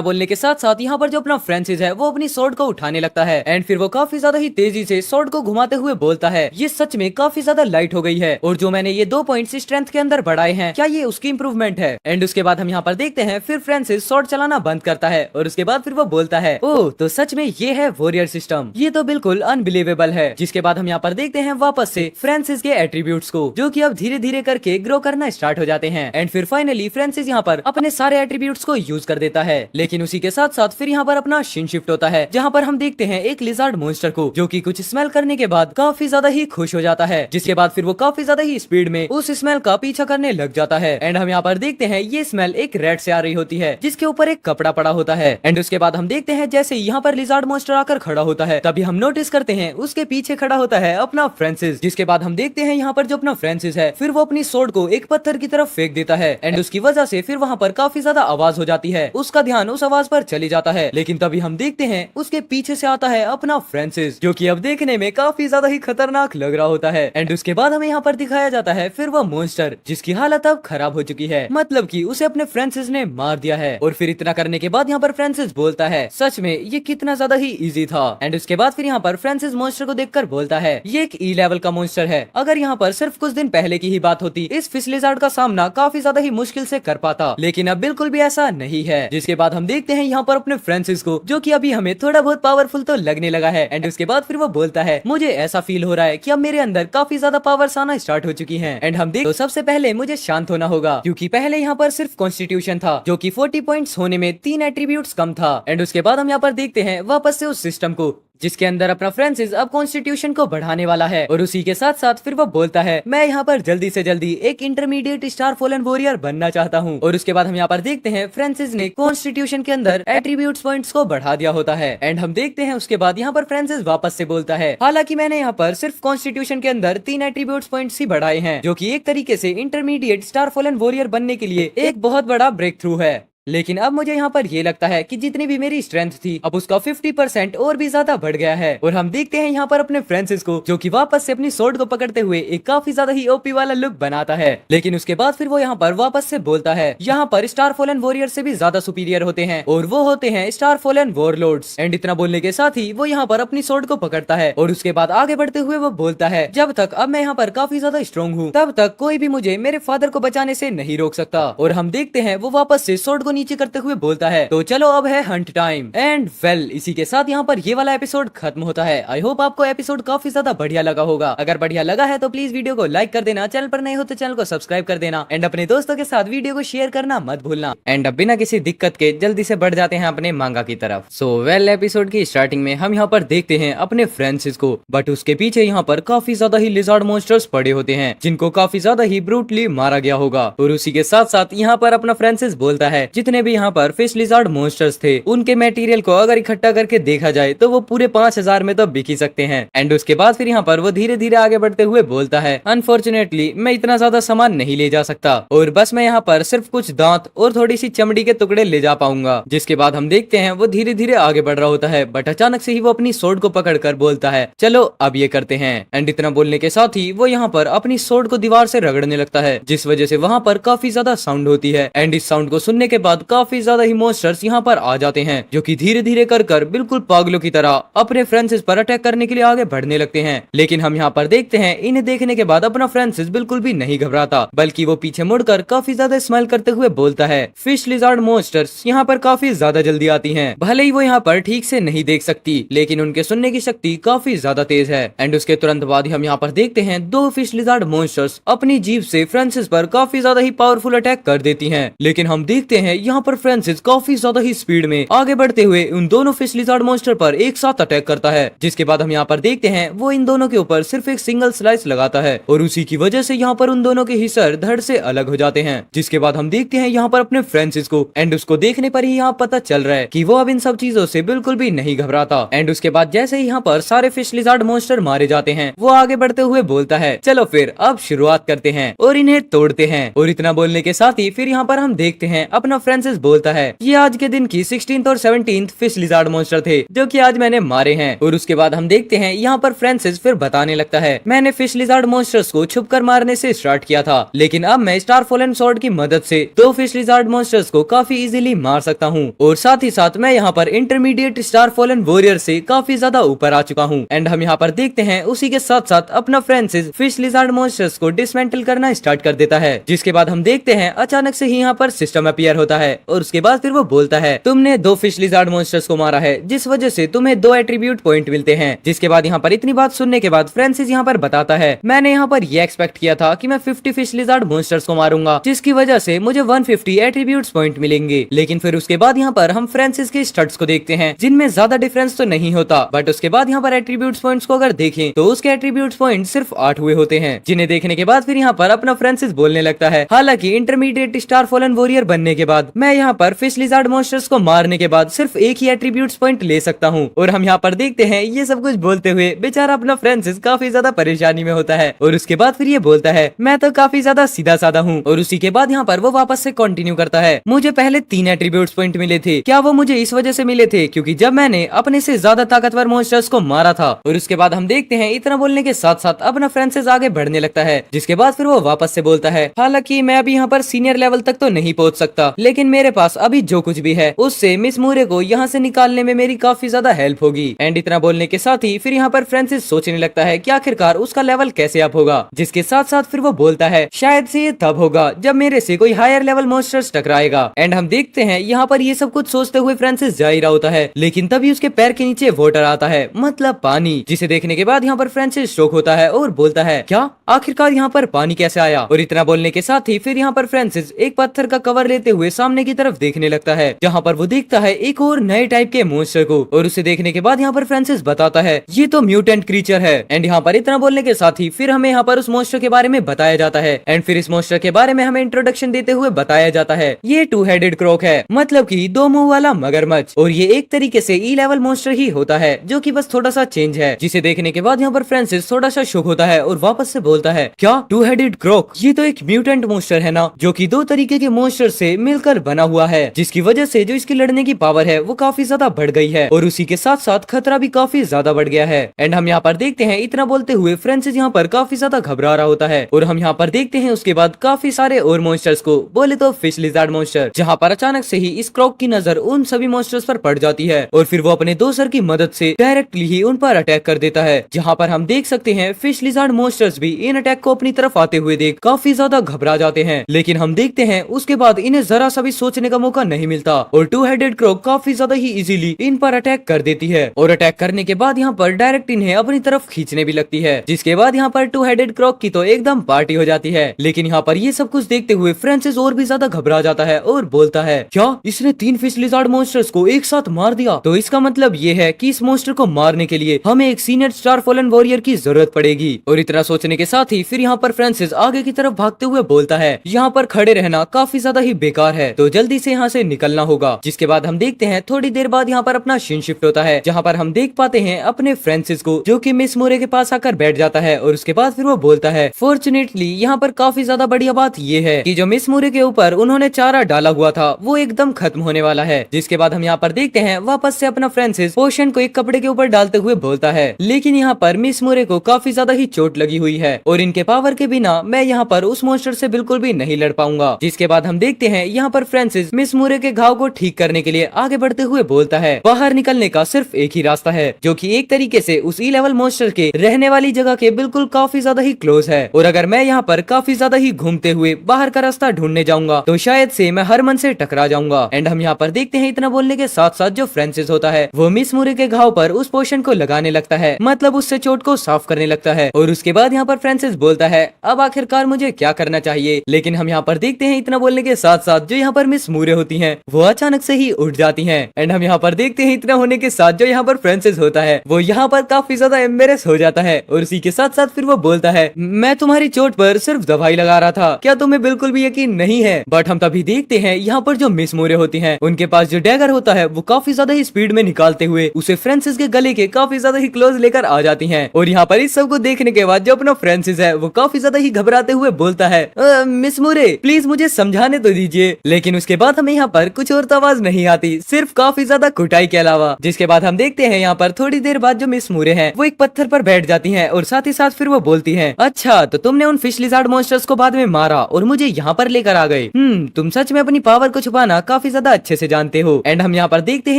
बोलने के साथ साथ यहाँ पर जो अपना फ्रांसिस है वो अपनी स्वॉर्ड को उठाने लगता है एंड फिर वो काफी ज्यादा ही तेजी से स्वॉर्ड को घुमाते हुए बोलता है ये सच में काफी ज्यादा लाइट हो गई है और जो मैंने ये 2 पॉइंट्स स्ट्रेंथ के अंदर बढ़ाए हैं क्या ये उसकी इंप्रूवमेंट है? एंड उसके बाद हम यहाँ पर देखते हैं फिर फ्रांसिस स्वॉर्ड चलाना बंद करता है और उसके बाद फिर वो बोलता है ओह, तो सच में ये है वॉरियर सिस्टम, ये तो बिल्कुल अनबिलीवेबल है। जिसके बाद हम यहाँ पर देखते हैं वापस से फ्रांसिस के एट्रीब्यूट्स को जो कि अब धीरे धीरे करके ग्रो करना स्टार्ट हो जाते हैं एंड फिर फाइनली फ्रांसिस यहाँ पर अपने सारे एट्रीब्यूट्स को यूज कर देता है। लेकिन उसी के साथ साथ फिर यहाँ पर अपना सीन शिफ्ट होता है जहाँ पर हम देखते हैं एक लिजार्ड मॉन्स्टर को जो कि कुछ स्मेल करने के बाद काफी ज्यादा ही खुश हो जाता है, जिसके बाद फिर वो काफी ज्यादा ही स्पीड में उस स्मेल का पीछा करने लग जाता है। एंड हम यहाँ पर देखते हैं ये स्मेल एक रेड से आ रही होती है जिसके ऊपर एक कपड़ा पड़ा होता है। एंड उसके बाद हम देखते हैं जैसे यहाँ पर लिजार्ड मॉन्स्टर आकर खड़ा होता है तभी हम नोटिस करते हैं उसके पीछे खड़ा होता है अपना फ्रांसिस। जिसके बाद हम देखते देखते हैं यहाँ पर जो अपना फ्रांसिस है फिर वो अपनी सोर्ड को एक पत्थर की तरफ फेंक देता है एंड उसकी वजह से फिर वहाँ पर काफी ज्यादा आवाज हो जाती है। उसका ध्यान उस आवाज पर चली जाता है, लेकिन तभी हम देखते हैं उसके पीछे से आता है अपना फ्रांसिस, जो कि अब देखने में काफी ज्यादा ही खतरनाक लग रहा होता है। एंड उसके बाद हमें यहाँ पर दिखाया जाता है फिर वो मॉन्स्टर जिसकी हालत अब खराब हो चुकी है, मतलब कि उसे अपने फ्रांसिस ने मार दिया है। और फिर इतना करने के बाद यहाँ पर फ्रांसिस बोलता है सच में ये कितना ज्यादा ही इजी था। एंड उसके बाद फिर यहाँ पर फ्रांसिस मॉन्स्टर को देखकर बोलता है ये एक ई लेवल का मॉन्स्टर है, अगर यहाँ पर सिर्फ कुछ दिन पहले की ही बात होती इस फिश लिज़ार्ड का सामना काफी ज्यादा ही मुश्किल से कर पाता, लेकिन अब बिल्कुल भी ऐसा नहीं है। जिसके बाद हम देखते हैं यहाँ पर अपने फ्रांसिस को, जो कि अभी हमें थोड़ा बहुत पावरफुल तो लगने लगा है। एंड उसके बाद फिर वो बोलता है मुझे ऐसा फील हो रहा है कि अब मेरे अंदर काफी ज्यादा पावर्स आना स्टार्ट हो चुकी हैं। एंड हम देख तो सबसे पहले मुझे शांत होना होगा, क्योंकि पहले यहाँ पर सिर्फ कॉन्स्टिट्यूशन था जो कि 40 पॉइंट्स होने में 3 एट्रीब्यूट्स कम था। एंड उसके बाद हम यहाँ पर देखते हैं वापस से उस सिस्टम को जिसके अंदर अपना फ्रांसिस अब कॉन्स्टिट्यूशन को बढ़ाने वाला है। और उसी के साथ साथ फिर वो बोलता है मैं यहाँ पर जल्दी से जल्दी एक इंटरमीडिएट स्टार फॉलन वॉरियर बनना चाहता हूँ। और उसके बाद हम यहाँ पर देखते हैं फ्रांसिस ने कॉन्स्टिट्यूशन के अंदर एट्रीब्यूट्स पॉइंट्स को बढ़ा दिया होता है। एंड हम देखते हैं उसके बाद यहाँ पर फ्रांसिस वापस से बोलता है हालांकि मैंने यहाँ पर सिर्फ कॉन्स्टिट्यूशन के अंदर 3 एट्रीब्यूट्स पॉइंट्स ही बढ़ाए हैं, जो की एक तरीके से इंटरमीडिएट स्टार फॉलन वॉरियर बनने के लिए एक बहुत बड़ा ब्रेक थ्रू है। लेकिन अब मुझे यहाँ पर ये लगता है कि जितनी भी मेरी स्ट्रेंथ थी अब उसका 50% और भी ज्यादा बढ़ गया है। और हम देखते हैं यहाँ पर अपने फ्रांसिस को, जो कि वापस से अपनी सोर्ड को पकड़ते हुए एक काफी ज्यादा ही ओपी वाला लुक बनाता है। लेकिन उसके बाद फिर वो यहाँ पर वापस से बोलता है यहाँ पर स्टार फॉलन वॉरियर से भी ज्यादा सुपीरियर होते हैं और वो होते हैं स्टार फॉलन वॉरलॉर्ड्स। एंड इतना बोलने के साथ ही वो यहाँ पर अपनी सोर्ड को पकड़ता है और उसके बाद आगे बढ़ते हुए वो बोलता है जब तक अब मैं यहाँ पर काफी ज्यादा स्ट्रॉन्ग हूँ तब तक कोई भी मुझे मेरे फादर को बचाने से नहीं रोक सकता। और हम देखते हैं वो वापस से सोर्ड को नीचे करते हुए बोलता है तो चलो अब है हंट टाइम। एंड वेल इसी के साथ यहाँ पर ये वाला एपिसोड खत्म होता है। आई होप आपको एपिसोड काफी ज्यादा बढ़िया लगा होगा। अगर बढ़िया लगा है तो प्लीज वीडियो को लाइक कर देना, चैनल पर नए हो तो चैनल को सब्सक्राइब कर देना एंड अपने दोस्तों के साथ वीडियो को शेयर करना मत भूलना। एंड अब बिना किसी दिक्कत के जल्दी से बढ़ जाते हैं अपने मांगा की तरफ। सो वेल एपिसोड की स्टार्टिंग में हम यहाँ पर देखते हैं अपने फ्रांसिस को, बट उसके पीछे यहाँ पर काफी ज्यादा ही लिज़ार्ड मॉन्स्टर्स पड़े होते हैं जिनको काफी ज्यादा ही ब्रूटली मारा गया होगा। और उसी के साथ साथ यहाँ पर अपना फ्रांसिस बोलता है जितने भी यहाँ पर फिश लिज़ार्ड मॉन्स्टर्स थे उनके मटेरियल को अगर इकट्ठा करके देखा जाए तो वो पूरे 5000 में तो बिक ही सकते हैं। एंड उसके बाद फिर यहाँ पर वो धीरे धीरे आगे बढ़ते हुए बोलता है अनफॉर्चुनेटली मैं इतना ज्यादा सामान नहीं ले जा सकता और बस मैं यहाँ पर सिर्फ कुछ दांत और थोड़ी सी चमड़ी के टुकड़े ले जा पाऊंगा। जिसके बाद हम देखते हैं वो धीरे धीरे आगे बढ़ रहा होता है, बट अचानक से ही वो अपनी सोर्ड को पकड़ कर बोलता है चलो अब ये करते हैं। एंड इतना बोलने के साथ ही वो यहाँ पर अपनी सोर्ड को दीवार से रगड़ने लगता है, जिस वजह से वहाँ पर काफी ज्यादा साउंड होती है। एंड इस साउंड को सुनने के बाद काफी ज्यादा ही मॉन्स्टर्स यहाँ पर आ जाते हैं, जो कि धीरे धीरे कर बिल्कुल पागलों की तरह अपने फ्रांसिस पर अटैक करने के लिए आगे बढ़ने लगते हैं। लेकिन हम यहाँ पर देखते हैं इन्हें देखने के बाद अपना फ्रांसिस बिल्कुल भी नहीं घबराता, बल्कि वो पीछे मुड़कर काफी ज्यादा स्माइल करते हुए बोलता है फिश लिज़ार्ड मॉन्स्टर्स यहाँ पर काफी ज्यादा जल्दी आती हैं। भले ही वो यहाँ पर ठीक से नहीं देख सकती, लेकिन उनके सुनने की शक्ति काफी ज्यादा तेज है। एंड उसके तुरंत बाद हम यहाँ पर देखते हैं 2 फिश लिज़ार्ड मॉन्स्टर्स अपनी जीभ से फ्रांसिस पर काफी ज्यादा ही पावरफुल अटैक कर देती हैं। लेकिन हम देखते हैं यहाँ पर फ्रांसिस काफी ज्यादा ही स्पीड में आगे बढ़ते हुए उन दोनों फिश लिज़ार्ड मॉन्स्टर पर एक साथ अटैक करता है। जिसके बाद हम यहाँ पर देखते हैं वो इन दोनों के ऊपर सिर्फ एक सिंगल स्लाइस लगाता है और उसी की वजह से यहाँ पर उन दोनों के हिस्से धड़ से अलग हो जाते हैं। जिसके बाद हम देखते हैं यहाँ पर अपने फ्रांसिस को, एंड उसको देखने पर ही यहाँ पता चल रहा है कि वो अब इन सब चीजों से बिल्कुल भी नहीं घबराता। एंड उसके बाद जैसे ही यहाँ पर सारे फिश लिज़ार्ड मॉन्स्टर मारे जाते हैं वो आगे बढ़ते हुए बोलता है चलो फिर अब शुरुआत करते हैं और इन्हें तोड़ते हैं। और इतना बोलने के साथ ही फिर यहाँ पर हम देखते हैं अपना फ्रांसिस बोलता है ये आज के दिन की 16th और 17th फिश लिज़ार्ड मॉन्स्टर थे जो कि आज मैंने मारे हैं। और उसके बाद हम देखते हैं यहाँ पर फ्रांसिस फिर बताने लगता है मैंने फिश लिज़ार्ड मॉन्स्टर्स को छुपकर मारने से स्टार्ट किया था, लेकिन अब मैं स्टार फॉलन स्वॉर्ड की मदद से 2 फिश लिज़ार्ड मॉन्स्टर्स को काफी इजीली मार सकता हूँ। और साथ ही साथ मैं यहाँ पर इंटरमीडिएट स्टार फॉलन वॉरियर से काफी ज्यादा ऊपर आ चुका हूँ। एंड हम यहाँ पर देखते हैं उसी के साथ साथ अपना फ्रांसिस फिश लिज़ार्ड मॉन्स्टर्स को डिसमेंटल करना स्टार्ट कर देता है। जिसके बाद हम देखते हैं अचानक से ही यहाँ पर सिस्टम अपीयर होता है और उसके बाद फिर वो बोलता है तुमने 2 फिश लिज़ार्ड मॉन्स्टर्स को मारा है जिस वजह से तुम्हें 2 एट्रीब्यूट पॉइंट मिलते हैं। जिसके बाद यहाँ पर इतनी बात सुनने के बाद फ्रांसिस यहाँ पर बताता है मैंने यहाँ पर ये एक्सपेक्ट किया था कि मैं 50 फिश लिज़ार्ड मॉन्स्टर्स को मारूंगा जिसकी वजह से मुझे 150 एट्रीब्यूट्स पॉइंट मिलेंगे। लेकिन फिर उसके बाद यहाँ पर हम फ्रांसिस के स्टड्स को देखते हैं जिनमें ज्यादा डिफरेंस तो नहीं होता, बट उसके बाद यहाँ पर एट्रीब्यूट्स पॉइंट्स को अगर देखें तो उसके एट्रीब्यूट्स पॉइंट सिर्फ 8 हुए होते हैं, जिन्हें देखने के बाद फिर यहाँ पर अपना फ्रांसिस बोलने लगता है हालांकि इंटरमीडिएट स्टार फॉलन वॉरियर बनने के बाद मैं यहाँ पर फिश लिजार्ड मॉन्स्टर्स को मारने के बाद सिर्फ एक ही एट्रीब्यूट्स पॉइंट ले सकता हूँ। और हम यहाँ पर देखते हैं ये सब कुछ बोलते हुए बेचारा अपना फ्रांसिस काफी ज्यादा परेशानी में होता है। और उसके बाद फिर ये बोलता है मैं तो काफी ज्यादा सीधा साधा हूँ। और उसी के बाद यहाँ पर वो वापस से कंटिन्यू करता है, मुझे पहले 3 एट्रीब्यूट्स पॉइंट मिले थे, क्या वो मुझे इस वजह से मिले थे क्योंकि जब मैंने अपने से ज्यादा ताकतवर मॉन्स्टर्स को मारा था। और उसके बाद हम देखते हैं इतना बोलने के साथ साथ अपना फ्रांसिस आगे बढ़ने लगता है, जिसके बाद फिर वो वापस से बोलता है हालांकि मैं अभी यहाँ पर सीनियर लेवल तक तो नहीं पहुँच सकता, लेकिन मेरे पास अभी जो कुछ भी है उससे मिस मूरे को यहाँ से निकालने में मेरी काफी ज्यादा हेल्प होगी। एंड इतना बोलने के साथ ही फिर यहाँ पर फ्रांसिस सोचने लगता है कि आखिरकार उसका लेवल कैसे अप होगा, जिसके साथ साथ फिर वो बोलता है शायद से ये तब होगा जब मेरे से कोई हायर लेवल मॉन्स्टर्स टकराएगा। एंड हम देखते हैं यहाँ पर ये सब कुछ सोचते हुए फ्रांसिस जा ही रहा होता है, लेकिन तभी उसके पैर के नीचे वाटर आता है, मतलब पानी, जिसे देखने के बाद यहाँ पर फ्रांसिस शॉक होता है और बोलता है क्या आखिरकार यहाँ पर पानी कैसे आया। और इतना बोलने के साथ ही फिर यहाँ पर फ्रांसिस एक पत्थर का कवर लेते हुए सामने की तरफ देखने लगता है, जहाँ पर वो देखता है एक और नए टाइप के मॉन्स्टर को। और उसे देखने के बाद यहाँ पर फ्रांसिस बताता है ये तो म्यूटेंट क्रीचर है। एंड यहाँ पर इतना बोलने के साथ ही फिर हमें यहाँ पर उस मॉन्स्टर के बारे में बताया जाता है। एंड फिर इस मॉन्स्टर के बारे में हमें इंट्रोडक्शन देते हुए बताया जाता है ये 2 हेडेड क्रोक है, मतलब कि 2 मुंह वाला मगरमच्छ। और ये एक तरीके से ई लेवल मॉन्स्टर ही होता है, जो कि बस थोड़ा सा चेंज है। जिसे देखने के बाद यहाँ पर फ्रांसिस थोड़ा सा शॉक होता है और वापस से बोलता है क्या 2 हेडेड क्रोक, ये तो एक म्यूटेंट मॉन्स्टर है ना, जो कि 2 तरीके के मॉन्स्टर से मिलकर बना हुआ है, जिसकी वजह से जो इसकी लड़ने की पावर है वो काफी ज्यादा बढ़ गई है और उसी के साथ साथ खतरा भी काफी ज्यादा बढ़ गया है। एंड हम यहाँ पर देखते हैं इतना बोलते हुए फ्रांसिस यहाँ पर काफी ज्यादा घबरा रहा होता है। और हम यहाँ पर देखते हैं उसके बाद काफी सारे और मॉन्स्टर्स को, बोले तो फिश लिजार्ड मॉन्स्टर, जहाँ पर अचानक से ही इस क्रोक की नजर उन सभी मॉन्स्टर्स पर पड़ जाती है और फिर वो अपने 2 सर की मदद से डायरेक्टली ही उन पर अटैक कर देता है। जहाँ पर हम देख सकते हैं फिश लिजार्ड मॉन्स्टर्स भी इन अटैक को अपनी तरफ आते हुए देख काफी ज्यादा घबरा जाते हैं, लेकिन हम देखते हैं उसके बाद इन्हें जरा सा भी सोचने का मौका नहीं मिलता और 2 हेडेड क्रोक काफी ज्यादा ही इजीली इन पर अटैक कर देती है। और अटैक करने के बाद यहाँ पर डायरेक्ट इन्हें अपनी तरफ खींचने भी लगती है, जिसके बाद यहाँ पर 2 हेडेड क्रोक की तो एकदम पार्टी हो जाती है। लेकिन यहाँ पर ये सब कुछ देखते हुए फ्रांसिस और भी ज्यादा घबरा जाता है और बोलता है क्या इसने 3 फिश लिजार्ड मॉन्स्टर्स को एक साथ मार दिया, तो इसका मतलब ये है कि इस मॉन्स्टर को मारने के लिए हमें एक सीनियर स्टार फॉलन वॉरियर की जरूरत पड़ेगी। और इतना सोचने के साथ ही फिर यहाँ पर फ्रांसिस आगे की तरफ भागते हुए बोलता है यहाँ पर खड़े रहना काफी ज्यादा ही बेकार है, तो जल्दी से यहाँ से निकलना होगा। जिसके बाद हम देखते हैं थोड़ी देर बाद यहाँ पर अपना सीन शिफ्ट होता है, जहाँ पर हम देख पाते हैं अपने फ्रांसिस को, जो कि मिस मोरे के पास आकर बैठ जाता है। और उसके बाद फिर वो बोलता है फॉर्चुनेटली यहाँ पर काफी ज्यादा बढ़िया बात ये है कि जो मिस मोरे के ऊपर उन्होंने चारा डाला हुआ था वो एकदम खत्म होने वाला है। जिसके बाद हम यहाँ पर देखते हैं वापस से अपना फ्रांसिस पोशन को एक कपड़े के ऊपर डालते हुए बोलता है लेकिन यहाँ पर मिस मोरे को काफी ज्यादा ही चोट लगी हुई है और इनके पावर के बिना मैं यहाँ पर उस मॉन्स्टर से बिल्कुल भी नहीं लड़ पाऊंगा। जिसके बाद हम देखते हैं यहाँ पर फ्रांसिस मिस मोरे के घाव को ठीक करने के लिए आगे बढ़ते हुए बोलता है बाहर निकलने का सिर्फ एक ही रास्ता है, जो कि एक तरीके से उस ई लेवल मॉन्स्टर के रहने वाली जगह के बिल्कुल काफी ज्यादा ही क्लोज है। और अगर मैं यहाँ पर काफी ज्यादा ही घूमते हुए बाहर का रास्ता ढूंढने जाऊंगा तो शायद से मैं हरमन से टकरा जाऊंगा। एंड हम यहाँ पर देखते हैं इतना बोलने के साथ साथ जो फ्रांसिस होता है वो मिस मोरे के घाव पर उस पोशन को लगाने लगता है, मतलब उससे चोट को साफ करने लगता है। और उसके बाद यहाँ पर फ्रांसिस बोलता है अब आखिरकार मुझे क्या करना चाहिए। लेकिन हम यहाँ पर देखते हैं इतना बोलने के साथ साथ जो यहाँ पर मिस मोरे होती हैं वो अचानक से ही उठ जाती हैं। एंड हम यहाँ पर देखते हैं इतना होने के साथ जो यहाँ पर फ्रांसिस होता है वो यहाँ पर काफी ज्यादा एम्बेरस हो जाता है और उसी के साथ साथ फिर वो बोलता है मैं तुम्हारी चोट पर सिर्फ दवाई लगा रहा था, क्या तुम्हें बिल्कुल भी यकीन नहीं है। बट हम तभी देखते हैं यहाँ पर जो मिस मोरे होती हैं उनके पास जो डैगर होता है वो काफी ज्यादा ही स्पीड में निकालते हुए उसे फ्रांसिस के गले के काफी ज्यादा ही क्लोज लेकर आ जाती हैं। और यहाँ पर इस सब को देखने के बाद जो अपना फ्रांसिस है वो काफी ज्यादा ही घबराते हुए बोलता है मिस मोरे प्लीज मुझे समझाने तो दीजिए। लेकिन उसके बाद हमें यहाँ पर कुछ और तो आवाज नहीं आती, सिर्फ काफी ज्यादा कुटाई के अलावा। जिसके बाद हम देखते हैं यहाँ पर थोड़ी देर बाद जो मिस मोरे हैं वो एक पत्थर पर बैठ जाती हैं और साथ ही साथ फिर वो बोलती हैं अच्छा तो तुमने उन फिश लिजार्ड मॉन्स्टर्स को बाद में मारा और मुझे यहाँ पर लेकर आ गए। तुम सच में अपनी पावर को छुपाना काफी ज्यादा अच्छे से जानते हो। एंड हम यहाँ पर देखते हैं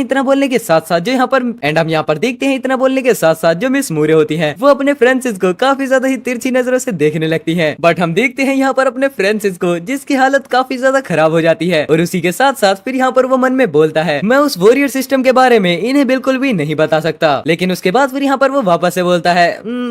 इतना बोलने के साथ साथ जो यहाँ पर जो मिस मोरे होती हैं वो अपने फ्रांसिस को काफी ज्यादा ही तिरछी नजरों से देखने लगती हैं। बट हम देखते हैं यहाँ पर अपने फ्रांसिस को जिसकी हालत काफी ज्यादा खराब हो जाती है। और उसी के साथ साथ फिर यहाँ पर वो मन में बोलता है मैं उस वॉरियर सिस्टम के बारे में इन्हें बिल्कुल भी नहीं बता सकता। लेकिन उसके बाद फिर यहाँ पर वो वापस से बोलता है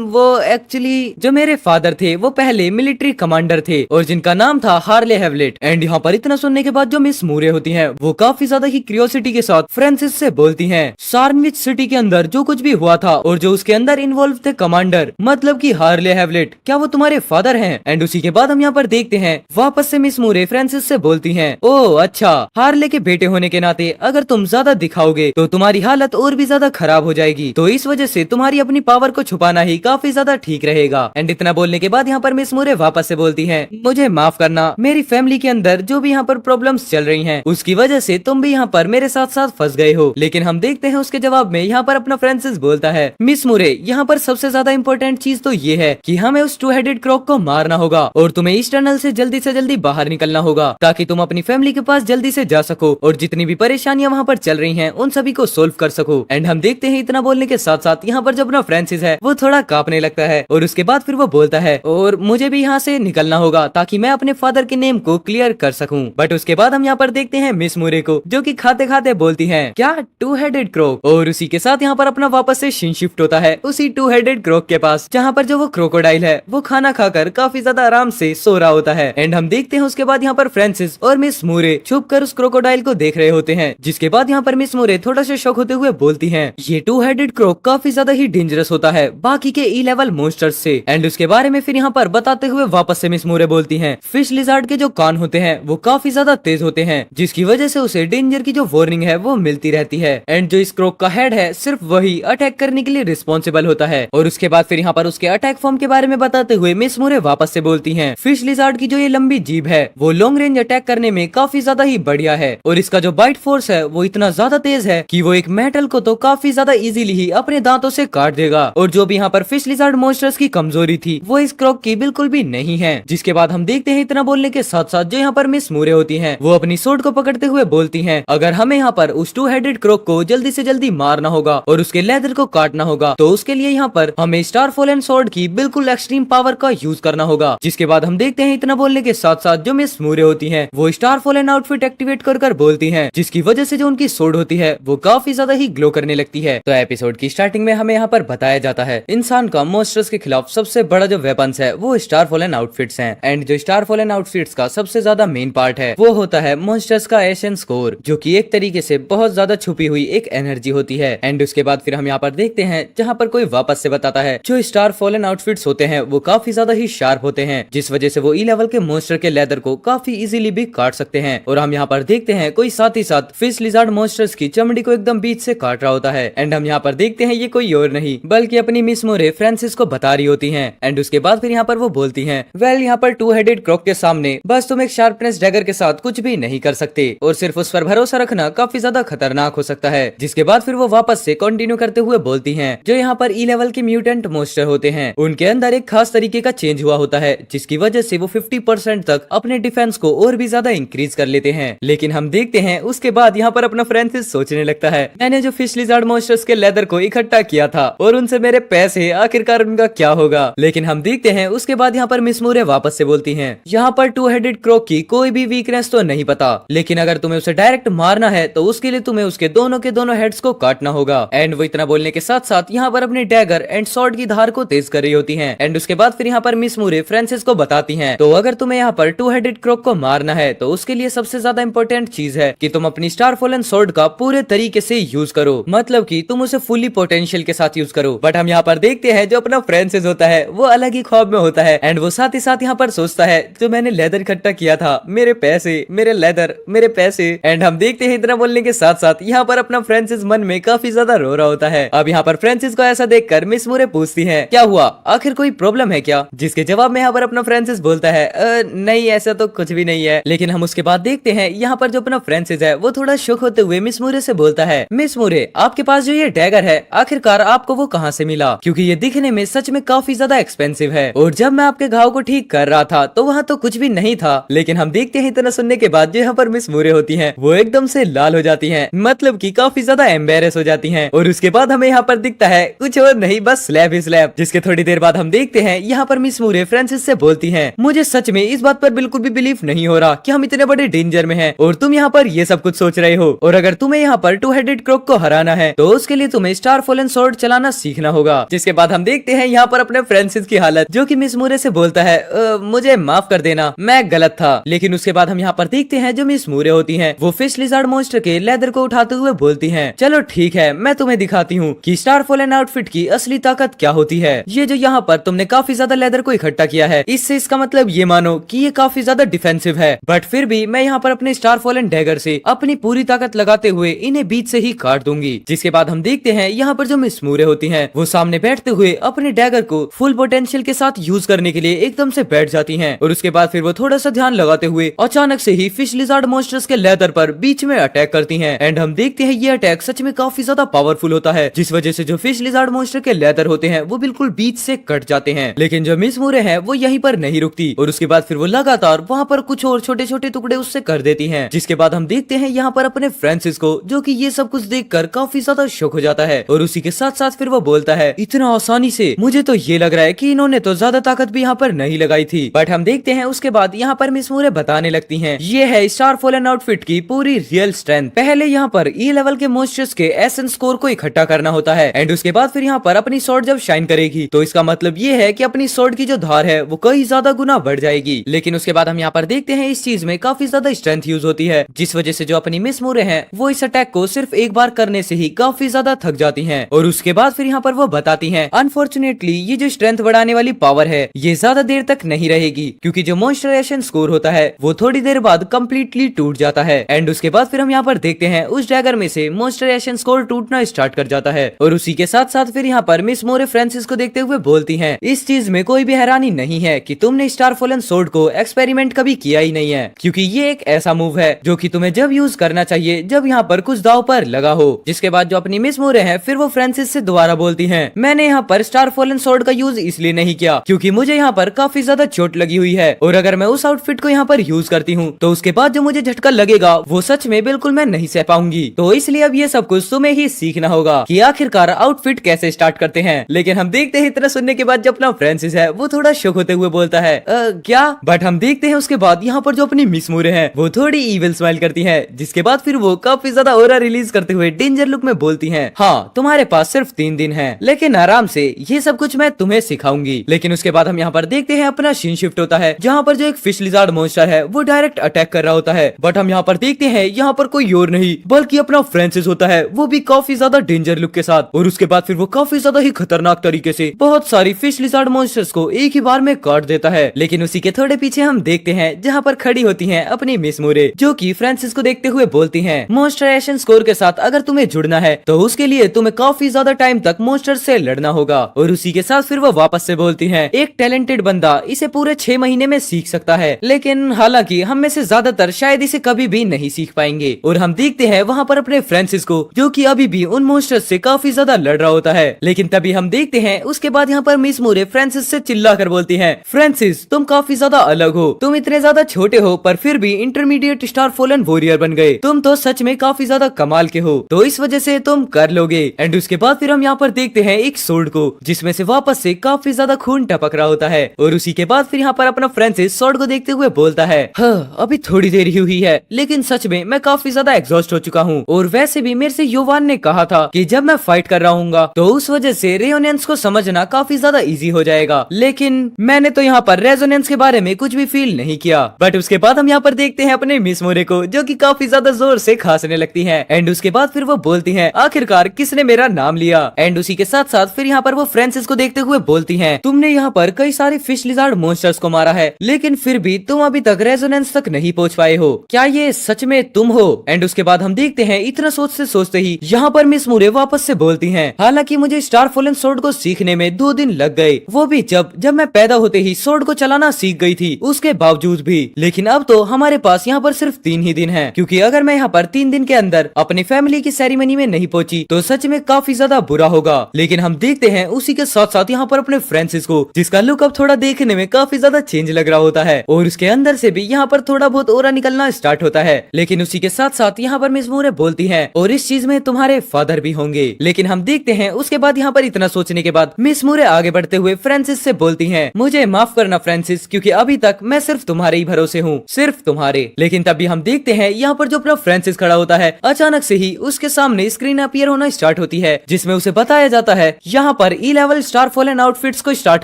वो एक्चुअली जो मेरे फादर थे वो पहले मिलिट्री कमांडर थे और जिनका नाम था हार्ले हेवलेट। एंड यहाँ पर इतना सुनने के बाद जो मिस मोरे होती हैं वो काफी ज्यादा ही क्यूरियोसिटी के साथ फ्रांसिस से बोलती हैं सार्नविच सिटी के अंदर जो कुछ भी हुआ था और जो उसके अंदर इन्वॉल्व थे कमांडर मतलब कि हार्ले हेवलेट, क्या वो तुम्हारे फादर हैं। एंड उसी के बाद हम यहाँ पर देखते हैं वापस से मिस मोरे फ्रांसिस से बोलती हैं ओह अच्छा, हार्ले के बेटे होने के नाते अगर तुम ज्यादा दिखाओगे तो तुम्हारी हालत और भी ज्यादा खराब हो जाएगी, तो इस वजह से तुम्हारी अपनी पावर को छुपाना ही काफी ज्यादा ठीक रहेगा। एंड इतना बोलने के बाद यहाँ पर मिस मूरे वापस से बोलती है, मुझे माफ करना, मेरी फैमिली के अंदर जो भी यहाँ पर प्रॉब्लम्स चल रही हैं उसकी वजह से तुम भी यहाँ पर मेरे साथ साथ फंस गए हो। लेकिन हम देखते हैं उसके जवाब में यहाँ पर अपना फ्रांसिस बोलता है, मिस मूरे यहाँ पर सबसे ज्यादा इम्पोर्टेंट चीज तो ये है कि हमें उस टू हेडेड क्रॉक को मारना होगा और तुम्हें इस टनल से जल्दी बाहर निकलना होगा ताकि तुम अपनी फैमिली के पास जल्दी से जा सको और जितनी भी परेशानियां वहाँ पर चल रही हैं उन सभी को सोल्व कर सको। एंड हम देखते हैं इतना बोलने के साथ साथ यहाँ पर जब अपना फ्रांसिस है वो थोड़ा कांपने लगता है और उसके बाद फिर वो बोलता है, और मुझे भी यहाँ से निकलना होगा ताकि मैं अपने फादर के नेम को क्लियर कर सकूं। बट उसके बाद हम यहाँ पर देखते हैं मिस मूरे को जो कि खाते खाते बोलती है, क्या टू हेडेड क्रॉक, और उसी के साथ यहाँ पर अपना वापस से सीन शिफ्ट होता है उसी टू हेडेड क्रॉक के पास जहाँ पर जो वो क्रोकोडाइल है वो खाना खाकर काफी ज्यादा आराम से सो रहा होता है। एंड हम देखते हैं उसके बाद यहाँ पर फ्रांसिस और मिस मूरे छुप कर उस क्रोकोडाइल को देख रहे होते हैं, जिसके बाद यहाँ पर मिस मूरे थोड़ा सा शॉक होते हुए बोलती है, ये टू हेडेड क्रॉक काफी ज्यादा ही डेंजरस होता है बाकी के ई लेवल मॉन्स्टर्स से। एंड उसके बारे में फिर यहाँ पर बताते हुए वापस से मिस मूरे बोलती हैं, फिश लिजार्ड के जो कान होते हैं वो काफी ज्यादा तेज होते हैं जिसकी वजह से उसे डेंजर की जो वार्निंग है वो मिलती रहती है। एंड जो इस क्रॉक का हेड है सिर्फ वही अटैक करने के लिए रिस्पॉन्सिबल होता है। और उसके बाद फिर यहाँ पर उसके अटैक फॉर्म के बारे में बताते हुए मिस मूरे वापस से बोलती हैं, फिश लिजार्ड की जो ये लंबी जीभ है वो लॉन्ग रेंज अटैक करने में काफी ज्यादा ही बढ़िया है और इसका जो बाइट फोर्स है वो इतना ज्यादा तेज है कि वो एक मेटल को तो काफी ज्यादा इजीली ही अपने दांतों से काट देगा। और जो भी यहाँ पर फिश लिजार्ड मॉन्स्टर्स की कमजोरी थी वो इस क्रॉक की बिल्कुल भी नहीं है। जिसके बाद हम देखते हैं इतना बोलने के साथ साथ जो यहाँ पर मिस मूरे होती हैं वो अपनी सोर्ड को पकड़ते हुए बोलती हैं, अगर हमें यहाँ पर उस टू हेडेड क्रॉक को जल्दी से जल्दी मारना होगा और उसके लेदर को काटना होगा तो उसके लिए यहाँ पर हमें स्टार फॉलन स्वॉर्ड की बिल्कुल एक्सट्रीम पावर का यूज करना होगा। जिसके बाद हम देखते हैं इतना बोलने के साथ साथ जो मिस मूरे होती हैं वो स्टार फॉलन आउटफिट एक्टिवेट कर बोलती हैं, जिसकी वजह से जो उनकी सोर्ड होती है वो काफी ज्यादा ही ग्लो करने लगती है। तो एपिसोड की स्टार्टिंग में हमें यहाँ पर बताया जाता है इंसान का मॉन्स्टर्स के खिलाफ सबसे बड़ा जो वेपन्स है वो स्टार फॉलन आउटफिट्स हैं। एंड जो स्टार फॉलन आउटफिट्स का सबसे ज्यादा मेन पार्ट है वो होता है मॉन्स्टर्स का एसेंस कोर, जो कि एक तरीके से बहुत ज्यादा छुपी हुई एक एनर्जी होती है। एंड उसके बाद फिर हम यहाँ पर देखते हैं जहाँ पर कोई वापस से बताता है जो स्टार फॉलन आउटफिट्स होते हैं वो काफी ज्यादा ही शार्प होते हैं जिस वजह से वो ई लेवल के मॉन्स्टर के लेदर को काफी इजीली भी काट सकते हैं। और हम यहाँ पर देखते हैं कोई साथ ही साथ फिश लिजार्ड मॉन्स्टर्स की चमड़ी को एकदम बीच से काट रहा होता है। एंड हम यहाँ पर देखते हैं ये कोई और नहीं बल्कि अपनी मिस मूरे फ्रांसिस को बता रही होती हैं। एंड उसके बाद फिर यहाँ पर वो बोलती हैं, वेल यहाँ पर टू हेडेड क्रॉक के सामने बस तुम एक शार्पनेस डैगर के साथ कुछ भी नहीं कर सकते और सिर्फ उस पर भरोसा रखना काफी ज्यादा खतरनाक हो सकता है। जिसके बाद फिर वो वापस से कंटिन्यू करते हुए बोलती हैं, जो यहाँ पर ई लेवल के म्यूटेंट मॉन्स्टर होते हैं उनके अंदर एक खास तरीके का चेंज हुआ होता है जिसकी वजह से वो 50% तक अपने डिफेंस को और भी ज्यादा इंक्रीज कर लेते हैं। लेकिन हम देखते हैं उसके बाद यहाँ पर अपना फ्रांसिस सोचने लगता है, मैंने जो फिश लिजार्ड मॉन्स्टर्स के लेदर को इकट्ठा किया था और उनसे मेरे पैसे आखिरकार उनका क्या होगा। लेकिन हम देखते हैं उसके बाद यहाँ पर मिस मूरे वापस से बोलती हैं, यहाँ पर टू हेडेड क्रॉक की कोई भी वीकनेस तो नहीं पता, लेकिन अगर तुम्हें उसे डायरेक्ट मारना है तो उसके लिए तुम्हें उसके दोनों के दोनों हेड्स को काटना होगा। एंड वो इतना बोलने के साथ साथ यहाँ पर अपने डैगर एंड स्वॉर्ड की धार को तेज कर रही होती हैं। एंड उसके बाद फिर यहाँ पर मिस मूरे फ्रांसिस को बताती हैं, तो अगर तुम्हें यहाँ पर टू हेडेड क्रॉक को मारना है तो उसके लिए सबसे ज्यादा इंपॉर्टेंट चीज है कि तुम अपनी स्टार फॉलन स्वॉर्ड का पूरे तरीके से यूज करो, मतलब कि तुम उसे फुली पोटेंशियल के साथ यूज करो। बट हम यहाँ पर देखते हैं जो अपना फ्रांसिस होता है वो अलग ही ख्वाब में होता है एंड वो साथ ही साथ यहाँ पर सोचता है, जो मैंने लेदर इकट्ठा किया था, मेरे पैसे, मेरे लेदर, मेरे पैसे। एंड हम देखते हैं इतना बोलने के साथ साथ यहाँ पर अपना फ्रांसिस मन में काफी ज्यादा रो रहा होता है। अब यहाँ पर फ्रांसिस को ऐसा देखकर मिस मूरे पूछती है, क्या हुआ, आखिर कोई प्रॉब्लम है क्या? जिसके जवाब में यहाँ पर अपना फ्रांसिस बोलता है, नहीं ऐसा तो कुछ भी नहीं है। लेकिन हम उसके बाद देखते हैं यहाँ पर जो अपना फ्रांसिस है वो थोड़ा शौक होते हुए मिस मूरे से बोलता है, मिस मूरे आपके पास जो ये डैगर है आखिरकार आपको वो कहाँ से मिला? क्योंकि ये दिखने में सच में काफी ज्यादा एक्सपेंसिव है और जब मैं आपके घाव को ठीक कर रहा था तो वहाँ तो कुछ भी नहीं था। लेकिन हम देखते हैं इतना सुनने के बाद जो यहाँ पर मिस मूरे होती हैं वो एकदम से लाल हो जाती हैं, मतलब कि काफी ज्यादा एम्बेरस हो जाती हैं। और उसके बाद हमें यहाँ पर दिखता है कुछ और नहीं बस स्लैब ही स्लैब। जिसके थोड़ी देर बाद हम देखते हैं यहाँ पर मिस मूरे फ्रांसिस से बोलती हैं, मुझे सच में इस बात पर बिल्कुल भी बिलीव नहीं हो रहा कि हम इतने बड़े डेंजर में हैं और तुम यहाँ पर ये सब कुछ सोच रहे हो। और अगर तुम्हें यहाँ पर टू हेडेड क्रॉक को हराना है तो उसके लिए तुम्हें स्टार फॉलन स्वॉर्ड चलाना सीखना होगा। जिसके बाद हम देखते हैं यहाँ पर अपने फ्रांसिस की हालत, जो कि मिस मूरे से बोलता है, मुझे माफ कर देना, मैं गलत था। लेकिन उसके बाद हम यहाँ पर देखते हैं जो मिस मूरे होती हैं वो फिश लिजार्ड मॉन्स्टर के लेदर को उठाते हुए बोलती हैं, चलो ठीक है मैं तुम्हें दिखाती हूँ कि स्टार फॉलन आउटफिट की असली ताकत क्या होती है। ये जो यहाँ पर तुमने काफी ज्यादा लेदर को इकट्ठा किया है इससे इसका मतलब ये मानो कि ये काफी ज्यादा डिफेंसिव है, बट फिर भी मैं यहाँ पर अपने स्टार फॉलन डैगर से अपनी पूरी ताकत लगाते हुए इन्हें बीच से ही काट दूंगी। जिसके बाद हम देखते हैं यहाँ पर जो मिस मूरे होती हैं वो सामने बैठते हुए अपने डैगर को फुल पोटेंशियल के साथ यूज करने के लिए एकदम से बैठ जाती हैं और उसके बाद फिर वो थोड़ा सा ध्यान लगाते हुए अचानक से ही फिश लिजार्ड मॉन्स्टर्स के लेदर पर बीच में अटैक करती हैं। एंड हम देखते हैं ये अटैक सच में काफी ज्यादा पावरफुल होता है, जिस वजह से जो फिश लिजार्ड मॉन्स्टर के लेदर होते हैं वो बिल्कुल बीच से कट जाते हैं। लेकिन जो मिस मूरे हैं वो यहीं पर नहीं रुकती और उसके बाद फिर वो लगातार वहाँ पर कुछ और छोटे छोटे टुकड़े उससे कर देती है। जिसके बाद हम देखते हैं यहाँ पर अपने फ्रांसिस को, जो कि ये सब कुछ देखकर काफी ज्यादा शॉक हो जाता है और उसी के साथ साथ फिर वो बोलता है, इतना आसानी से? मुझे तो ये लग रहा है कि इन्होंने तो ज्यादा ताकत भी यहाँ पर नहीं लगाई थी। बट हम देखते हैं उसके बाद यहाँ पर मिस मूरे बताने लगती हैं, ये है स्टार फॉलन आउटफिट की पूरी रियल स्ट्रेंथ। पहले यहाँ पर ई लेवल के मॉन्स्टर्स के एसेंस स्कोर को इकट्ठा करना होता है एंड उसके बाद फिर यहाँ पर अपनी स्वॉर्ड जब शाइन करेगी तो इसका मतलब ये है कि अपनी स्वॉर्ड की जो धार है वो कई ज्यादा गुना बढ़ जाएगी। लेकिन उसके बाद हम यहाँ पर देखते हैं इस चीज में काफी ज्यादा स्ट्रेंथ यूज होती है, जिस वजह से जो अपनी मिस मूरे हैं वो इस अटैक को सिर्फ एक बार करने से ही काफी ज्यादा थक जाती हैं। और उसके बाद फिर यहाँ पर वो बताती हैं, अनफॉर्चुनेटली ये जो स्ट्रेंथ बढ़ाने वाली पावर है ये ज्यादा देर तक नहीं रहेगी, क्योंकि जो मॉन्स्टराइजेशन स्कोर होता है वो थोड़ी देर बाद कम्प्लीटली टूट जाता है। एंड उसके बाद फिर हम यहाँ पर देखते हैं उस डैगर में से मॉन्स्टराइजेशन स्कोर टूटना स्टार्ट कर जाता है और उसी के साथ साथ फिर यहाँ पर मिस मूरे फ्रांसिस को देखते हुए बोलती हैं, इस चीज में कोई भी हैरानी नहीं है कि तुमने स्टार फॉलन सोर्ड को एक्सपेरिमेंट कभी किया ही नहीं है, क्योंकि ये एक ऐसा मूव है जो कि तुम्हें जब यूज करना चाहिए जब यहाँ पर कुछ दाव पर लगा हो। जिसके बाद जो अपनी मिस मूरे हैं फिर वो फ्रांसिस से दोबारा बोलती हैं, मैंने यहाँ पर स्टार फॉलन सोर्ड का यूज इसलिए नहीं किया क्योंकि मुझे यहाँ पर काफी ज्यादा चोट लगी हुई है और अगर मैं उस आउटफिट को यहाँ पर यूज करती हूँ तो उसके बाद जो मुझे झटका लगेगा वो सच में बिल्कुल मैं नहीं सह पाऊंगी। तो इसलिए अब ये सब कुछ तुम्हें ही सीखना होगा कि आखिरकार आउटफिट कैसे स्टार्ट करते हैं। लेकिन हम देखते हैं इतना सुनने के बाद जो अपना फ्रांसिस है वो थोड़ा शॉक होते हुए बोलता है, क्या? बट हम देखते हैं उसके बाद यहाँ पर जो अपनी मिस मूरे हैं वो थोड़ी इविल स्माइल करती है, जिसके बाद फिर वो काफी ज्यादा ऑरा रिलीज करते हुए डेंजर लुक में बोलती है, हाँ तुम्हारे पास सिर्फ 3 दिन है, लेकिन आराम से ये सब कुछ मैं तुम्हें सिखाऊंगी। लेकिन उसके बाद हम यहाँ पर देखते हैं अपना सीन शिफ्ट होता है जहाँ पर जो एक फिश लिजार्ड मॉन्स्टर है वो डायरेक्ट अटैक कर रहा होता है। बट हम यहाँ पर देखते हैं यहाँ पर कोई और नहीं बल्कि अपना फ्रांसिस होता है, वो भी काफी ज्यादा डेंजर लुक के साथ। और उसके बाद फिर वो काफी ज्यादा ही खतरनाक तरीके से बहुत सारी फिश लिजार्ड मॉन्स्टर्स को एक ही बार में काट देता है। लेकिन उसी के थोड़े पीछे हम देखते हैं जहाँ पर खड़ी होती है अपनी मिस मूरे, जो की फ्रांसिस को देखते हुए बोलती है, मॉन्स्टराइजेशन स्कोर के साथ अगर तुम्हें जुड़ना है तो उसके लिए तुम्हें काफी ज्यादा टाइम तक मॉन्स्टर से लड़ना होगा। और उसी के साथ फिर वो वापस से बोलती है, एक टैलेंटेड बंदा इसे पूरे 6 महीने में सीख सकता है, लेकिन हालांकि हम में से ज्यादातर शायद इसे कभी भी नहीं सीख पाएंगे। और हम देखते हैं वहाँ पर अपने फ्रांसिस को, जो कि अभी भी उन मॉन्स्टर्स से काफी ज्यादा लड़ रहा होता है। लेकिन तभी हम देखते हैं उसके बाद यहाँ पर मिस मूरे फ्रांसिस से चिल्ला कर बोलती है, फ्रांसिस तुम काफी ज्यादा अलग हो, तुम इतने ज्यादा छोटे हो पर फिर भी इंटरमीडिएट स्टार फॉलन वॉरियर बन गए, तुम तो सच में काफी ज्यादा कमाल के हो, तो इस वजह से तुम कर लोगे। एंड उसके बाद फिर हम यहाँ पर देखते हैं एक सोर्ड को जिसमें से वापस से काफी ज्यादा खून टपक रहा होता है। और उसी के बाद फिर यहाँ पर अपना फ्रांसिस सोर्ड को देखते हुए बोलता है, हाँ अभी थोड़ी देर ही हुई है लेकिन सच में मैं काफी ज्यादा एग्जॉस्ट हो चुका हूँ, और वैसे भी मेरे से योवान ने कहा था कि जब मैं फाइट कर रहा हूँ तो उस वजह से रेजोनेंस को समझना काफी ज्यादा इजी हो जाएगा, लेकिन मैंने तो यहाँ पर रेजोनेंस के बारे में कुछ भी फील नहीं किया। बट उसके बाद हम यहाँ पर देखते हैं अपने मिस मूरे को, जो कि काफी ज्यादा जोर से खांसने लगती है। एंड उसके बाद फिर वो बोलती है, आखिरकार किसने मेरा नाम लिया। एंड उसी के साथ साथ फिर यहाँ पर वो फ्रांसिस को देखते हुए बोलती है, तुमने यहाँ पर कई सारे फिश लिजार्ड मॉन्स्टर्स को मारा है लेकिन फिर भी तुम अभी तक रेजोनेंस तक नहीं पहुँच पाए हो, क्या ये सच में तुम हो? एंड उसके बाद हम देखते हैं इतना सोचते ही यहाँ पर मिस मूरे वापस से बोलती हैं, हालांकि मुझे स्टार फॉलन सोर्ड को सीखने में 2 दिन लग गए, वो भी जब मैं पैदा होते ही सोर्ड को चलाना सीख गई थी उसके बावजूद भी। लेकिन अब तो हमारे पास यहाँ पर सिर्फ 3 ही दिन है, क्योंकि अगर मैं यहाँ पर 3 दिन के अंदर अपनी फैमिली की सेरेमनी में नहीं पहुंची तो सच में काफी ज्यादा बुरा होगा। लेकिन हम देखते हैं उसी के साथ साथ यहाँ पर अपने फ्रांसिस को, जिसका लुक अब थोड़ा देखने में काफी ज्यादा चेंज लग रहा होता है और उसके अंदर से भी यहाँ पर थोड़ा बहुत ओरा निकलना स्टार्ट होता है। लेकिन उसी के साथ साथ यहाँ पर मिस मूरे बोलती है, और इस चीज में तुम्हारे फादर भी होंगे। लेकिन हम देखते हैं उसके बाद यहाँ पर इतना सोचने के बाद मिस मूरे आगे बढ़ते हुए फ्रांसिस से बोलती है, मुझे माफ करना फ्रांसिस, क्योंकि अभी तक मैं सिर्फ तुम्हारे ही भरोसे हूँ, सिर्फ तुम्हारे। लेकिन तभी हम देखते हैं यहाँ पर जो अपना फ्रांसिस खड़ा होता है, अचानक से ही उसके सामने स्क्रीन अपीयर होना स्टार्ट होती है, जिसमें उसे बताया जाता है यहाँ पर ई लेवल स्टार फॉलन आउटफिट्स को स्टार्ट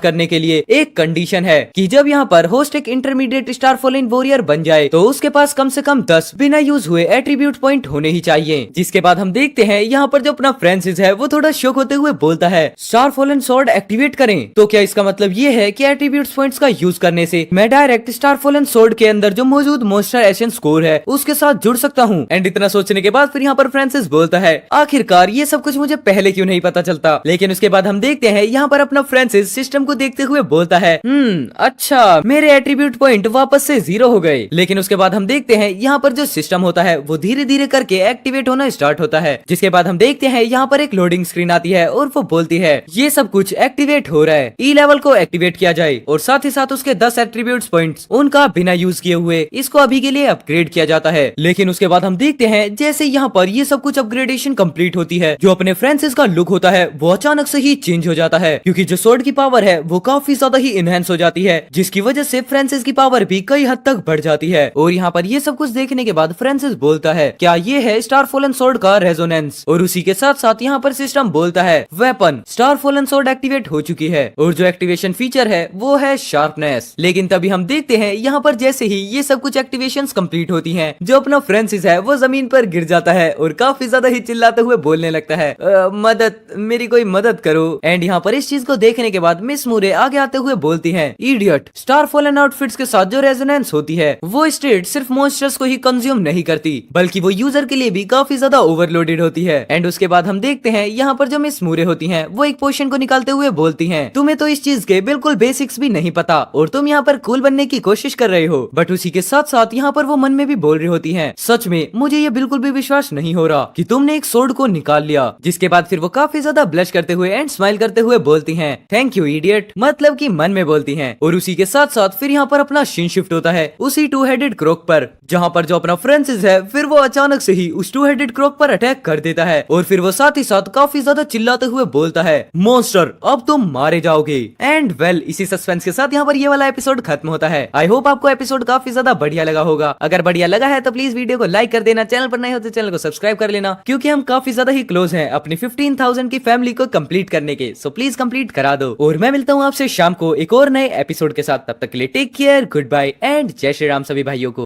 करने के लिए एक कंडीशन है कि जब यहाँ पर होस्ट एक इंटरमीडिएट स्टार फॉलन वॉरियर बन जाए तो उसके पास कम से कम 10 बिना यूज हुए एट्रीब्यूट पॉइंट होने ही चाहिए। जिसके बाद हम देखते हैं यहाँ पर जो अपना फ्रांसिस है वो थोड़ा शॉक होते हुए बोलता है, स्टार फॉलन स्वॉर्ड एक्टिवेट करें? तो क्या इसका मतलब ये है कि एट्रीब्यूट पॉइंट्स का यूज करने से मैं डायरेक्ट स्टार फॉलन स्वॉर्ड के अंदर जो मौजूद मॉन्स्टर एशियन स्कोर है उसके साथ जुड़ सकता हूँ। एंड इतना सोचने के बाद फिर यहाँ पर फ्रांसिस बोलता है आखिरकार ये सब कुछ मुझे पहले क्यों नहीं पता चलता। लेकिन उसके बाद हम देखते हैं यहाँ पर अपना फ्रांसिस सिस्टम को देखते हुए बोलता है अच्छा मेरे एट्रीब्यूट पॉइंट वापस से 0 हो गए। लेकिन उसके बाद हम देखते हैं यहाँ पर जो सिस्टम होता है वो धीरे धीरे करके एक्टिवेट होना स्टार्ट होता है। जिसके बाद हम देखते हैं यहाँ पर एक लोडिंग स्क्रीन आती है और वो बोलती है ये सब कुछ एक्टिवेट हो रहा है, ई लेवल को एक्टिवेट किया जाए और साथ ही साथ उसके 10 एट्रीब्यूट पॉइंट्स उनका बिना यूज किए हुए इसको अभी के लिए अपग्रेड किया जाता है। लेकिन उसके बाद हम देखते हैं जैसे यहाँ पर ये सब कुछ अपग्रेडेशन कंप्लीट होती है, जो अपने फ्रांसिस का लुक होता है वो अचानक से ही चेंज हो जाता है क्योंकि जो स्वॉर्ड की पावर है वो काफी ज्यादा ही इनहेंस हो जाती है, जिसकी वजह से फ्रांसिस की पावर भी कई हद तक बढ़ जाती है। और यहाँ पर ये सब कुछ देखने के बाद फ्रांसिस बोलता है क्या ये है स्टार फॉलन स्वॉर्ड का रेजोनेंस। और उसी के साथ साथ यहाँ पर सिस्टम बोलता है weapon star fallen sword activate हो चुकी है और जो एक्टिवेशन फीचर है वो है शार्पनेस। लेकिन तभी हम देखते हैं यहाँ पर जैसे ही ये सब कुछ एक्टिवेशन कंप्लीट होती हैं, जो अपना फ्रांसिस है वो जमीन पर गिर जाता है और काफी ज्यादा ही चिल्लाते हुए बोलने लगता है मदद, मेरी कोई मदद करो। एंड यहाँ पर इस चीज को देखने के बाद मिस मूरे आगे आते हुए बोलती है इडियट, स्टार फॉलन आउटफिट्स के साथ जो रेजोनेंस होती है वो स्टेट सिर्फ मॉन्स्टर्स को ही कंज्यूम नहीं करती बल्कि वो यूजर के लिए भी काफी ज्यादा ओवरलोडेड होती है। एंड उसके बाद हम देखते हैं यहाँ पर जो मिस मूरे होती हैं वो एक पोशन को निकालते हुए बोलती हैं तुम्हें तो इस चीज के बिल्कुल बेसिक्स भी नहीं पता और तुम यहाँ पर कूल बनने की कोशिश कर रहे हो। बट उसी के साथ साथ यहाँ पर वो मन में भी बोल रही होती हैं सच में मुझे ये बिल्कुल भी विश्वास नहीं हो रहा कि तुमने एक सोर्ड को निकाल लिया। जिसके बाद फिर वो काफी ज्यादा ब्लश करते हुए एंड स्माइल करते हुए बोलती हैं थैंक यू इडियट, मतलब कि मन में बोलती हैं। और उसी के साथ साथ फिर यहाँ पर अपना सीन शिफ्ट होता है उसी टू हेडेड क्रोक पर, जहाँ पर जो अपना फ्रांसिस है फिर वो अचानक से ही उस टू हेडेड क्रोक पर अटैक कर देता है और फिर वो साथ ही साथ काफी ज्यादा चिल्लाते हुए बोलता है मॉन्स्टर अब तुम मारे जाओगे। एंड वेल इसी सस्पेंस के साथ यहाँ पर ये वाला एपिसोड खत्म होता है। आई होप आपको एपिसोड काफी ज्यादा बढ़िया लगा होगा। अगर बढ़िया लगा है तो प्लीज वीडियो को लाइक कर देना, चैनल पर नए हो तो चैनल को सब्सक्राइब कर लेना क्योंकि हम काफी ज्यादा ही क्लोज हैं अपनी 15,000 की फैमिली को कंप्लीट करने के। सो प्लीज कंप्लीट करा दो और मैं मिलता हूँ आपसे शाम को एक और नए एपिसोड के साथ। तब तक के लिए take care, good bye and जय श्री राम सभी भाइयों को।